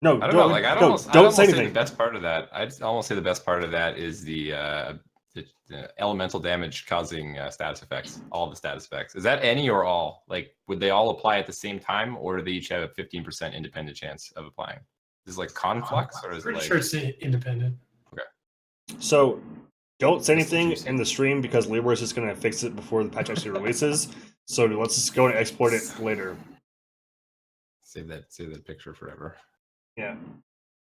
No, I don't know. Like I'd almost don't say say anything. the best part of that. I'd almost say the best part of that is the elemental damage causing status effects. All the status effects. Is that any or all? Like, would they all apply at the same time, or do they each have a 15% independent chance of applying? Is it like conflux, or is it Pretty like? sure it's independent. So Don't say That's the anything juicy. in the stream because Libra is just going to fix it before the patch actually releases. So let's just go and exploit it later. Save that picture forever. Yeah.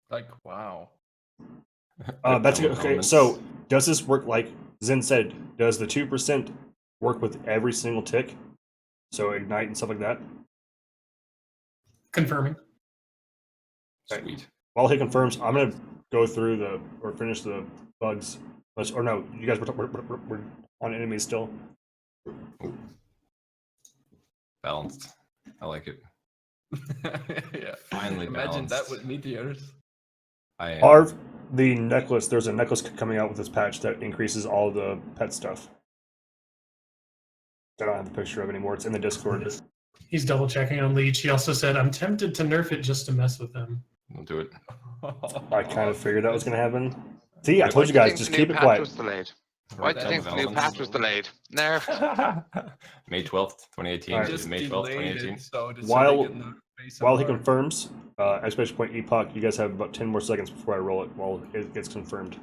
Like, wow. That's Quick good. demo Okay. elements. So does this work like Zen said? Does the 2% work with every single tick? So ignite and stuff like that. Confirming. Okay. Sweet. While he confirms, I'm gonna go through or finish the bugs. Or no, you guys we're on enemies still. Balanced. I like it. Yeah. Finally Imagine that balanced. with meteors. I am. Arv, the necklace. There's a necklace coming out with this patch that increases all the pet stuff. I don't have the picture of anymore. It's in the Discord. He's double checking on Leech. He also said, "I'm tempted to nerf it just to mess with him." We'll do it. I kind of figured that was gonna happen. See, I Why told Why you do you guys, think just the new keep it patch quiet. was delayed? Why do you think the new Developments. patch was delayed? Nerfed. May 12th, 2018. Alright. Just May 12th, delayed 2018. it so they While- get notification While he alert. confirms, exclamation point epoch, you guys have about 10 more seconds before I roll it while it gets confirmed.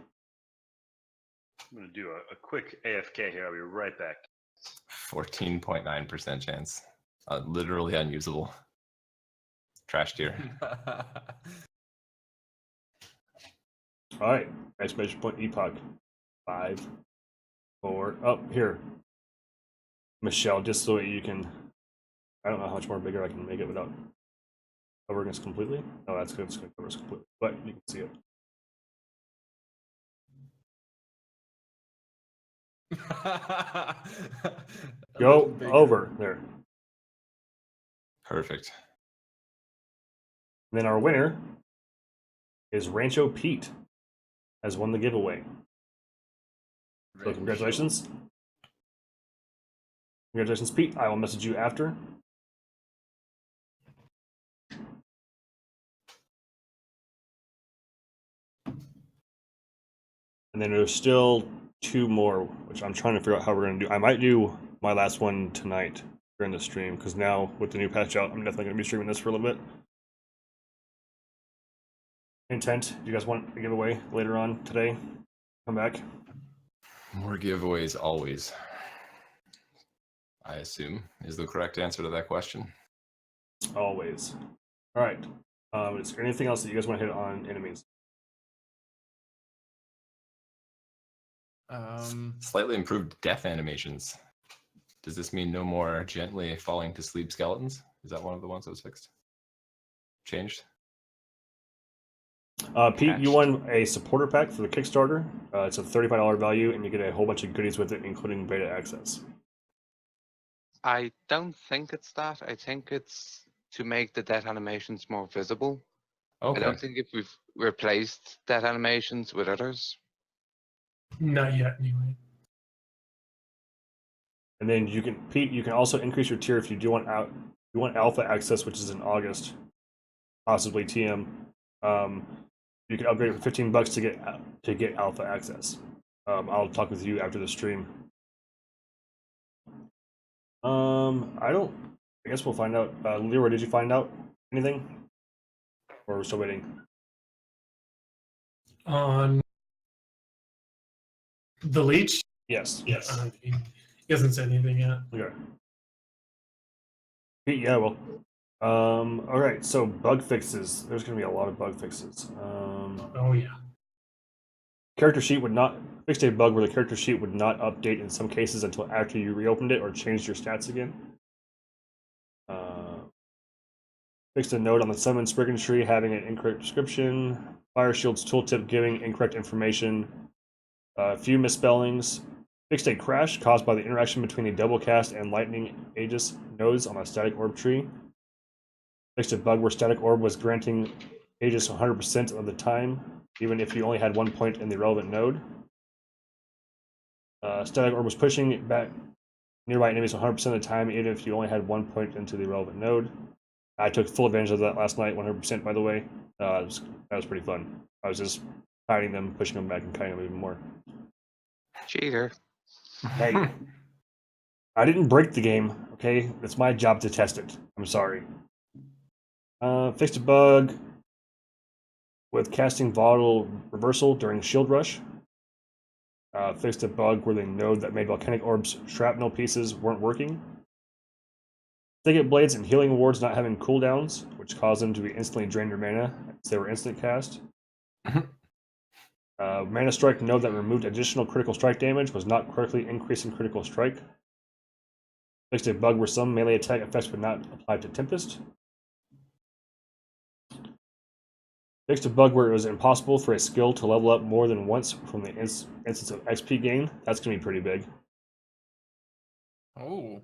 I'm going to do a quick AFK here. I'll be right back. 14.9% chance. Literally unusable. Trash tier. Alright, exclamation point epoch. 5, 4, up here. Michelle, just so you can. I don't know how much more bigger I can make it without covering us completely. No, that's good. It's going to cover us completely, but you can see it. A Go little bigger. over there. Perfect. And then our winner is Rancho Pete, has won the giveaway. So congratulations. Congratulations, Pete. I will message you after. And then there's still 2 more, which I'm trying to figure out how we're going to do. I might do my last one tonight during the stream, because now with the new patch out, I'm definitely going to be streaming this for a little bit. Intent, do you guys want a giveaway later on today? Come back. More giveaways always. I assume is the correct answer to that question. Always. All right. Is there anything else that you guys want to hit on enemies? Slightly improved death animations. Does this mean no more gently falling to sleep skeletons? Is that one of the ones that was fixed? Changed? Pete, you won a supporter pack for the Kickstarter. It's a $35 value, and you get a whole bunch of goodies with it, including beta access. I don't think it's that. I think it's to make the death animations more visible. Okay. I don't think if we've replaced death animations with others. Not yet, anyway. And then you can, Pete, you can also increase your tier if you do want you want alpha access, which is in August, possibly TM. You can upgrade it for $15 to get alpha access. I'll talk with you after the stream. I guess we'll find out. Leroy, did you find out anything? Or we're still waiting? On the Leech? Yes. He hasn't said anything yet. Okay. Yeah, well. All right. So bug fixes. There's going to be a lot of bug fixes. Oh, yeah. Character sheet would not fixed a bug where the character sheet would not update in some cases until after you reopened it or changed your stats again. Fixed a note on the summon Spriggan tree having an incorrect description. Fire Shield's tooltip giving incorrect information. A few misspellings. Fixed a crash caused by the interaction between a double cast and lightning Aegis nodes on a static orb tree. Fixed a bug where static orb was granting Aegis 100% of the time, even if you only had 1 point in the relevant node. Static orb was pushing back nearby enemies 100% of the time, even if you only had 1 point into the relevant node. I took full advantage of that last night, 100% by the way. That was pretty fun. I was just hiding them, pushing them back, and kiting them even more. Cheater. Hey, I didn't break the game, okay? It's my job to test it. I'm sorry. Fixed a bug with casting volatile reversal during shield rush. Fixed a bug where they node that made volcanic orbs shrapnel pieces weren't working. Thicket blades and healing wards not having cooldowns, which caused them to be instantly drained their mana as they were instant cast. Mana strike node that removed additional critical strike damage was not correctly increasing critical strike. Fixed a bug where some melee attack effects would not apply to Tempest. Fixed a bug where it was impossible for a skill to level up more than once from the instance of XP gain. That's going to be pretty big. Oh.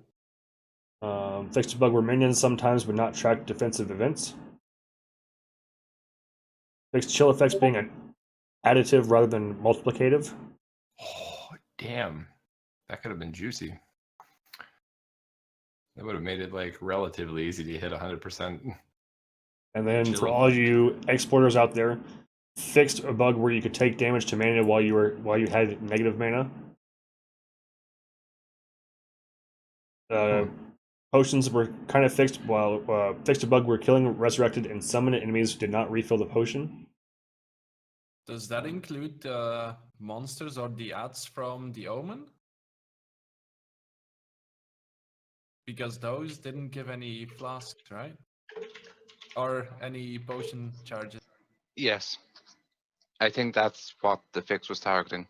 Fixed a bug where minions sometimes would not track defensive events. Fixed chill effects being an additive rather than multiplicative. Oh, damn. That could have been juicy. That would have made it like relatively easy to hit 100%. And then Chill for all effects. you exporters out there, fixed a bug where you could take damage to mana while you had negative mana. Potions were kind of fixed, while fixed a bug where killing resurrected and summoned enemies did not refill the potion. Does that include monsters or the ads from the Omen? Because those didn't give any flasks, right? Or any potion charges. Yes. I think that's what the fix was targeting.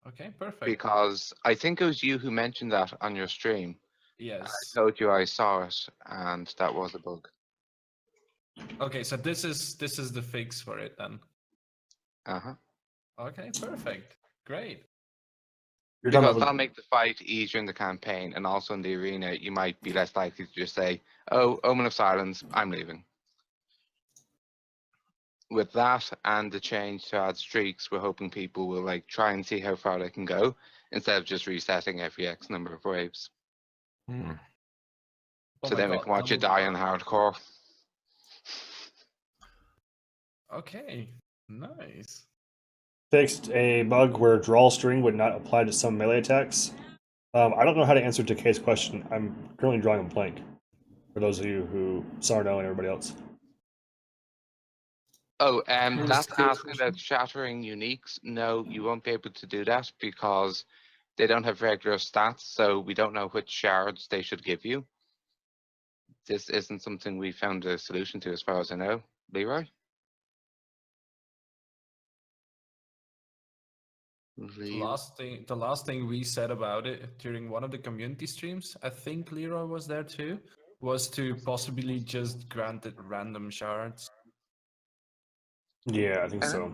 Okay, perfect. Because I think it was you who mentioned that on your stream. I Yes. told you I saw it, and that was a bug. Okay, so this is the fix for it then. Uh-huh. Okay, perfect. Great. You're talking Because about that'll make the fight easier in the campaign, and also in the arena, you might be less likely to just say, "Oh, Omen of Silence, I'm leaving." With that and the change to add streaks, we're hoping people will like try and see how far they can go instead of just resetting every X number of waves. Hmm. Oh So my then we God, can watch you die on hardcore. Okay, nice. fixed a bug where draw string would not apply to some melee attacks. I don't know how to answer Decay's question. I'm currently drawing a blank. For those of you who saw it and everybody else. Oh, was that's the asking question. about shattering uniques. No, you won't be able to do that because they don't have regular stats, so we don't know which shards they should give you. This isn't something we found a solution to, as far as I know. Leroy? The last thing we said about it during one of the community streams, I think Leroy was there too, was to possibly just grant it random shards. Yeah, I think so.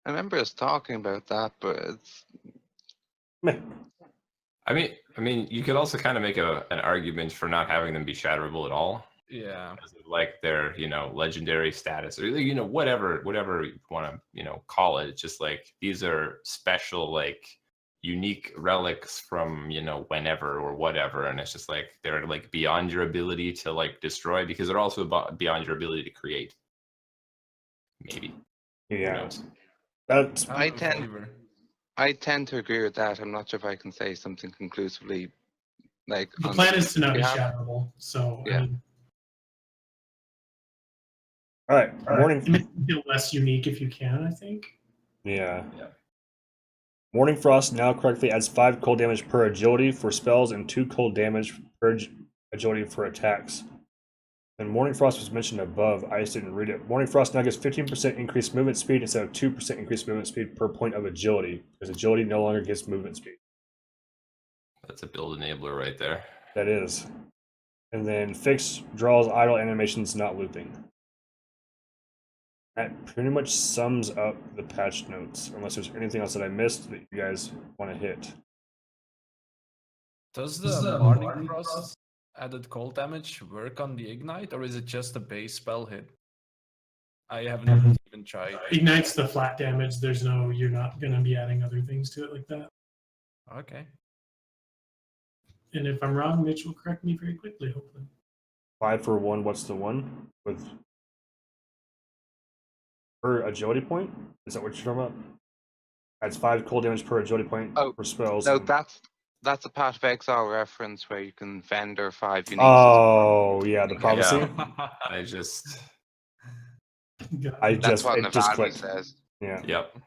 I remember us talking about that, but it's Meh. I mean, you could also kind of make an argument for not having them be shatterable at all. Yeah. Because of like their, legendary status, or whatever you want to, call it. It's just like these are special, like unique relics from, whenever or whatever, and it's just like they're like beyond your ability to like destroy, because they're also beyond your ability to create. Maybe. Who Yeah, knows? that's I I'm in tend- favor. I tend to agree with that. I'm not sure if I can say something conclusively. Like The on plan is to not be behalf. shatterable, so Yeah. I mean, all right. Morning. it makes it feel less unique if you can. I think. Yeah. Morning Frost now correctly adds 5 cold damage per agility for spells and 2 cold damage per agility for attacks. And Morning Frost was mentioned above. I just didn't read it. Morning Frost now gets 15% increased movement speed instead of 2% increased movement speed per point of agility, because agility no longer gets movement speed. That's a build enabler right there. That is. And then fix draws idle animations not looping. That pretty much sums up the patch notes, unless there's anything else that I missed that you guys want to hit. Does the Morning Frost added cold damage work on the Ignite, or is it just a base spell hit? I haven't even tried. Ignites the flat damage. You're not going to be adding other things to it like that. Okay. And if I'm wrong, Mitch will correct me very quickly, hopefully. 5 for 1, what's the 1? With per agility point? Is that what you're talking about? Adds 5 cold damage per agility point for spells. No, that's a Path of Exile reference where you can vendor 5 uniques. Oh, yeah, the prophecy. Yeah. I just Got it. I That's just what it just Navali clicked. says. Yeah. Yep.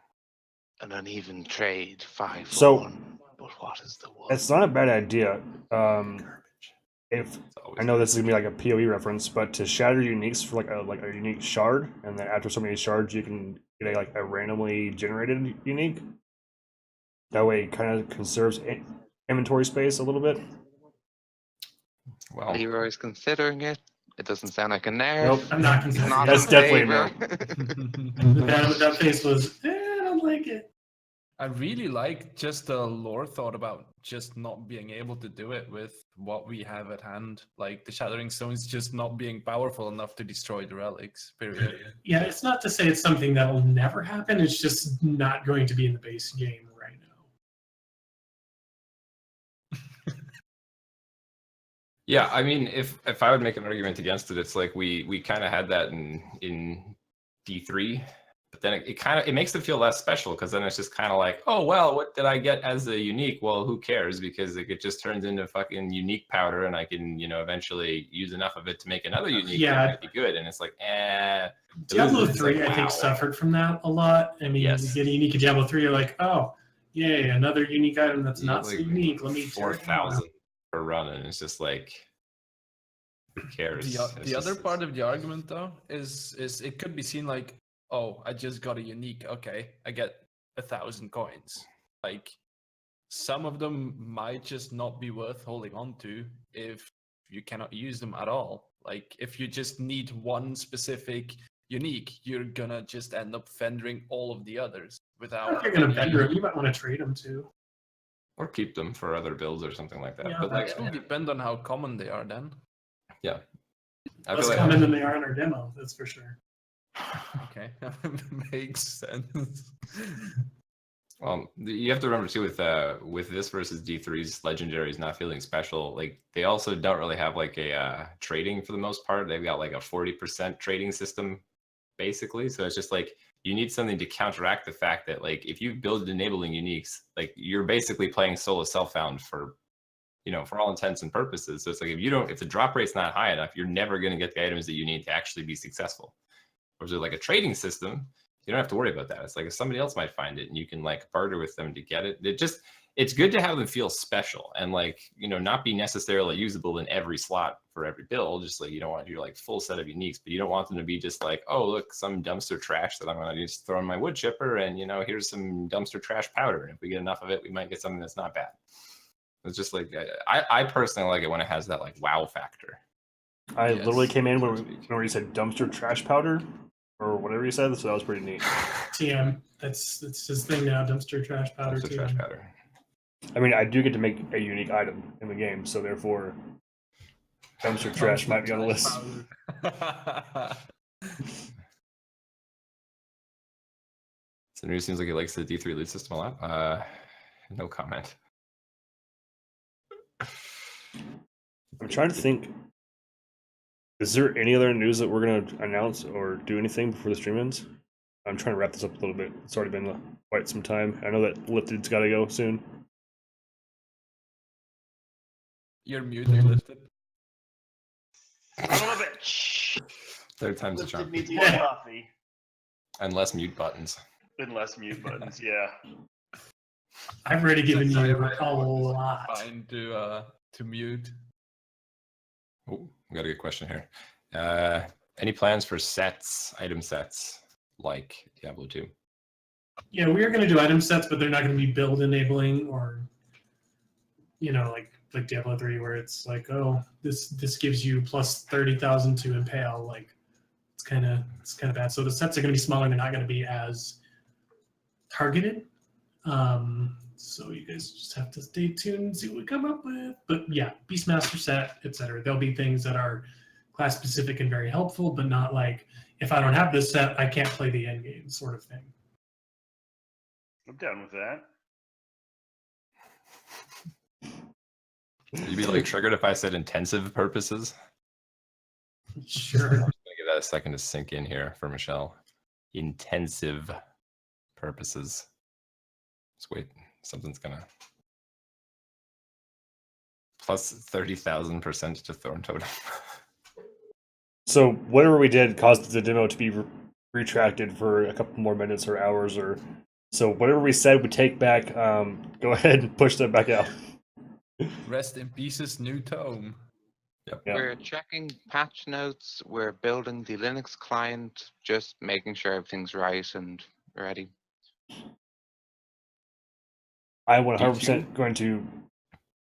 an uneven trade 5 for So- 1. But what is the one? It's not a bad idea. Garbage. If It's always I know this is garbage. gonna be like a PoE reference, but to shatter uniques for like a unique shard, and then after so many shards, you can get a randomly generated unique. That way, it kind of conserves inventory space a little bit. Well, Leroy's considering it. It doesn't sound like a nerf. Nope. I'm not He's considering not it. That's in definitely a favor. That face was, I don't like it. I really like just the lore thought about just not being able to do it with what we have at hand. Like the Shattering Stones just not being powerful enough to destroy the relics, period. Yeah, it's not to say it's something that'll never happen. It's just not going to be in the base game right now. yeah, I mean, if I would make an argument against it, it's like we kind of had that in D3, but then it makes it feel less special because then it's just kind of like, oh well, what did I get as a unique? Well, who cares? Because it just turns into fucking unique powder, and I can eventually use enough of it to make another unique Yeah. that might be good. And it's like, Diablo it's 3, like, I think, wow. suffered from that a lot. I mean, Yes. you get a unique in Diablo 3, you're like, oh, yay, another unique item that's You not get, so like, unique. Let me tear it down. 4,000 per run, and it's just like, who cares? The other part of the argument though is it could be seen like, oh, I just got a unique. Okay, I get 1,000 coins. Like some of them might just not be worth holding on to if you cannot use them at all. Like if you just need one specific unique, you're gonna just end up fendering all of the others I don't without. think you're going to any- bender them. You might want to trade them too. or keep them for other builds or something like that. Yeah, but like, It will depend on how common they are then. I Less feel common like than they are in our demo, that's for sure. Okay, makes sense. you have to remember too with this versus D3's legendaries not feeling special. Like they also don't really have like a trading for the most part. They've got like a 40% trading system basically. So it's just like you need something to counteract the fact that like if you build enabling uniques, like you're basically playing solo self-found for for all intents and purposes. So it's like if the drop rate's not high enough, you're never going to get the items that you need to actually be successful. Whereas with like a trading system, you don't have to worry about that. It's like if somebody else might find it and you can like barter with them to get it. It's good to have them feel special and like, not be necessarily usable in every slot for every build. Just like you don't want your like full set of uniques, but you don't want them to be just like, oh, look, some dumpster trash that I'm going to just throw in my wood chipper and, here's some dumpster trash powder. And if we get enough of it, we might get something that's not bad. It's just like, I personally like it when it has that like wow factor. I Yes, literally came in so to when speak. you said dumpster trash powder or whatever you said, so that was pretty neat. TM, that's his thing now, dumpster trash powder Dumpster too. trash powder. I mean, I do get to make a unique item in the game, so therefore, dumpster trash might be on the list. So it seems like he likes the D3 loot system a lot. No comment. I'm trying to think. Is there any other news that we're going to announce or do anything before the stream ends? I'm trying to wrap this up a little bit. It's already been quite some time. I know that Lifted's got to go soon. You're muted, Lifted. Son of a bitch. Third time's a Lifted charm. needs more coffee. And less mute buttons. And less mute buttons, yeah. I've already given you Sorry, a lot. Fine to mute. Oh, we got a good question here. Any plans for item sets, like Diablo 2? Yeah, we are going to do item sets, but they're not going to be build enabling or, like Diablo 3, where it's like, oh, this gives you plus 30,000 to impale. Like, it's kind of bad. So the sets are going to be smaller. They're not going to be as targeted. So you guys just have to stay tuned and see what we come up with. But yeah, Beastmaster set, etc. There'll be things that are class specific and very helpful, but not like, if I don't have this set, I can't play the end game sort of thing. I'm down with that. You'd be like triggered if I said intensive purposes. Sure. I'm just gonna give that a second to sink in here for Michelle. Intensive purposes. Just wait, something's gonna plus 30,000% to Thorn Totem. So whatever we did caused the demo to be retracted for a couple more minutes or hours or So whatever we said, we take back. Go ahead and push that back out. Rest in pieces, new tome. Yeah. We're checking patch notes. We're building the Linux client, just making sure everything's right and ready. I'm 100% going to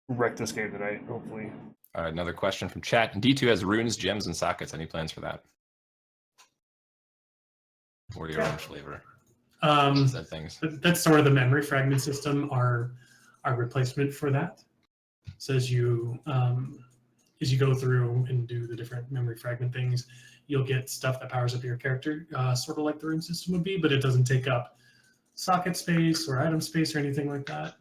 wreck this game tonight, hopefully. Another question from chat. D2 has runes, gems, and sockets. Any plans for that? Or your own flavor? Said things. That's sort of the memory fragment system, our replacement for that. So as you go through and do the different memory fragment things, you'll get stuff that powers up your character, sort of like the rune system would be, but it doesn't take up socket space or item space or anything like that.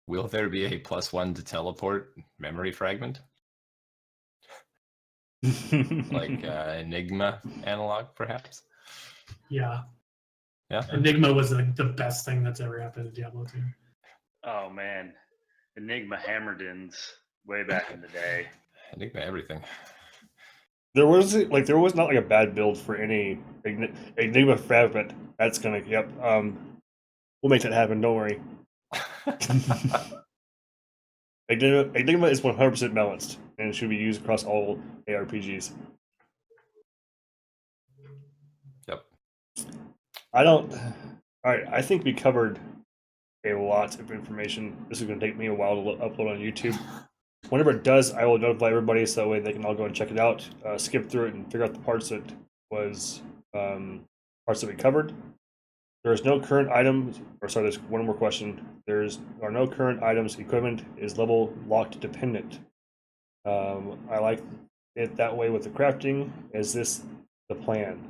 Will there be a +1 to teleport memory fragment? Like Enigma analog, perhaps? Yeah. Yeah. Enigma was the best thing that's ever happened to Diablo 2. Oh man, Enigma Hammerdins way back in the day. Enigma everything. There was not like a bad build for any Enigma fragment. That's gonna we'll make that happen. Don't worry. Enigma is 100% balanced and it should be used across all ARPGs. Yep. All right, I think we covered a lot of information. This is going to take me a while to upload on YouTube. Whenever it does, I will notify everybody so that way they can all go and check it out, skip through it, and figure out the parts that we covered. There's no current items, there's one more question. There are no current items. Equipment is level locked dependent. I like it that way with the crafting. Is this the plan?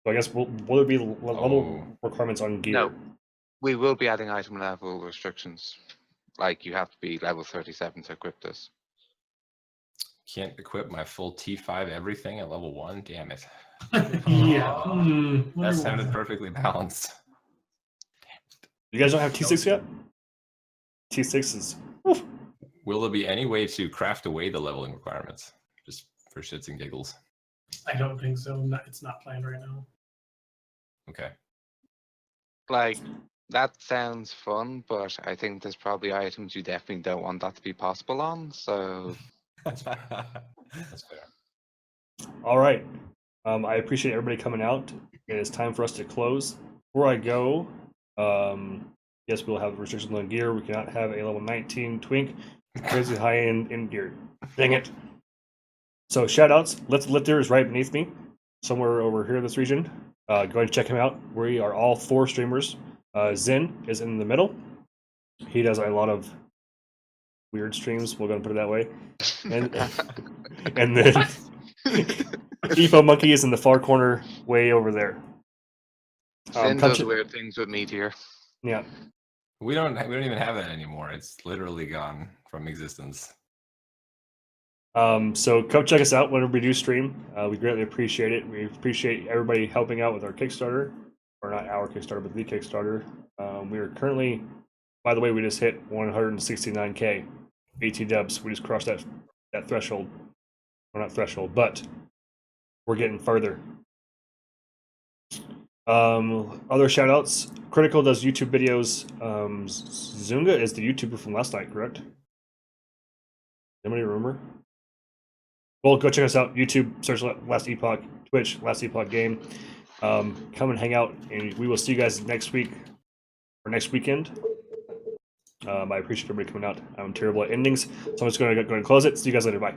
So I guess will there be level requirements on gear? No. We will be adding item level restrictions. Like you have to be level 37 to equip this. Can't equip my full T5 everything at level 1? Damn it. Yeah. That sounded perfectly balanced. You guys don't have T6 yet? T6 is... Oof. Will there be any way to craft away the leveling requirements? Just for shits and giggles. I don't think so. It's not planned right now. Okay. Like, that sounds fun, but I think there's probably items you definitely don't want that to be possible on, so... That's fair. That's fair. All right. I appreciate everybody coming out. It is time for us to close. Before I go, yes, we'll have restrictions on gear. We cannot have a level 19 twink crazy high end in gear. Dang it. So shout outs. Let's Lifter is right beneath me, somewhere over here in this region. Go ahead and check him out. We are all 4 streamers. Zen is in the middle. He does a lot of weird streams. We're going to put it that way. And then Efo Monkey is in the far corner, way over there. Sin does weird things with Meteor. Yeah. We don't even have that anymore. It's literally gone from existence. So come check us out whenever we do stream. We greatly appreciate it. We appreciate everybody helping out with our Kickstarter, or not our Kickstarter, but the Kickstarter. We are currently, by the way, we just hit 169K AT dubs. We just crossed that threshold. Well, not threshold, but we're getting further. Other shout outs. Critical does YouTube videos. Zunga is the YouTuber from last night, correct? Anybody remember? Well, go check us out. YouTube, search Last Epoch. Twitch, Last Epoch Game. Come and hang out, and we will see you guys next week or next weekend. I appreciate everybody coming out. I'm terrible at endings, so I'm just going to go and close it. See you guys later. Bye.